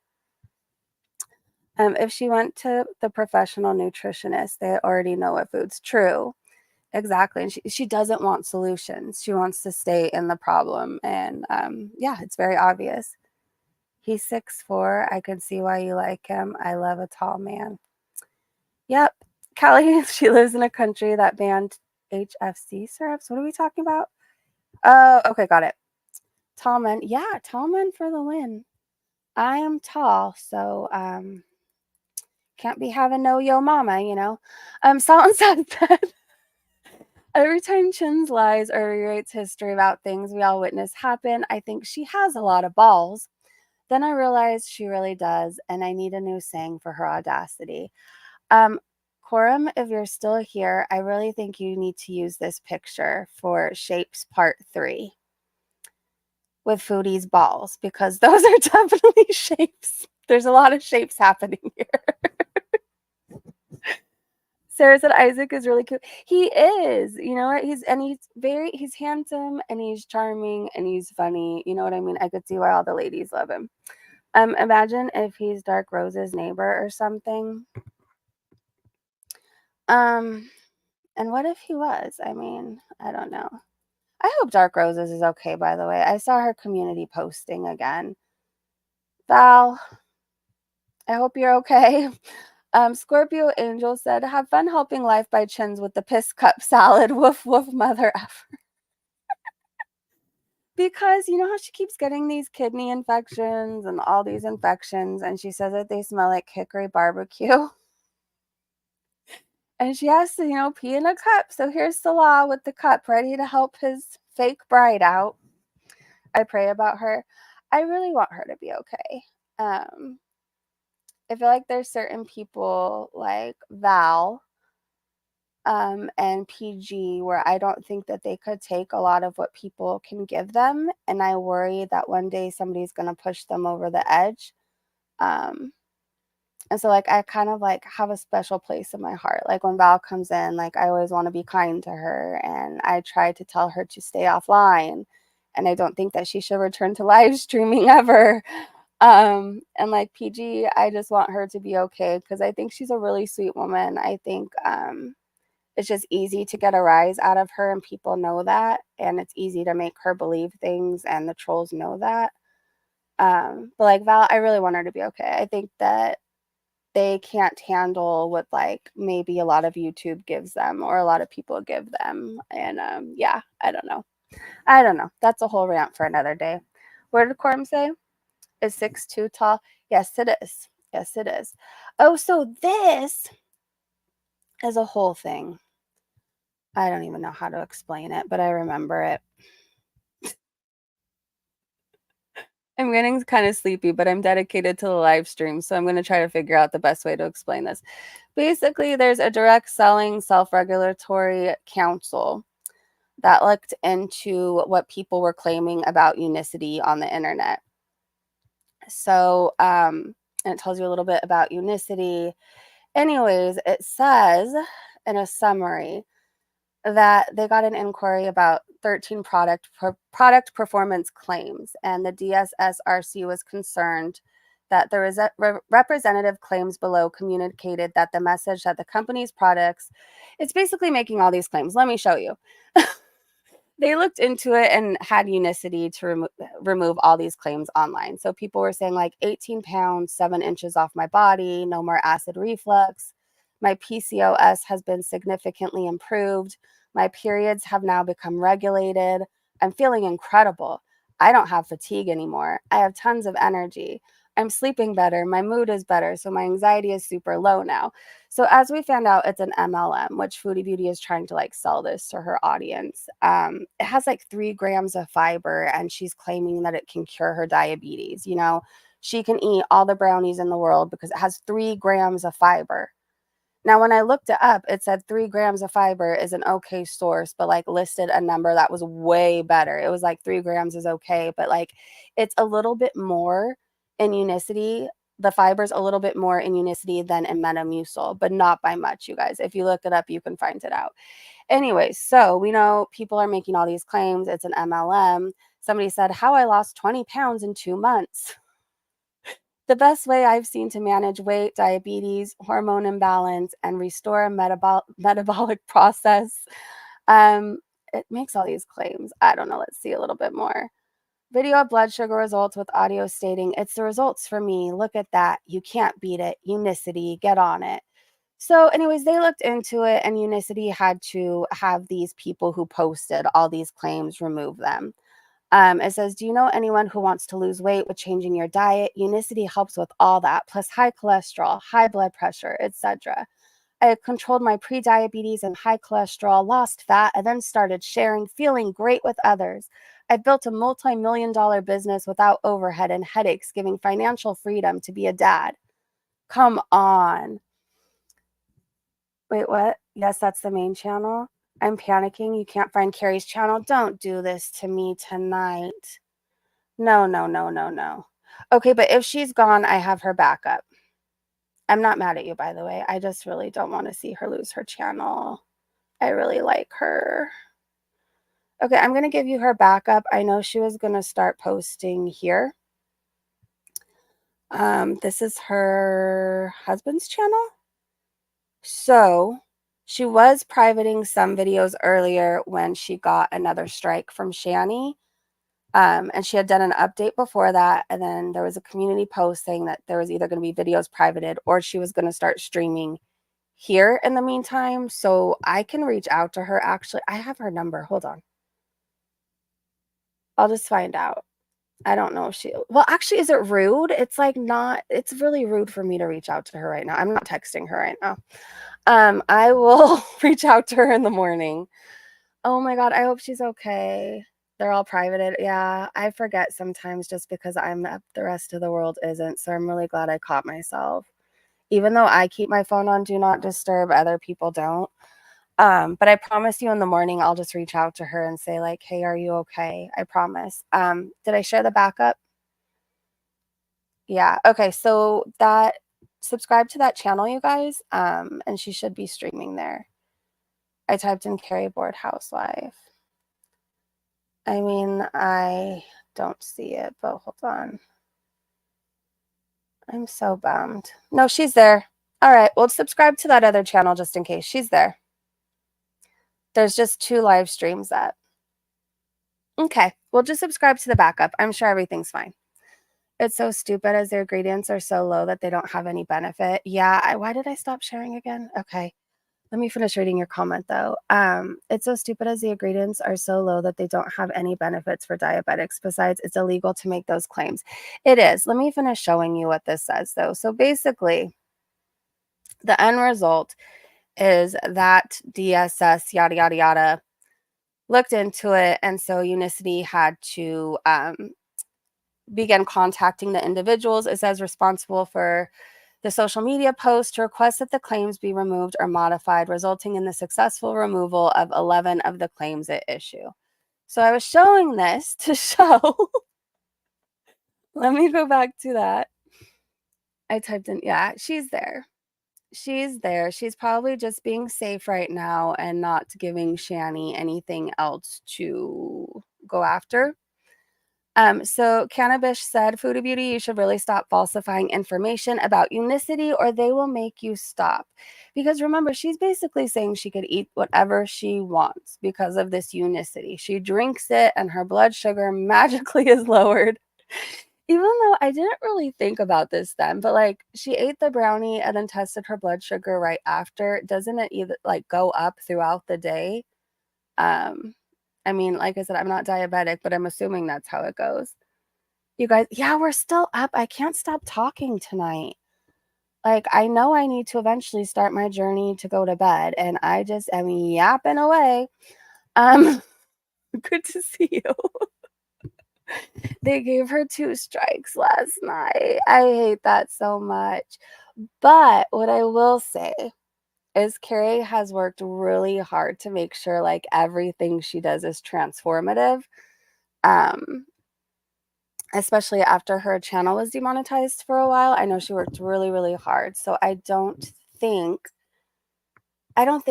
If she went to the professional nutritionist, they already know what food's true. Exactly. And she doesn't want solutions. She wants to stay in the problem. And yeah, it's very obvious. He's 6'4". I can see why you like him. I love a tall man. Yep. Callie, she lives in a country that banned HFC syrups. What are we talking about? Oh, okay, got it. Tall men. Yeah, tall men for the win. I am tall, so can't be having no yo mama, you know. Salt and said every time Chin's lies or rewrites history about things we all witness happen, I think she has a lot of balls. Then I realize she really does, and I need a new saying for her audacity. Coram, if you're still here, I really think you need to use this picture for Shapes Part 3. with Foodie's balls, because those are definitely shapes. There's a lot of shapes happening here. Sarah said Isaac is really cute. He is, you know what? He's handsome and he's charming and he's funny. You know what I mean? I could see why all the ladies love him. Imagine if he's Dark Rose's neighbor or something. And what if he was? I mean, I don't know. I hope Dark Roses is okay, by the way. I saw her community posting again. Val, I hope you're okay. Scorpio Angel said, have fun helping life by chins with the piss cup salad. Woof, woof, mother effer. Because you know how she keeps getting these kidney infections and all these infections, and she says that they smell like hickory barbecue. And she has to, pee in a cup. So here's Salah with the cup, ready to help his fake bride out. I pray about her. I really want her to be okay. I feel like there's certain people like Val and PG where I don't think that they could take a lot of what people can give them. And I worry that one day somebody's going to push them over the edge. And so, I kind of, have a special place in my heart. Like, when Val comes in, I always want to be kind to her. And I try to tell her to stay offline. And I don't think that she should return to live streaming ever. And PG, I just want her to be okay because I think she's a really sweet woman. I think it's just easy to get a rise out of her, and people know that. And it's easy to make her believe things, and the trolls know that. But Val, I really want her to be okay. I think that they can't handle what maybe a lot of YouTube gives them or a lot of people give them. And yeah, I don't know. That's a whole rant for another day. What did Quorum say? Is 6'2" tall? Yes, it is. Yes, it is. Oh, so this is a whole thing. I don't even know how to explain it, but I remember it. I'm getting kind of sleepy, but I'm dedicated to the live stream, so I'm going to try to figure out the best way to explain this. Basically, there's a direct selling self-regulatory council that looked into what people were claiming about unicity on the internet. So, and it tells you a little bit about unicity. Anyways, it says in a summary that they got an inquiry about 13 product performance claims, and the DSSRC was concerned that the representative claims below communicated that the message that the company's products, it's basically making all these claims. Let me show you. They looked into it and had unicity to remove all these claims online. So people were saying 18 pounds, 7 inches off my body, no more acid reflux. My PCOS has been significantly improved. My periods have now become regulated. I'm feeling incredible. I don't have fatigue anymore. I have tons of energy. I'm sleeping better. My mood is better. So my anxiety is super low now. So as we found out, it's an MLM, which Foodie Beauty is trying to sell this to her audience. It has 3 grams of fiber, and she's claiming that it can cure her diabetes. She can eat all the brownies in the world because it has 3 grams of fiber. Now, when I looked it up, it said 3 grams of fiber is an okay source, but listed a number that was way better. It was 3 grams is okay, but it's a little bit more in unicity. The fiber's a little bit more in unicity than in Metamucil, but not by much, you guys. If you look it up, you can find it out. Anyway, so we know people are making all these claims. It's an MLM. Somebody said, how I lost 20 pounds in 2 months. The best way I've seen to manage weight, diabetes, hormone imbalance, and restore a metabolic process. It makes all these claims. I don't know. Let's see a little bit more. Video of blood sugar results with audio stating, it's the results for me. Look at that. You can't beat it. Unicity. Get on it. So anyways, they looked into it, and Unicity had to have these people who posted all these claims remove them. It says, do you know anyone who wants to lose weight with changing your diet? Unicity helps with all that, plus high cholesterol, high blood pressure, etc. I controlled my pre-diabetes and high cholesterol, lost fat, and then started sharing, feeling great with others. I built a multi-million-dollar business without overhead and headaches, giving financial freedom to be a dad. Come on. Wait, what? Yes, that's the main channel. I'm panicking. You can't find Carrie's channel. Don't do this to me tonight. No, no, no, no, no. Okay, but if she's gone, I have her backup. I'm not mad at you, by the way. I just really don't want to see her lose her channel. I really like her. Okay, I'm going to give you her backup. I know she was going to start posting here. This is her husband's channel. So she was privating some videos earlier when she got another strike from Shani. And she had done an update before that. And then there was a community post saying that there was either going to be videos privated or she was going to start streaming here in the meantime. So I can reach out to her. Actually, I have her number. Hold on. I'll just find out. I don't know if she, well, actually, is it rude? It's like not, it's really rude for me to reach out to her right now. I'm not texting her right now. I will reach out to her in the morning. Oh my God, I hope she's okay. They're all privated. Yeah, I forget sometimes just because I'm up, the rest of the world isn't. So I'm really glad I caught myself. Even though I keep my phone on do not disturb, other people don't. But I promise you in the morning, I'll just reach out to her and say like, hey, are you okay? I promise. Did I share the backup? Yeah. Okay. So that, subscribe to that channel, you guys. And she should be streaming there. I typed in Carrie Board Housewife. I mean, I don't see it, but hold on. I'm so bummed. No, she's there. All right. Well, subscribe to that other channel just in case. She's there. There's just 2 live streams up. Okay. Well, just subscribe to the backup. I'm sure everything's fine. It's so stupid as their ingredients are so low that they don't have any benefit. Yeah. Why did I stop sharing again? Okay. Let me finish reading your comment though. It's so stupid as the ingredients are so low that they don't have any benefits for diabetics. Besides, it's illegal to make those claims. It is. Let me finish showing you what this says though. So basically, the end result is that DSS, yada, yada, yada, looked into it. And so Unicity had to begin contacting the individuals, it says, responsible for the social media post to request that the claims be removed or modified, resulting in the successful removal of 11 of the claims at issue. So I was showing this to show. Let me go back to that. I typed in, yeah, she's there. She's there. She's probably just being safe right now and not giving Shani anything else to go after. So Cannabis said, Foodie Beauty, you should really stop falsifying information about Unicity or they will make you stop. Because remember, she's basically saying she could eat whatever she wants because of this Unicity. She drinks it and her blood sugar magically is lowered. Even though I didn't really think about this then, but like she ate the brownie and then tested her blood sugar right after. Doesn't it either like go up throughout the day? I mean, like I said, I'm not diabetic, but I'm assuming that's how it goes. You guys, yeah, we're still up. I can't stop talking tonight. Like, I know I need to eventually start my journey to go to bed, and I just am yapping away. Good to see you. They gave her 2 strikes last night. I hate that so much. But what I will say is Carrie has worked really hard to make sure like everything she does is transformative. Especially after her channel was demonetized for a while. I know she worked really, really hard. So I don't think it'll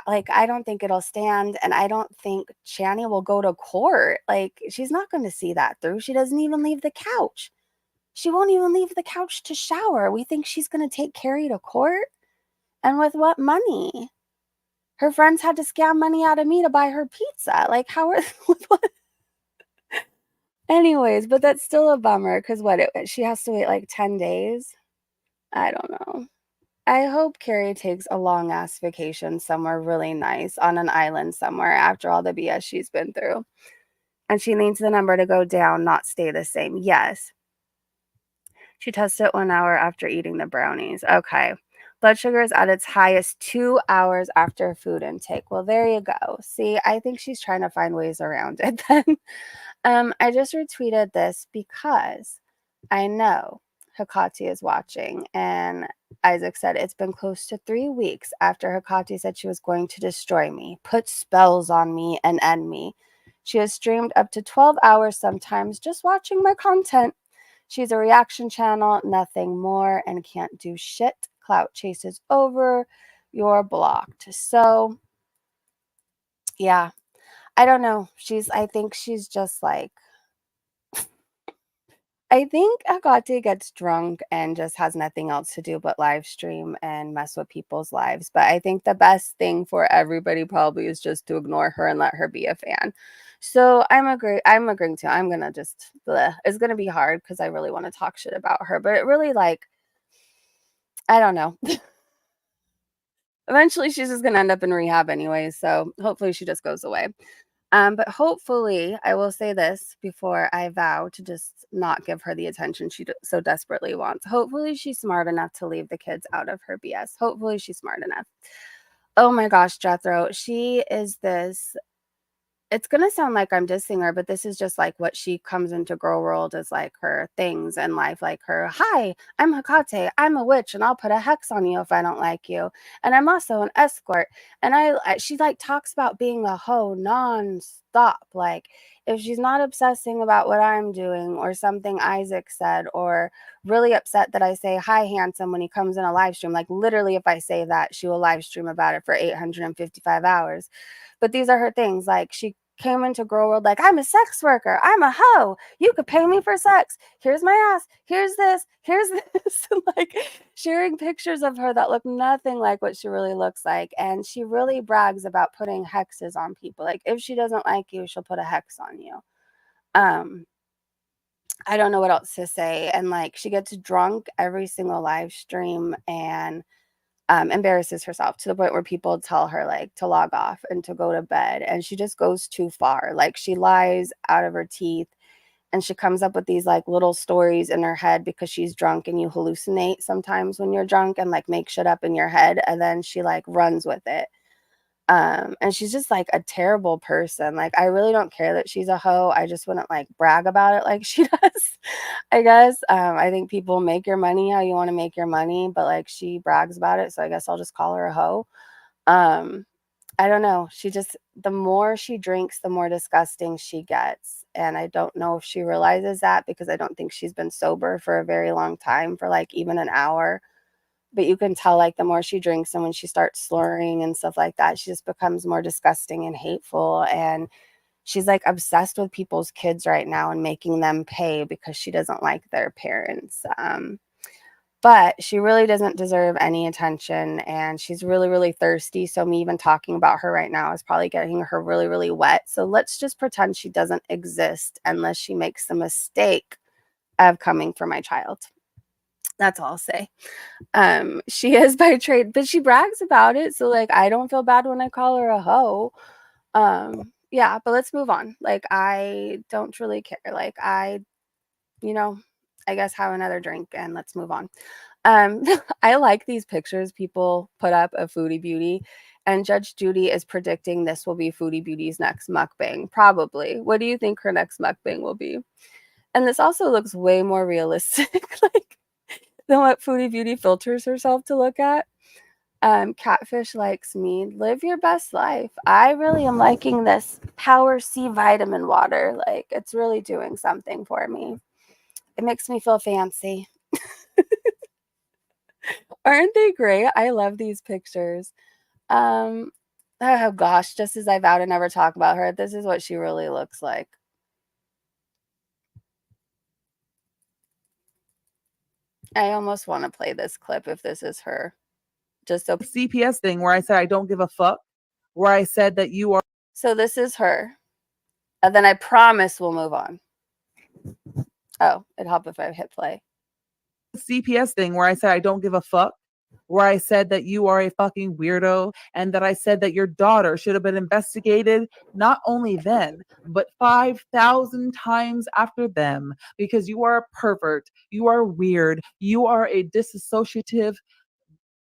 I don't think it'll stand, and I don't think Shani will go to court. Like she's not going to see that through. She doesn't even leave the couch. She won't even leave the couch to shower. We think she's going to take Carrie to court, and with what money? Her friends had to scam money out of me to buy her pizza. Like how are with what? Anyways, but that's still a bummer because she has to wait like 10 days. I don't know. I hope Carrie takes a long ass vacation somewhere really nice on an island somewhere after all the BS she's been through. And she needs the number to go down, not stay the same. Yes. She tested it 1 hour after eating the brownies. Okay. Blood sugar is at its highest 2 hours after food intake. Well, there you go. See, I think she's trying to find ways around it then. I just retweeted this because I know Hikati is watching, and Isaac said it's been close to 3 weeks after Hikati said she was going to destroy me, put spells on me, and end me. She has streamed up to 12 hours sometimes just watching my content. She's a reaction channel, nothing more, and can't do shit. Clout chases over, you're blocked. So, yeah, I don't know. I think she's just like, I think Agate gets drunk and just has nothing else to do but live stream and mess with people's lives. But I think the best thing for everybody probably is just to ignore her and let her be a fan. So I'm agreeing to. I'm gonna just bleh. It's gonna be hard because I really want to talk shit about her, but it really like I don't know. Eventually she's just gonna end up in rehab anyway, so hopefully she just goes away. But hopefully, I will say this before I vow to just not give her the attention she so desperately wants. Hopefully, she's smart enough to leave the kids out of her BS. Hopefully, she's smart enough. Oh my gosh, Jethro, she is this it's gonna sound like I'm dissing her, but this is just like what she comes into girl world as like her things in life, like her, hi, I'm Hekate, I'm a witch, and I'll put a hex on you if I don't like you. And I'm also an escort. And she like talks about being a hoe non-stop. Like if she's not obsessing about what I'm doing or something Isaac said, or really upset that I say hi handsome when he comes in a live stream, like literally if I say that, she will live stream about it for 855 hours. But these are her things. Like she came into girl world like, I'm a sex worker. I'm a hoe. You could pay me for sex. Here's my ass. Here's this. Here's this. And like sharing pictures of her that look nothing like what she really looks like. And she really brags about putting hexes on people. Like if she doesn't like you, she'll put a hex on you. I don't know what else to say. And like she gets drunk every single live stream and embarrasses herself to the point where people tell her like to log off and to go to bed, and she just goes too far. Like she lies out of her teeth and she comes up with these like little stories in her head because she's drunk, and you hallucinate sometimes when you're drunk and like make shit up in your head, and then she like runs with it. And she's just like a terrible person. Like I really don't care that she's a hoe. I just wouldn't like brag about it like she does, I guess. I think people make your money how you want to make your money, but like she brags about it, so I guess I'll just call her a hoe. I don't know. The more she drinks, the more disgusting she gets. And I don't know if she realizes that because I don't think she's been sober for a very long time, for like even an hour. But you can tell like the more she drinks and when she starts slurring and stuff like that, she just becomes more disgusting and hateful. And she's like obsessed with people's kids right now and making them pay because she doesn't like their parents. But she really doesn't deserve any attention, and she's really, really thirsty. So me even talking about her right now is probably getting her really, really wet. So let's just pretend she doesn't exist unless she makes the mistake of coming for my child. That's all I'll say. She is by trade, but she brags about it. So like I don't feel bad when I call her a hoe. Yeah, but let's move on. Like I don't really care. Like you know, I guess have another drink and let's move on. I like these pictures people put up of Foodie Beauty, and Judge Joodie is predicting this will be Foodie Beauty's next mukbang. Probably. What do you think her next mukbang will be? And this also looks way more realistic, like than what Foodie Beauty filters herself to look at. Catfish likes me. Live your best life. I really am liking this Power C vitamin water. Like it's really doing something for me. It makes me feel fancy. Aren't they great? I love these pictures. Oh gosh, just as I vow to never talk about her, this is what she really looks like. I almost want to play this clip if this is her. Just so CPS thing where I said I don't give a fuck, where I said that you are. So this is her. And then I promise we'll move on. Oh, it'd help if I hit play. CPS thing where I said I don't give a fuck, where I said that you are a fucking weirdo, and that I said that your daughter should have been investigated not only then, but 5,000 times after them, because you are a pervert, you are weird, you are a disassociative,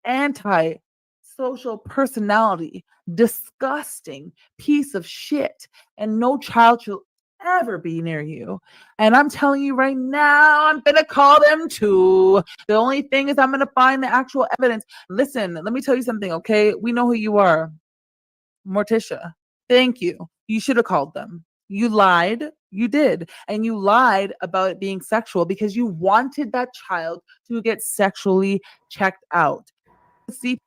anti-social personality, disgusting piece of shit, and no child should ever be near you. And I'm telling you right now, I'm gonna call them too. The only thing is I'm gonna find the actual evidence. Listen, let me tell you something, okay? We know who you are. Morticia. Thank you. You should have called them. You lied. You did. And you lied about it being sexual because you wanted that child to get sexually checked out. See,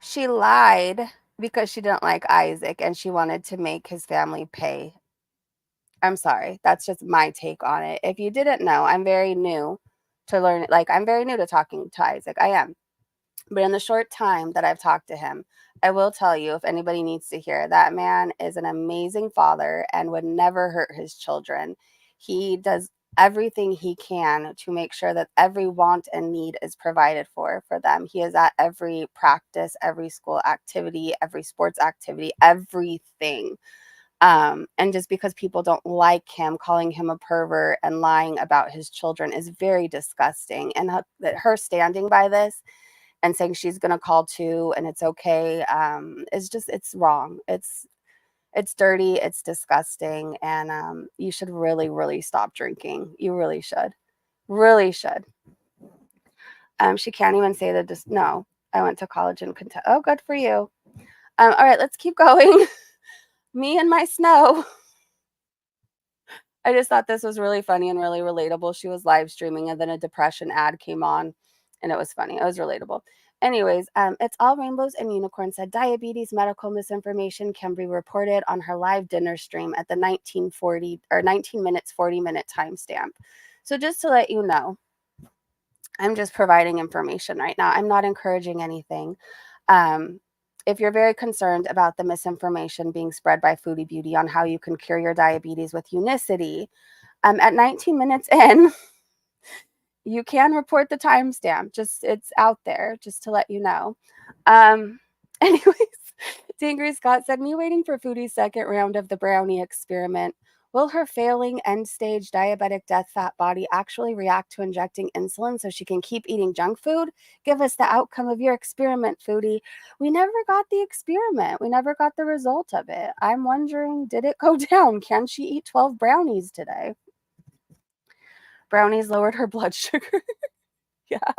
She lied because she didn't like Isaac and she wanted to make his family pay. I'm sorry. That's just my take on it. If you didn't know, I'm very new to learn. Like, I'm very new to talking to Isaac. I am. But in the short time that I've talked to him, I will tell you, if anybody needs to hear, that man is an amazing father and would never hurt his children. He does everything he can to make sure that every want and need is provided for them. He is at every practice, every school activity, every sports activity, everything. And just because people don't like him, calling him a pervert and lying about his children is very disgusting. And that her standing by this and saying she's going to call too and it's okay, is just, it's wrong. It's dirty, it's disgusting, and you should really, really stop drinking. You really should. Really should. She can't even say that. Just no. I went to college in Kentucky. Oh, good for you. All right, let's keep going. Me and my snow. I just thought this was really funny and really relatable. She was live streaming and then a depression ad came on and it was funny. It was relatable. Anyways, it's all rainbows and unicorns said diabetes medical misinformation can be reported on her live dinner stream at the 1940 or 19 minutes 40-minute timestamp. So just to let you know, I'm just providing information right now. I'm not encouraging anything. If you're very concerned about the misinformation being spread by Foodie Beauty on how you can cure your diabetes with Unicity, at 19 minutes in, you can report the timestamp. Just it's out there, just to let you know. Anyways, Dangry Scott said, me waiting for Foodie's second round of the brownie experiment. Will her failing end-stage diabetic death fat body actually react to injecting insulin so she can keep eating junk food? Give us the outcome of your experiment, Foodie. We never got the experiment. We never got the result of it. I'm wondering, did it go down? Can she eat 12 brownies today? Brownies lowered her blood sugar. Yeah.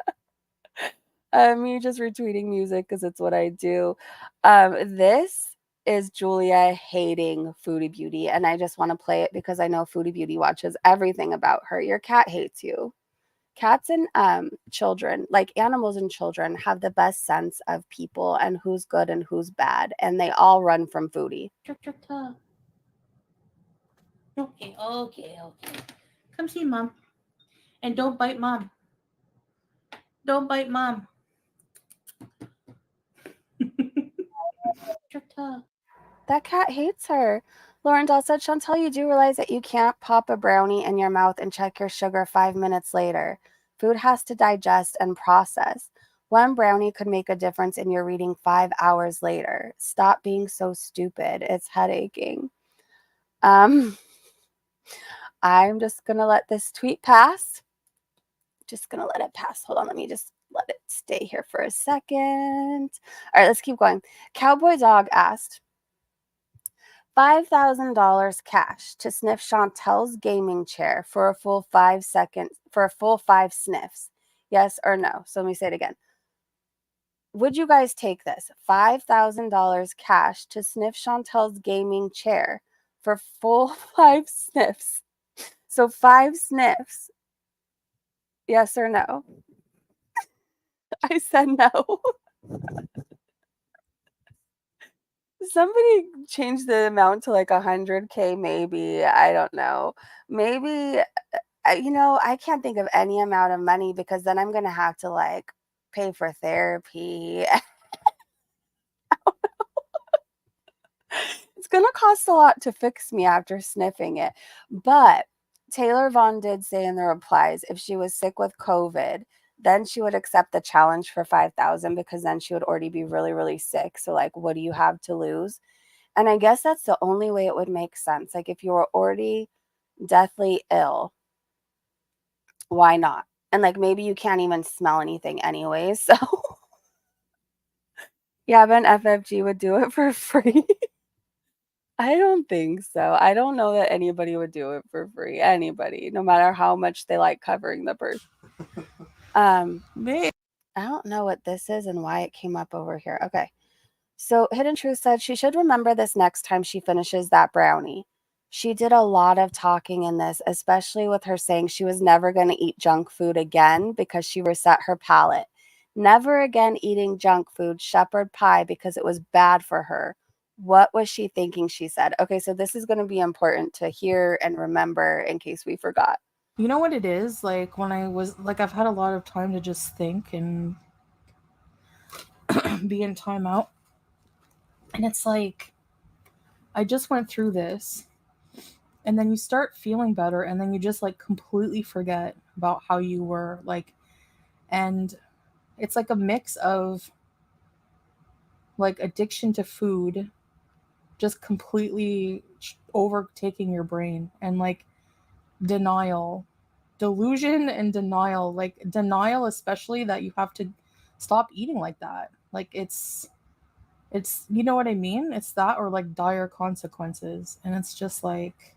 Me just retweeting music because it's what I do. This is Julia hating Foodie Beauty, and I just want to play it because I know Foodie Beauty watches everything about her. Your cat hates you. Cats and children, like animals and children, have the best sense of people and who's good and who's bad, and they all run from Foodie. Okay. Come see Mom. And don't bite Mom. Don't bite Mom. That cat hates her. Lauren Dahl said, Chantel, you do realize that you can't pop a brownie in your mouth and check your sugar 5 minutes later. Food has to digest and process. One brownie could make a difference in your reading 5 hours later. Stop being so stupid. It's head aching. I'm just going to let this tweet pass. Just going to let it pass. Hold on. Let me just let it stay here for a second. All right, let's keep going. Cowboy Dog asked, $5,000 cash to sniff Chantel's gaming chair for a full 5 seconds, for a full 5 sniffs. Yes or no? So let me say it again. Would you guys take this? $5,000 cash to sniff Chantel's gaming chair for full 5 sniffs. So 5 sniffs. Yes or no? I said no. Somebody change the amount to like 100K maybe. I don't know. Maybe, I can't think of any amount of money because then I'm going to have to like pay for therapy. It's going to cost a lot to fix me after sniffing it. But Taylor Vaughn did say in the replies, if she was sick with COVID, then she would accept the challenge for 5,000 because then she would already be really, really sick. So like, what do you have to lose? And I guess that's the only way it would make sense. Like if you were already deathly ill, why not? And like maybe you can't even smell anything anyways. So yeah, but an FFG would do it for free. I don't think so. I don't know that anybody would do it for free. Anybody, no matter how much they like covering the person. man. I don't know what this is and why it came up over here. Okay. So Hidden Truth said she should remember this next time she finishes that brownie. She did a lot of talking in this, especially with her saying she was never going to eat junk food again because she reset her palate. Never again eating junk food, shepherd pie, because it was bad for her. What was she thinking? She said. Okay, so this is going to be important to hear and remember in case we forgot. You know what it is? Like when I was like, I've had a lot of time to just think and be in timeout. And it's like, I just went through this. And then you start feeling better. And then you just like completely forget about how you were. Like, and it's like a mix of like addiction to food just completely overtaking your brain and like denial, delusion and denial, like denial, especially that you have to stop eating like that. Like it's, you know what I mean? It's that or like dire consequences. And it's just like,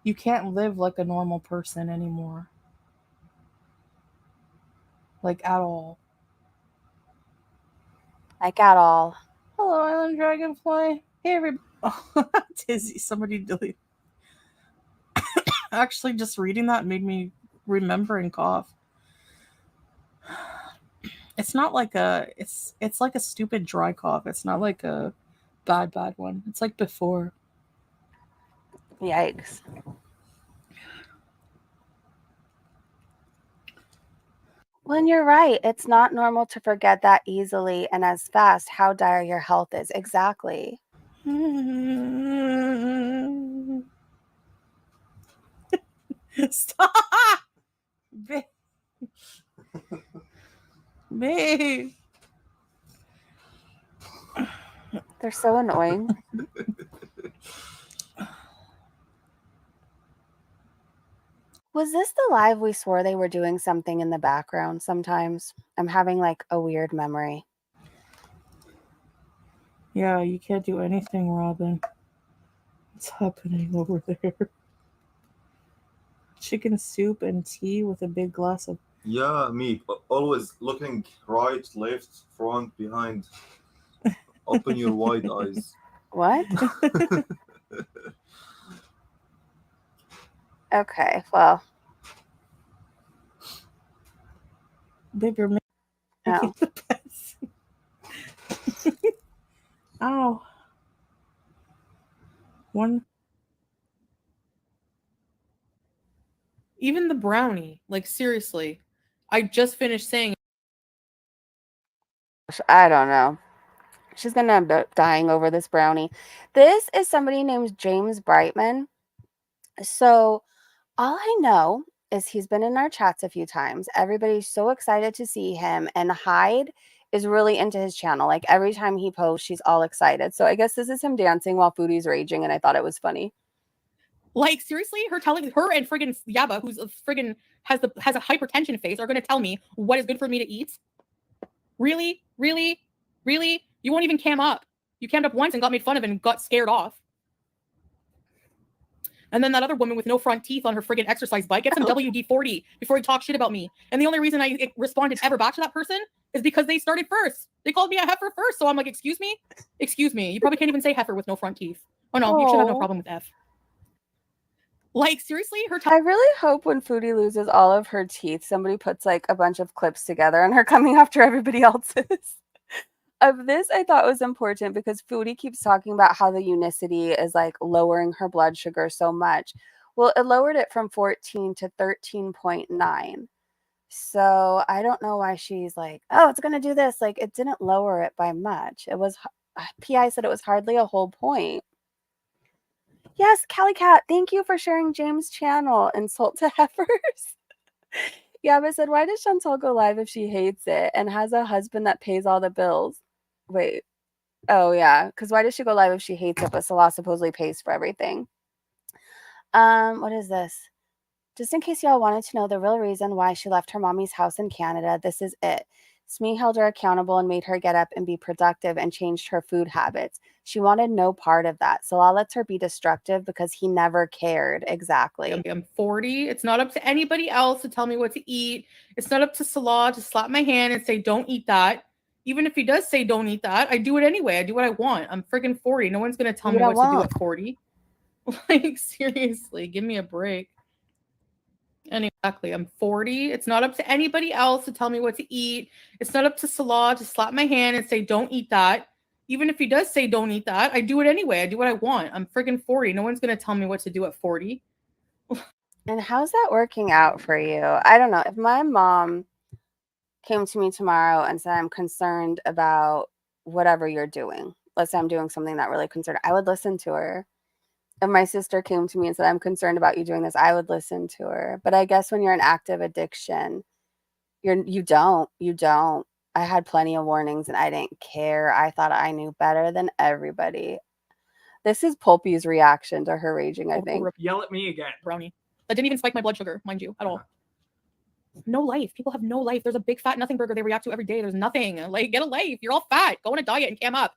you can't live like a normal person anymore. Like at all. Like at all. Hello, Island Dragonfly. Hey, everybody. Oh, Tizzy, somebody delete. Actually, just reading that made me remember and cough. It's not like it's like a stupid dry cough. It's not like a bad one. It's like before. Yikes. Well, and you're right. It's not normal to forget that easily and as fast how dire your health is. Exactly. Stop! Babe. They're so annoying. Was this the live we swore they were doing something in the background sometimes? I'm having like a weird memory. Yeah, you can't do anything, Robin. What's happening over there? Chicken soup and tea with a big glass of... Yeah, me. Always looking right, left, front, behind. Open your wide eyes. What? Okay, well. Babe, you're making the best. Ow. One. Even the brownie, like seriously, I just finished saying. I don't know. She's gonna end up dying over this brownie. This is somebody named James Brightman. So all I know is he's been in our chats a few times. Everybody's so excited to see him, and Hyde is really into his channel. Like every time he posts, she's all excited. So I guess this is him dancing while Foodie's raging, and I thought it was funny. Like seriously, her and friggin' Yaba, who's a friggin' has a hypertension face, are gonna tell me what is good for me to eat? Really? Really? Really? You won't even cam up. You cammed up once and got made fun of and got scared off. And then that other woman with no front teeth on her friggin' exercise bike gets some WD-40 before he talks shit about me. And the only reason I responded ever back to that person is because they started first. They called me a heifer first. So I'm like, excuse me? Excuse me. You probably can't even say heifer with no front teeth. Oh no, you should have no problem with F. Like seriously, I really hope when Foodie loses all of her teeth, somebody puts like a bunch of clips together and her coming after everybody else's. Of this, I thought was important because Foodie keeps talking about how the unicity is like lowering her blood sugar so much. Well, it lowered it from 14 to 13.9. So I don't know why she's like, oh, it's gonna do this. Like it didn't lower it by much. It was PI said it was hardly a whole point. Yes, Callie Cat, thank you for sharing James' channel. Insult to heifers. Yeah, but said, why does Chantal go live if she hates it and has a husband that pays all the bills? Wait. Oh, yeah. Because why does she go live if she hates it, but Salah supposedly pays for everything? What is this? Just in case y'all wanted to know the real reason why she left her mommy's house in Canada, this is it. Smee held her accountable and made her get up and be productive and changed her food habits. She wanted no part of that. Salah lets her be destructive because he never cared. Exactly. I'm 40. It's not up to anybody else to tell me what to eat. It's not up to Salah to slap my hand and say, don't eat that. Even if he does say don't eat that, I do it anyway. I do what I want. I'm freaking 40. No one's going to tell me what to do at 40. Like, seriously, give me a break. And exactly, I'm 40. It's not up to anybody else to tell me what to eat. It's not up to Salah to slap my hand and say, don't eat that. Even if he does say, don't eat that, I do it anyway. I do what I want. I'm friggin' 40. No one's going to tell me what to do at 40. And how's that working out for you? I don't know. If my mom came to me tomorrow and said, I'm concerned about whatever you're doing, let's say I'm doing something that really concerned, I would listen to her. If my sister came to me and said, I'm concerned about you doing this, I would listen to her. But I guess when you're in active addiction, you don't. I had plenty of warnings and I didn't care. I thought I knew better than everybody. This is Pulpy's reaction to her raging, I think. Yell at me again. Brownie. That didn't even spike my blood sugar, mind you, at all. No life. People have no life. There's a big fat nothing burger they react to every day. There's nothing. Like, get a life. You're all fat. Go on a diet and cam up.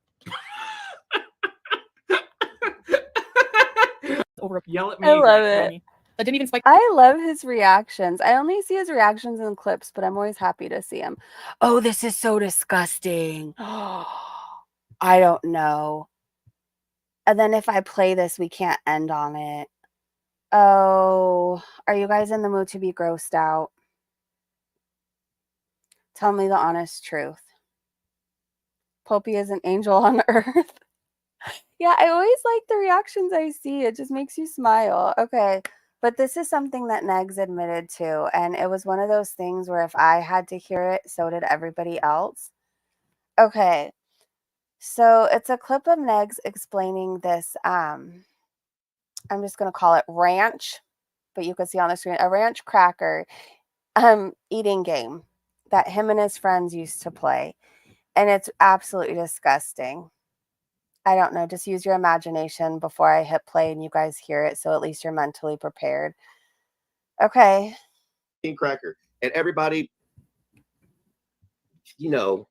Over. Yell at me I again. love it. Brownie. That didn't even spike. I love his reactions. I only see his reactions in clips, but I'm always happy to see him. Oh, this is so disgusting. I don't know. And then if I play this, we can't end on it. Oh, are you guys in the mood to be grossed out? Tell me the honest truth. Pulpy is an angel on earth. Yeah, I always like the reactions I see. It just makes you smile. Okay, but this is something that Negs admitted to, and it was one of those things where if I had to hear it, so did everybody else. Okay, so it's a clip of Negs explaining this, I'm just going to call it ranch, but you can see on the screen, a ranch cracker eating game that him and his friends used to play, and it's absolutely disgusting. I don't know, just use your imagination before I hit play and you guys hear it, so at least you're mentally prepared. Okay. Cracker. And everybody, you know,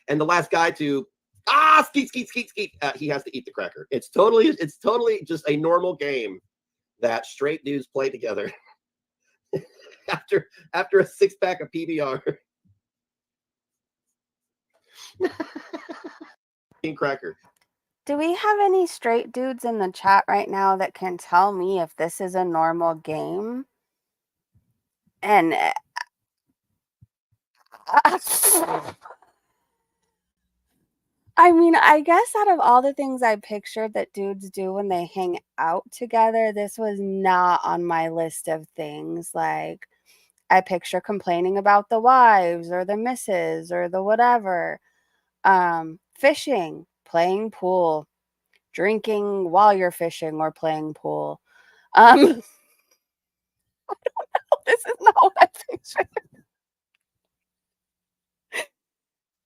and the last guy to skeet, he has to eat the cracker. It's totally just a normal game that straight dudes play together after a 6-pack of PBR. Cracker. Do we have any straight dudes in the chat right now that can tell me if this is a normal game? And I mean, I guess out of all the things I pictured that dudes do when they hang out together, this was not on my list of things. Like, I picture complaining about the wives or the misses or the whatever. Fishing, playing pool, drinking while you're fishing or playing pool. I don't know. This is not what I pictured.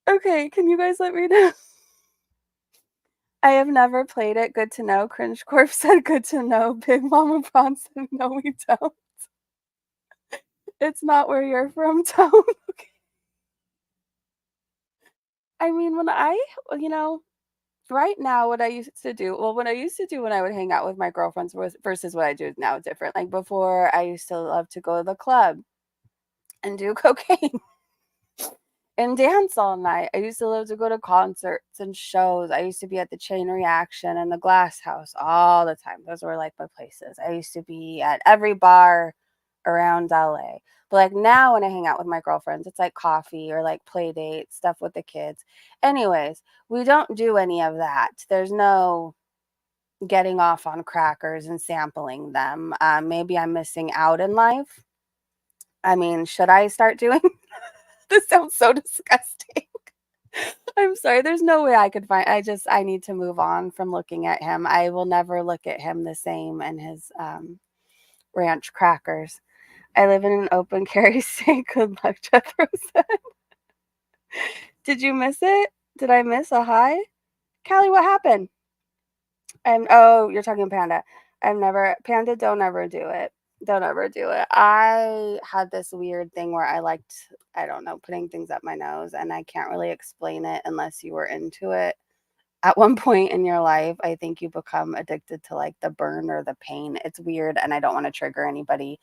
Okay, can you guys let me know? I have never played it. Good to know. Cringe Corp said good to know. Big Mama Prawn said no, we don't. It's not where you're from, Tone. Okay. I mean, when right now, what I used to do, what I used to do when I would hang out with my girlfriends versus what I do now is different. Like before, I used to love to go to the club and do cocaine and dance all night. I used to love to go to concerts and shows. I used to be at the Chain Reaction and the Glass House all the time. Those were like my places. I used to be at every bar around LA. But like now when I hang out with my girlfriends, it's like coffee or like play dates, stuff with the kids. Anyways, we don't do any of that. There's no getting off on crackers and sampling them. Maybe I'm missing out in life. I mean, should I start doing? This sounds so disgusting. I'm sorry. There's no way I could find. I need to move on from looking at him. I will never look at him the same and his ranch crackers. I live in an open carry state. Good luck, Jethro said. Did you miss it? Did I miss a hi? Callie, what happened? Oh, you're talking Panda. Panda, don't ever do it. Don't ever do it. I had this weird thing where I liked, I don't know, putting things up my nose, and I can't really explain it unless you were into it. At one point in your life, I think you become addicted to like the burn or the pain. It's weird, and I don't want to trigger anybody.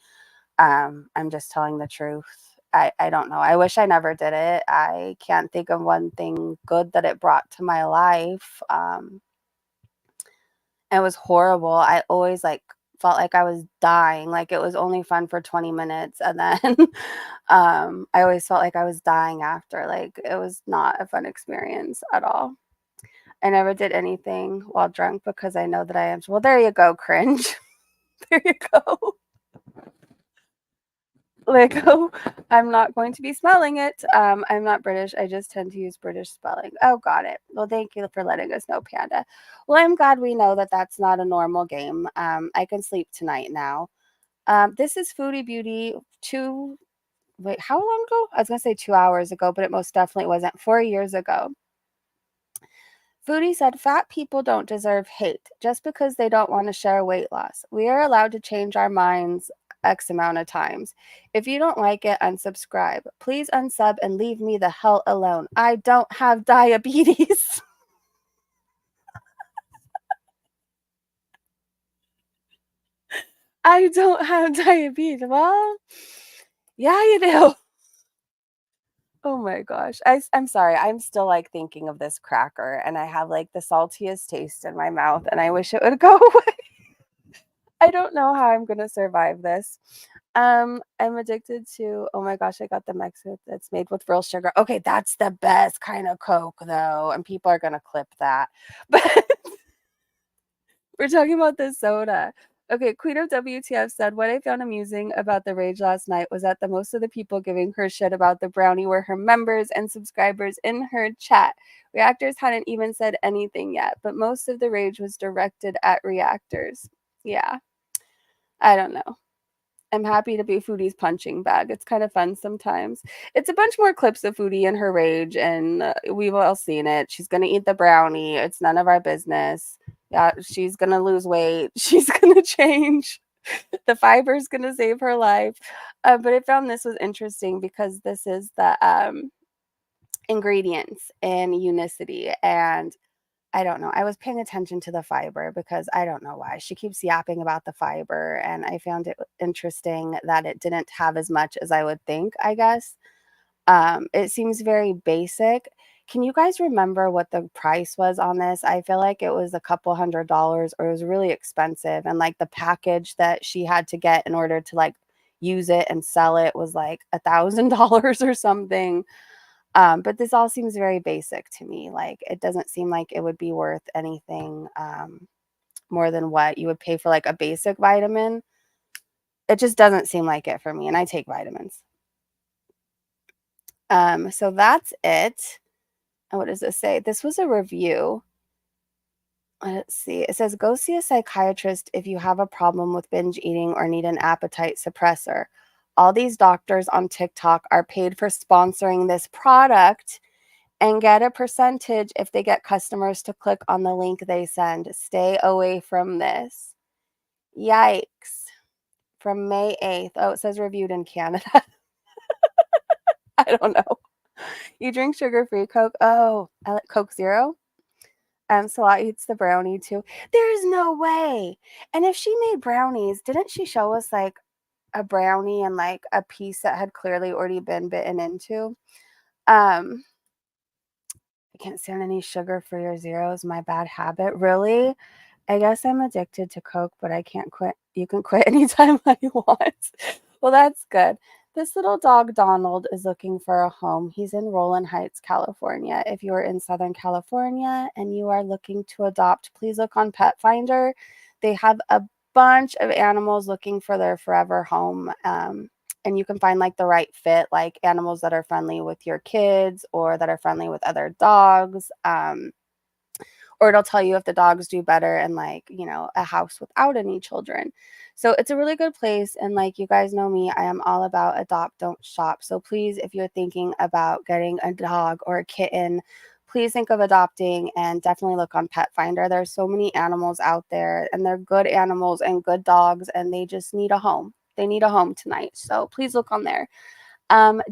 I'm just telling the truth. I don't know. I wish I never did it. I can't think of one thing good that it brought to my life. And It was horrible. I always like felt like I was dying. Like it was only fun for 20 minutes and then I always felt like I was dying after. Like it was not a fun experience at all. I never did anything while drunk because I know that I am. Well, there you go, cringe. There you go. Like, oh, I'm not going to be smelling it. I'm not British. I just tend to use British spelling. Oh, got it. Well, thank you for letting us know, Panda. Well, I'm glad we know that that's not a normal game. I can sleep tonight now. This is Foodie Beauty. Wait, how long ago? I was going to say 2 hours ago, but it most definitely wasn't. 4 years ago. Foodie said, fat people don't deserve hate just because they don't want to share weight loss. We are allowed to change our minds X amount of times. If you don't like it, unsubscribe. Please unsub and leave me the hell alone. I don't have diabetes. I don't have diabetes. Well, yeah, you do. Oh my gosh. I'm sorry. I'm still like thinking of this cracker and I have like the saltiest taste in my mouth and I wish it would go away. I don't know how I'm gonna survive this. I'm addicted to, oh my gosh, I got the Mexican that's made with real sugar. Okay, that's the best kind of Coke though, and people are gonna clip that. But we're talking about this soda. Okay, Queen of WTF said, what I found amusing about the rage last night was that the most of the people giving her shit about the brownie were her members and subscribers in her chat. Reactors hadn't even said anything yet, but most of the rage was directed at reactors. Yeah. I don't know. I'm happy to be Foodie's punching bag. It's kind of fun sometimes. It's a bunch more clips of Foodie and her rage, and we've all seen it. She's going to eat the brownie. It's none of our business. Yeah, she's going to lose weight. She's going to change. The fiber is going to save her life. But I found this was interesting because this is the ingredients in Unicity, and I don't know. I was paying attention to the fiber because I don't know why. She keeps yapping about the fiber, and I found it interesting that it didn't have as much as I would think, I guess. It seems very basic. Can you guys remember what the price was on this? I feel like it was a couple $100 or it was really expensive. And like the package that she had to get in order to like use it and sell it was like $1,000 or something. But this all seems very basic to me. Like it doesn't seem like it would be worth anything more than what you would pay for like a basic vitamin. It just doesn't seem like it for me, and I take vitamins. So that's it. And what does this say? This was a review. Let's see. It says, go see a psychiatrist if you have a problem with binge eating or need an appetite suppressor. All these doctors on TikTok are paid for sponsoring this product and get a percentage if they get customers to click on the link they send. Stay away from this. Yikes. From May 8th. Oh, it says reviewed in Canada. I don't know. You drink sugar-free Coke? Oh, I like Coke Zero. Salah eats the brownie too. There's no way. And if she made brownies, didn't she show us like a brownie and like a piece that had clearly already been bitten into? I can't stand any sugar-free or zeros. My bad habit. Really? I guess I'm addicted to Coke, but I can't quit. You can quit anytime I want. Well, that's good. This little dog, Donald, is looking for a home. He's in Roland Heights, California. If you are in Southern California and you are looking to adopt, please look on Pet Finder. They have a bunch of animals looking for their forever home. And you can find like the right fit, like animals that are friendly with your kids or that are friendly with other dogs. Or it'll tell you if the dogs do better in like, you know, a house without any children. So it's a really good place. And like you guys know me, I am all about adopt, don't shop. So please, if you're thinking about getting a dog or a kitten, please think of adopting and definitely look on Pet Finder. There's so many animals out there and they're good animals and good dogs and they just need a home. They need a home tonight. So please look on there.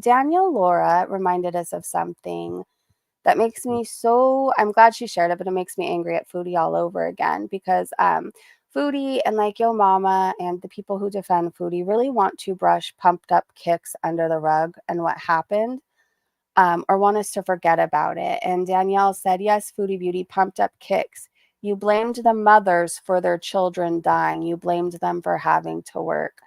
Daniel Laura reminded us of something that makes me so, I'm glad she shared it, but it makes me angry at Foodie all over again because Foodie and like Yo Mama and the people who defend Foodie really want to brush pumped up kicks under the rug and what happened or want us to forget about it. And Danielle said, yes, Foodie Beauty pumped up kicks. You blamed the mothers for their children dying. You blamed them for having to work.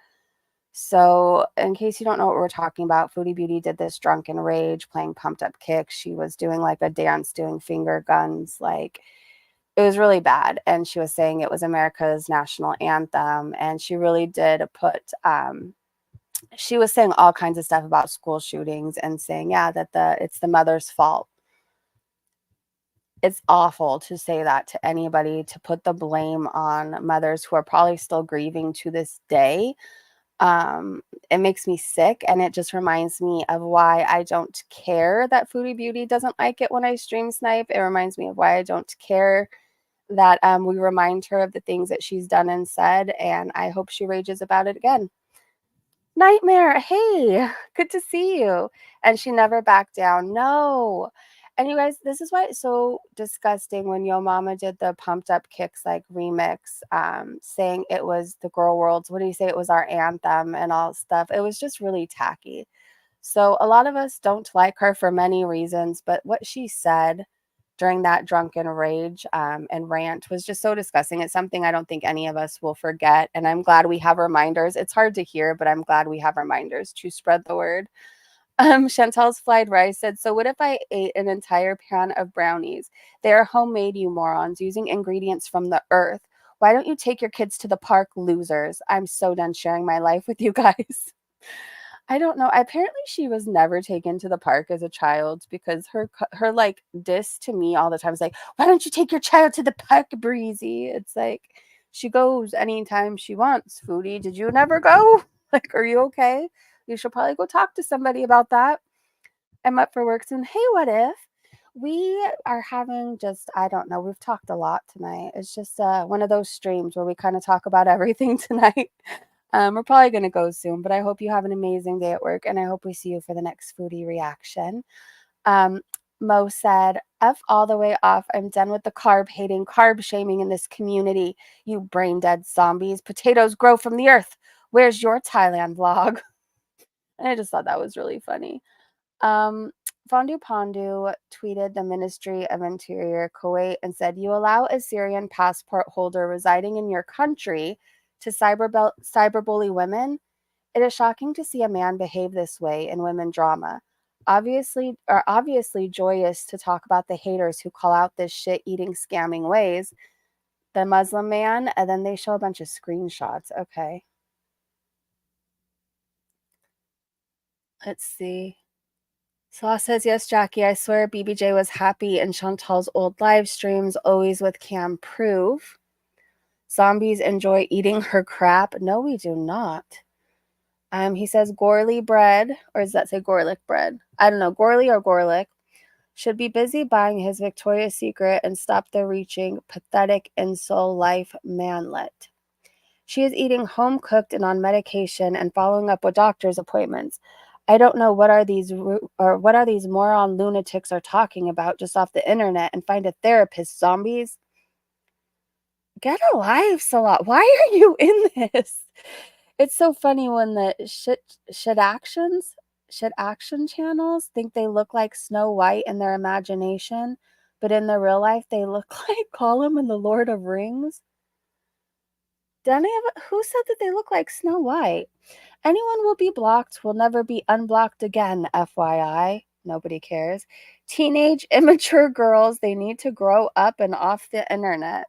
So, in case you don't know what we're talking about, Foodie Beauty did this drunken rage playing pumped up kicks. She was doing like a dance, doing finger guns. Like, it was really bad. And she was saying it was America's national anthem. And she really did put, she was saying all kinds of stuff about school shootings and saying, yeah, that it's the mother's fault. It's awful to say that to anybody, to put the blame on mothers who are probably still grieving to this day. It makes me sick, and it just reminds me of why I don't care that Foodie Beauty doesn't like it when I stream snipe. It reminds me of why I don't care that we remind her of the things that she's done and said, and I hope she rages about it again. Nightmare, hey, good to see you. And she never backed down. No. And you guys, this is why it's so disgusting when Yo Mama did the Pumped Up Kicks like remix, saying it was the girl world's, what do you say, it was our anthem and all stuff. It was just really tacky. So a lot of us don't like her for many reasons, but what she said during that drunken rage and rant was just so disgusting. It's something I don't think any of us will forget. And I'm glad we have reminders. It's hard to hear, but I'm glad we have reminders to spread the word. Chantel's Fried Rice said, so what if I ate an entire pan of brownies? They are homemade, you morons, using ingredients from the earth. Why don't you take your kids to the park, losers? I'm so done sharing my life with you guys. I don't know. Apparently, she was never taken to the park as a child because her like diss to me all the time is like, "Why don't you take your child to the park, Breezy?" It's like she goes anytime she wants. Foodie, did you never go? Like, are you okay? You should probably go talk to somebody about that. I'm up for work soon. Hey, what if we are having just, I don't know, we've talked a lot tonight. It's just one of those streams where we kind of talk about everything tonight. We're probably going to go soon, but I hope you have an amazing day at work, and I hope we see you for the next foodie reaction. Mo said, F all the way off. I'm done with the carb hating, carb shaming in this community. You brain dead zombies. Potatoes grow from the earth. Where's your Thailand vlog? And I just thought that was really funny. Fondu Pandu tweeted the Ministry of Interior, Kuwait, and said, you allow a Syrian passport holder residing in your country to cyberbully women? It is shocking to see a man behave this way in women drama. Obviously joyous to talk about the haters who call out this shit-eating, scamming ways. The Muslim man, and then they show a bunch of screenshots. Okay. Let's see. Saw says, yes, Jackie, I swear BBJ was happy in Chantal's old live streams, always with cam proof. Zombies enjoy eating her crap. No, we do not. He says Gorley bread, or does that say Gorlick bread? I don't know, Gorley or Gorlick, should be busy buying his Victoria's Secret and stop the reaching, pathetic insole life manlet. She is eating home cooked and on medication and following up with doctor's appointments. I don't know what are these moron lunatics are talking about just off the internet, and find a therapist, zombies. Get a life, Salah. Why are you in this? It's so funny when the shit action channels think they look like Snow White in their imagination, but in the real life they look like Gollum in the Lord of Rings. Who said that they look like Snow White? Anyone will be blocked, will never be unblocked again, FYI. Nobody cares. Teenage immature girls, they need to grow up and off the internet.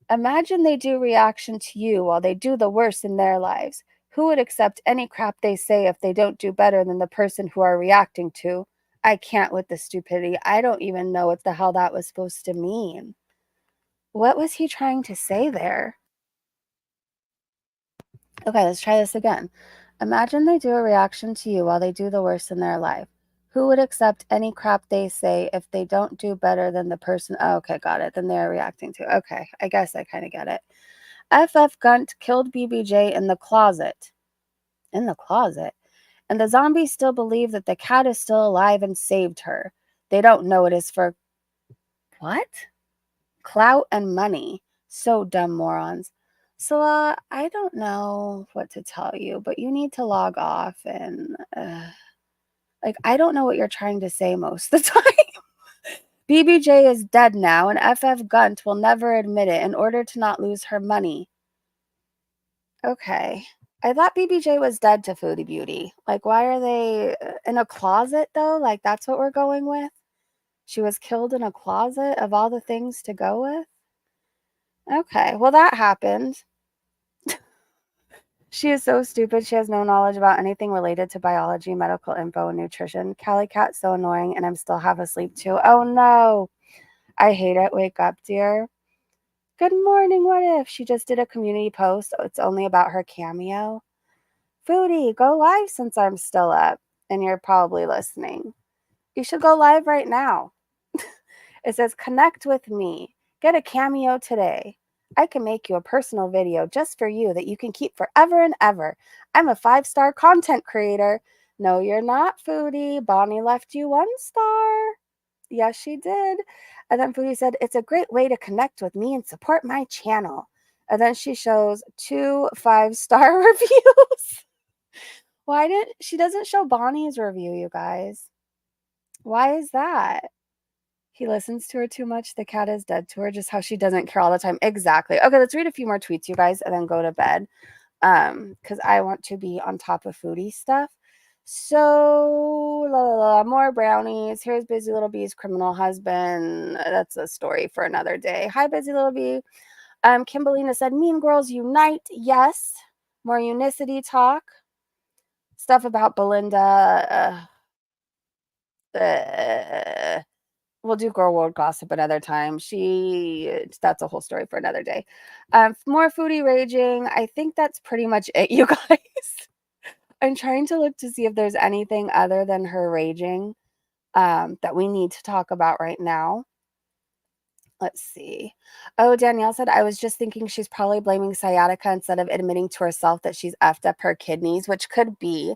Imagine they do reaction to you while they do the worst in their lives. Who would accept any crap they say if they don't do better than the person who are reacting to? I can't with the stupidity. I don't even know what the hell that was supposed to mean. What was he trying to say there? Okay, let's try this again. Imagine they do a reaction to you while they do the worst in their life. Who would accept any crap they say if they don't do better than the person? Oh, okay, got it. Then they're reacting to. Okay, I guess I kind of get it. FF Gunt killed BBJ in the closet. In the closet? And the zombies still believe that the cat is still alive and saved her. They don't know it is for... What? Clout and money. So dumb, morons. Salah, I don't know what to tell you, but you need to log off and... I don't know what you're trying to say most of the time. BBJ is dead now, and FF Gunt will never admit it in order to not lose her money. Okay. I thought BBJ was dead to Foodie Beauty. Like, why are they in a closet, though? Like, that's what we're going with? She was killed in a closet of all the things to go with? Okay, well, that happened. She is so stupid. She has no knowledge about anything related to biology, medical info, and nutrition. Callie Cat's so annoying, and I'm still half asleep, too. Oh, no. I hate it. Wake up, dear. Good morning, what if? She just did a community post. It's only about her cameo. Foodie, go live since I'm still up, and you're probably listening. You should go live right now. It says, connect with me. Get a cameo today. I can make you a personal video just for you that you can keep forever and ever. I'm a 5-star content creator. No, you're not, Foodie. Bonnie left you 1 star. Yes, she did. And then Foodie said, it's a great way to connect with me and support my channel. And then she shows 2 5-star reviews. She doesn't show Bonnie's review, you guys? Why is that? He listens to her too much. The cat is dead to her. Just how she doesn't care all the time. Exactly. Okay, let's read a few more tweets, you guys, and then go to bed. Because I want to be on top of Foodie stuff. So, more brownies. Here's Busy Little Bee's criminal husband. That's a story for another day. Hi, Busy Little Bee. Kimberlina said, Mean Girls Unite. Yes. More unicity talk. Stuff about Belinda. We'll do girl world gossip another time. That's a whole story for another day. More Foodie raging. I think that's pretty much it, you guys. I'm trying to look to see if there's anything other than her raging that we need to talk about right now. Let's see. Oh, Danielle said, I was just thinking she's probably blaming sciatica instead of admitting to herself that she's effed up her kidneys, which could be.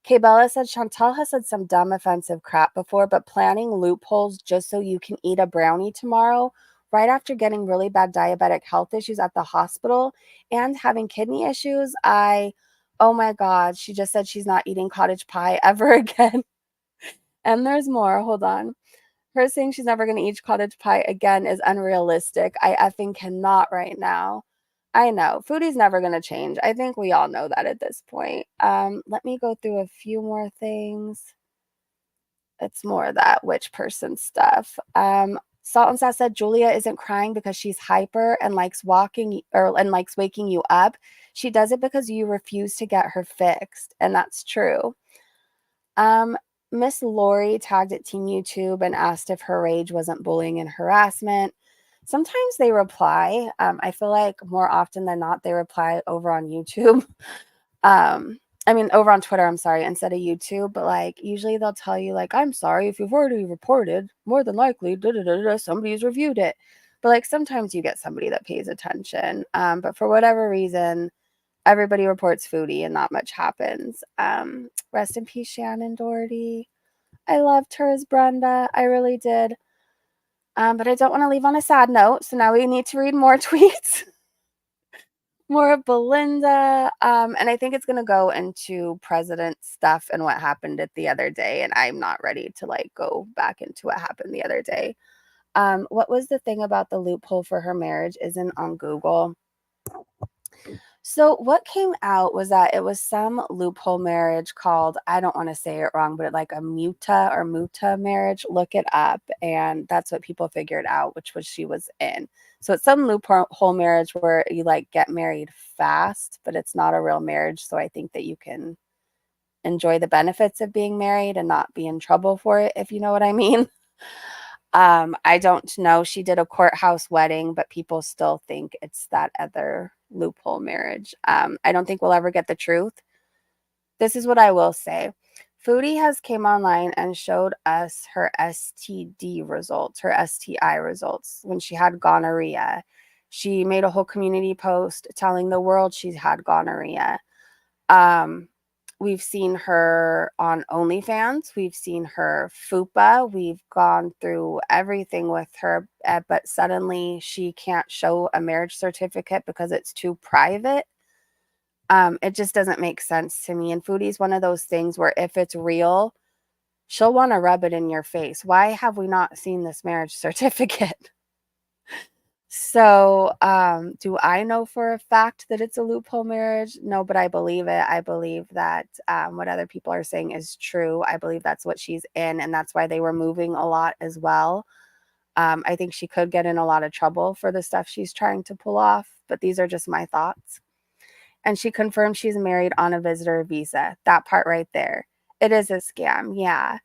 Bella said, Chantal has said some dumb offensive crap before, but planning loopholes just so you can eat a brownie tomorrow, right after getting really bad diabetic health issues at the hospital and having kidney issues. Oh my God, she just said she's not eating cottage pie ever again. And there's more. Hold on. Her saying she's never going to eat cottage pie again is unrealistic. I effing cannot right now. I know. Foodie's never going to change. I think we all know that at this point. Let me go through a few more things. It's more of that witch person stuff. Salt and Sass said Julia isn't crying because she's hyper and likes waking you up. She does it because you refuse to get her fixed, and that's true. Miss Lori tagged at Team YouTube and asked if her rage wasn't bullying and harassment. Sometimes they reply. I feel like more often than not, they reply over on YouTube. Over on Twitter, I'm sorry, instead of YouTube. But like, usually they'll tell you like, I'm sorry if you've already reported, more than likely, somebody's reviewed it. But like, sometimes you get somebody that pays attention. But for whatever reason, everybody reports Foodie and not much happens. Rest in peace, Shannon Doherty. I loved her as Brenda. I really did. But I don't want to leave on a sad note. So now we need to read more tweets. More of Belinda. And I think it's going to go into president stuff and what happened it the other day. And I'm not ready to like go back into what happened the other day. What was the thing about the loophole for her marriage isn't on Google. So what came out was that it was some loophole marriage called, I don't want to say it wrong, but like a muta marriage. Look it up. And that's what people figured out, which was she was in. So it's some loophole marriage where you like get married fast, but it's not a real marriage. So I think that you can enjoy the benefits of being married and not be in trouble for it, if you know what I mean. I don't know. She did a courthouse wedding, but people still think it's that other loophole marriage. I don't think we'll ever get the truth. This is what I will say. Foodie has came online and showed us her STD results, her STI results when she had gonorrhea. She made a whole community post telling the world she's had gonorrhea. We've seen her on OnlyFans. We've seen her FUPA. We've gone through everything with her, but suddenly she can't show a marriage certificate because it's too private. It just doesn't make sense to me. And Foodie's one of those things where if it's real, she'll want to rub it in your face. Why have we not seen this marriage certificate? So, do I know for a fact that it's a loophole marriage? No, but I believe it. I believe that what other people are saying is true. I believe that's what she's in, and that's why they were moving a lot as well. I think she could get in a lot of trouble for the stuff she's trying to pull off, but these are just my thoughts. And she confirmed she's married on a visitor visa. That part right there. It is a scam. Yeah.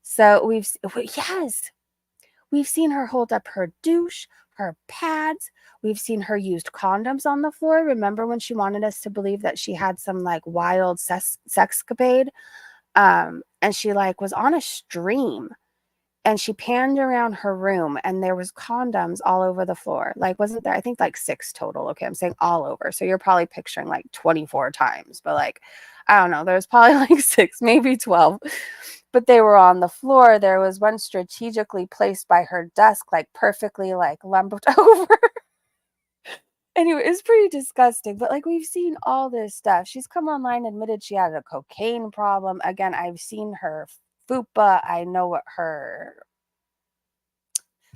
So yes, we've seen her hold up her douche, her pads. We've seen her used condoms on the floor. Remember when she wanted us to believe that she had some like wild sexcapade? And she like was on a stream, and she panned around her room and there was condoms all over the floor. Like, wasn't there, I think like 6 total. Okay, I'm saying all over. So you're probably picturing like 24 times, but like, I don't know, there's probably like 6, maybe 12. But they were on the floor. There was one strategically placed by her desk, like perfectly like lumped over. Anyway, it's pretty disgusting. But like, we've seen all this stuff. She's come online, admitted she had a cocaine problem. Again, I've seen her fupa. I know what her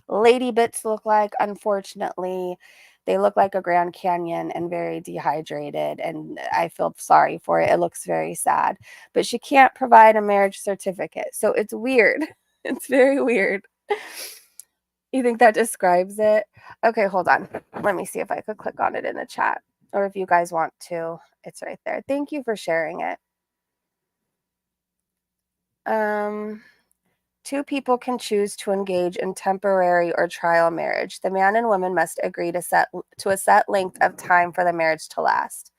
lady bits look like. Unfortunately, they look like a Grand Canyon and very dehydrated, and I feel sorry for it. It looks very sad, but she can't provide a marriage certificate, so it's weird. It's very weird. You think that describes it? Okay, hold on. Let me see if I could click on it in the chat, or if you guys want to. It's right there. Thank you for sharing it. 2 people can choose to engage in temporary or trial marriage. The man and woman must agree to a set length of time for the marriage to last.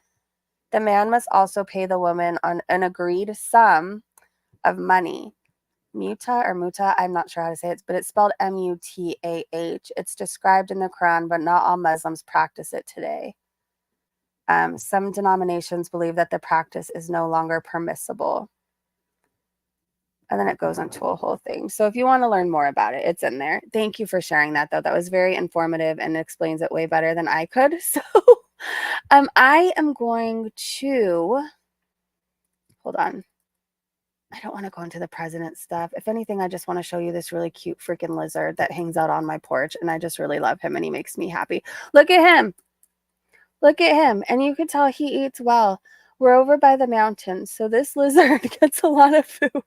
The man must also pay the woman on an agreed sum of money. Muta, I'm not sure how to say it, but it's spelled M-U-T-A-H. It's described in the Quran, but not all Muslims practice it today. Some denominations believe that the practice is no longer permissible. And then it goes into a whole thing. So if you want to learn more about it, it's in there. Thank you for sharing that, though. That was very informative and explains it way better than I could. So I am going to, hold on. I don't want to go into the president stuff. If anything, I just want to show you this really cute freaking lizard that hangs out on my porch. And I just really love him and he makes me happy. Look at him. Look at him. And you can tell he eats well. We're over by the mountains. So this lizard gets a lot of food.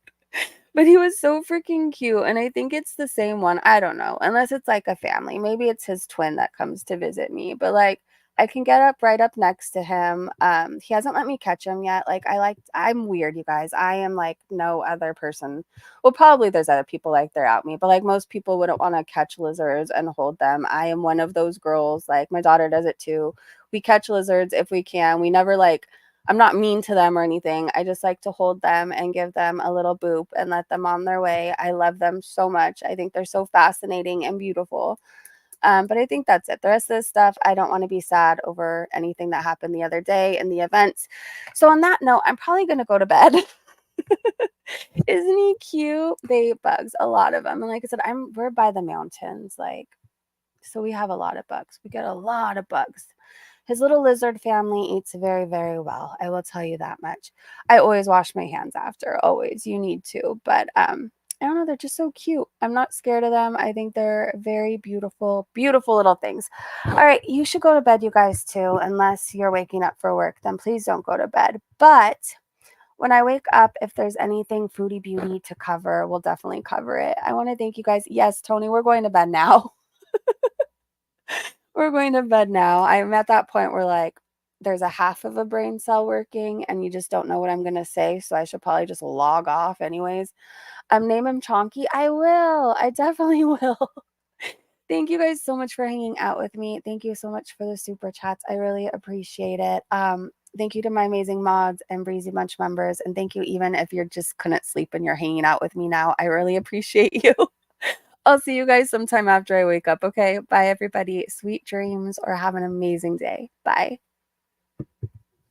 But he was so freaking cute, and I think it's the same one. I don't know, unless it's like a family. Maybe it's his twin that comes to visit me. But like, I can get up right up next to him. He hasn't let me catch him yet. Like, I'm weird, you guys. I am like no other person. Well, probably there's other people like they're out me, but like most people wouldn't want to catch lizards and hold them. I am one of those girls. Like my daughter does it too. We catch lizards if we can. We never like. I'm not mean to them or anything. I just like to hold them and give them a little boop and let them on their way. I love them so much. I think they're so fascinating and beautiful. But I think that's it. The rest of this stuff, I don't want to be sad over anything that happened the other day in the events. So on that note, I'm probably going to go to bed. Isn't he cute? They bugs, a lot of them. And like I said, we're by the mountains. Like, so we have a lot of bugs. We get a lot of bugs. His little lizard family eats very, very well. I will tell you that much. I always wash my hands after, always. You need to. But I don't know, they're just so cute. I'm not scared of them. I think they're very beautiful, beautiful little things. All right, you should go to bed, you guys, too. Unless you're waking up for work, then please don't go to bed. But when I wake up, if there's anything Foodie Beauty to cover, we'll definitely cover it. I want to thank you guys. Yes, Tony, we're going to bed now. We're going to bed now. I'm at that point where like there's a half of a brain cell working and you just don't know what I'm going to say. So I should probably just log off anyways. Name him Chonky. I will. I definitely will. Thank you guys so much for hanging out with me. Thank you so much for the super chats. I really appreciate it. Thank you to my amazing mods and Breezy Bunch members. And thank you even if you just couldn't sleep and you're hanging out with me now. I really appreciate you. I'll see you guys sometime after I wake up, okay? Bye, everybody. Sweet dreams or have an amazing day. Bye.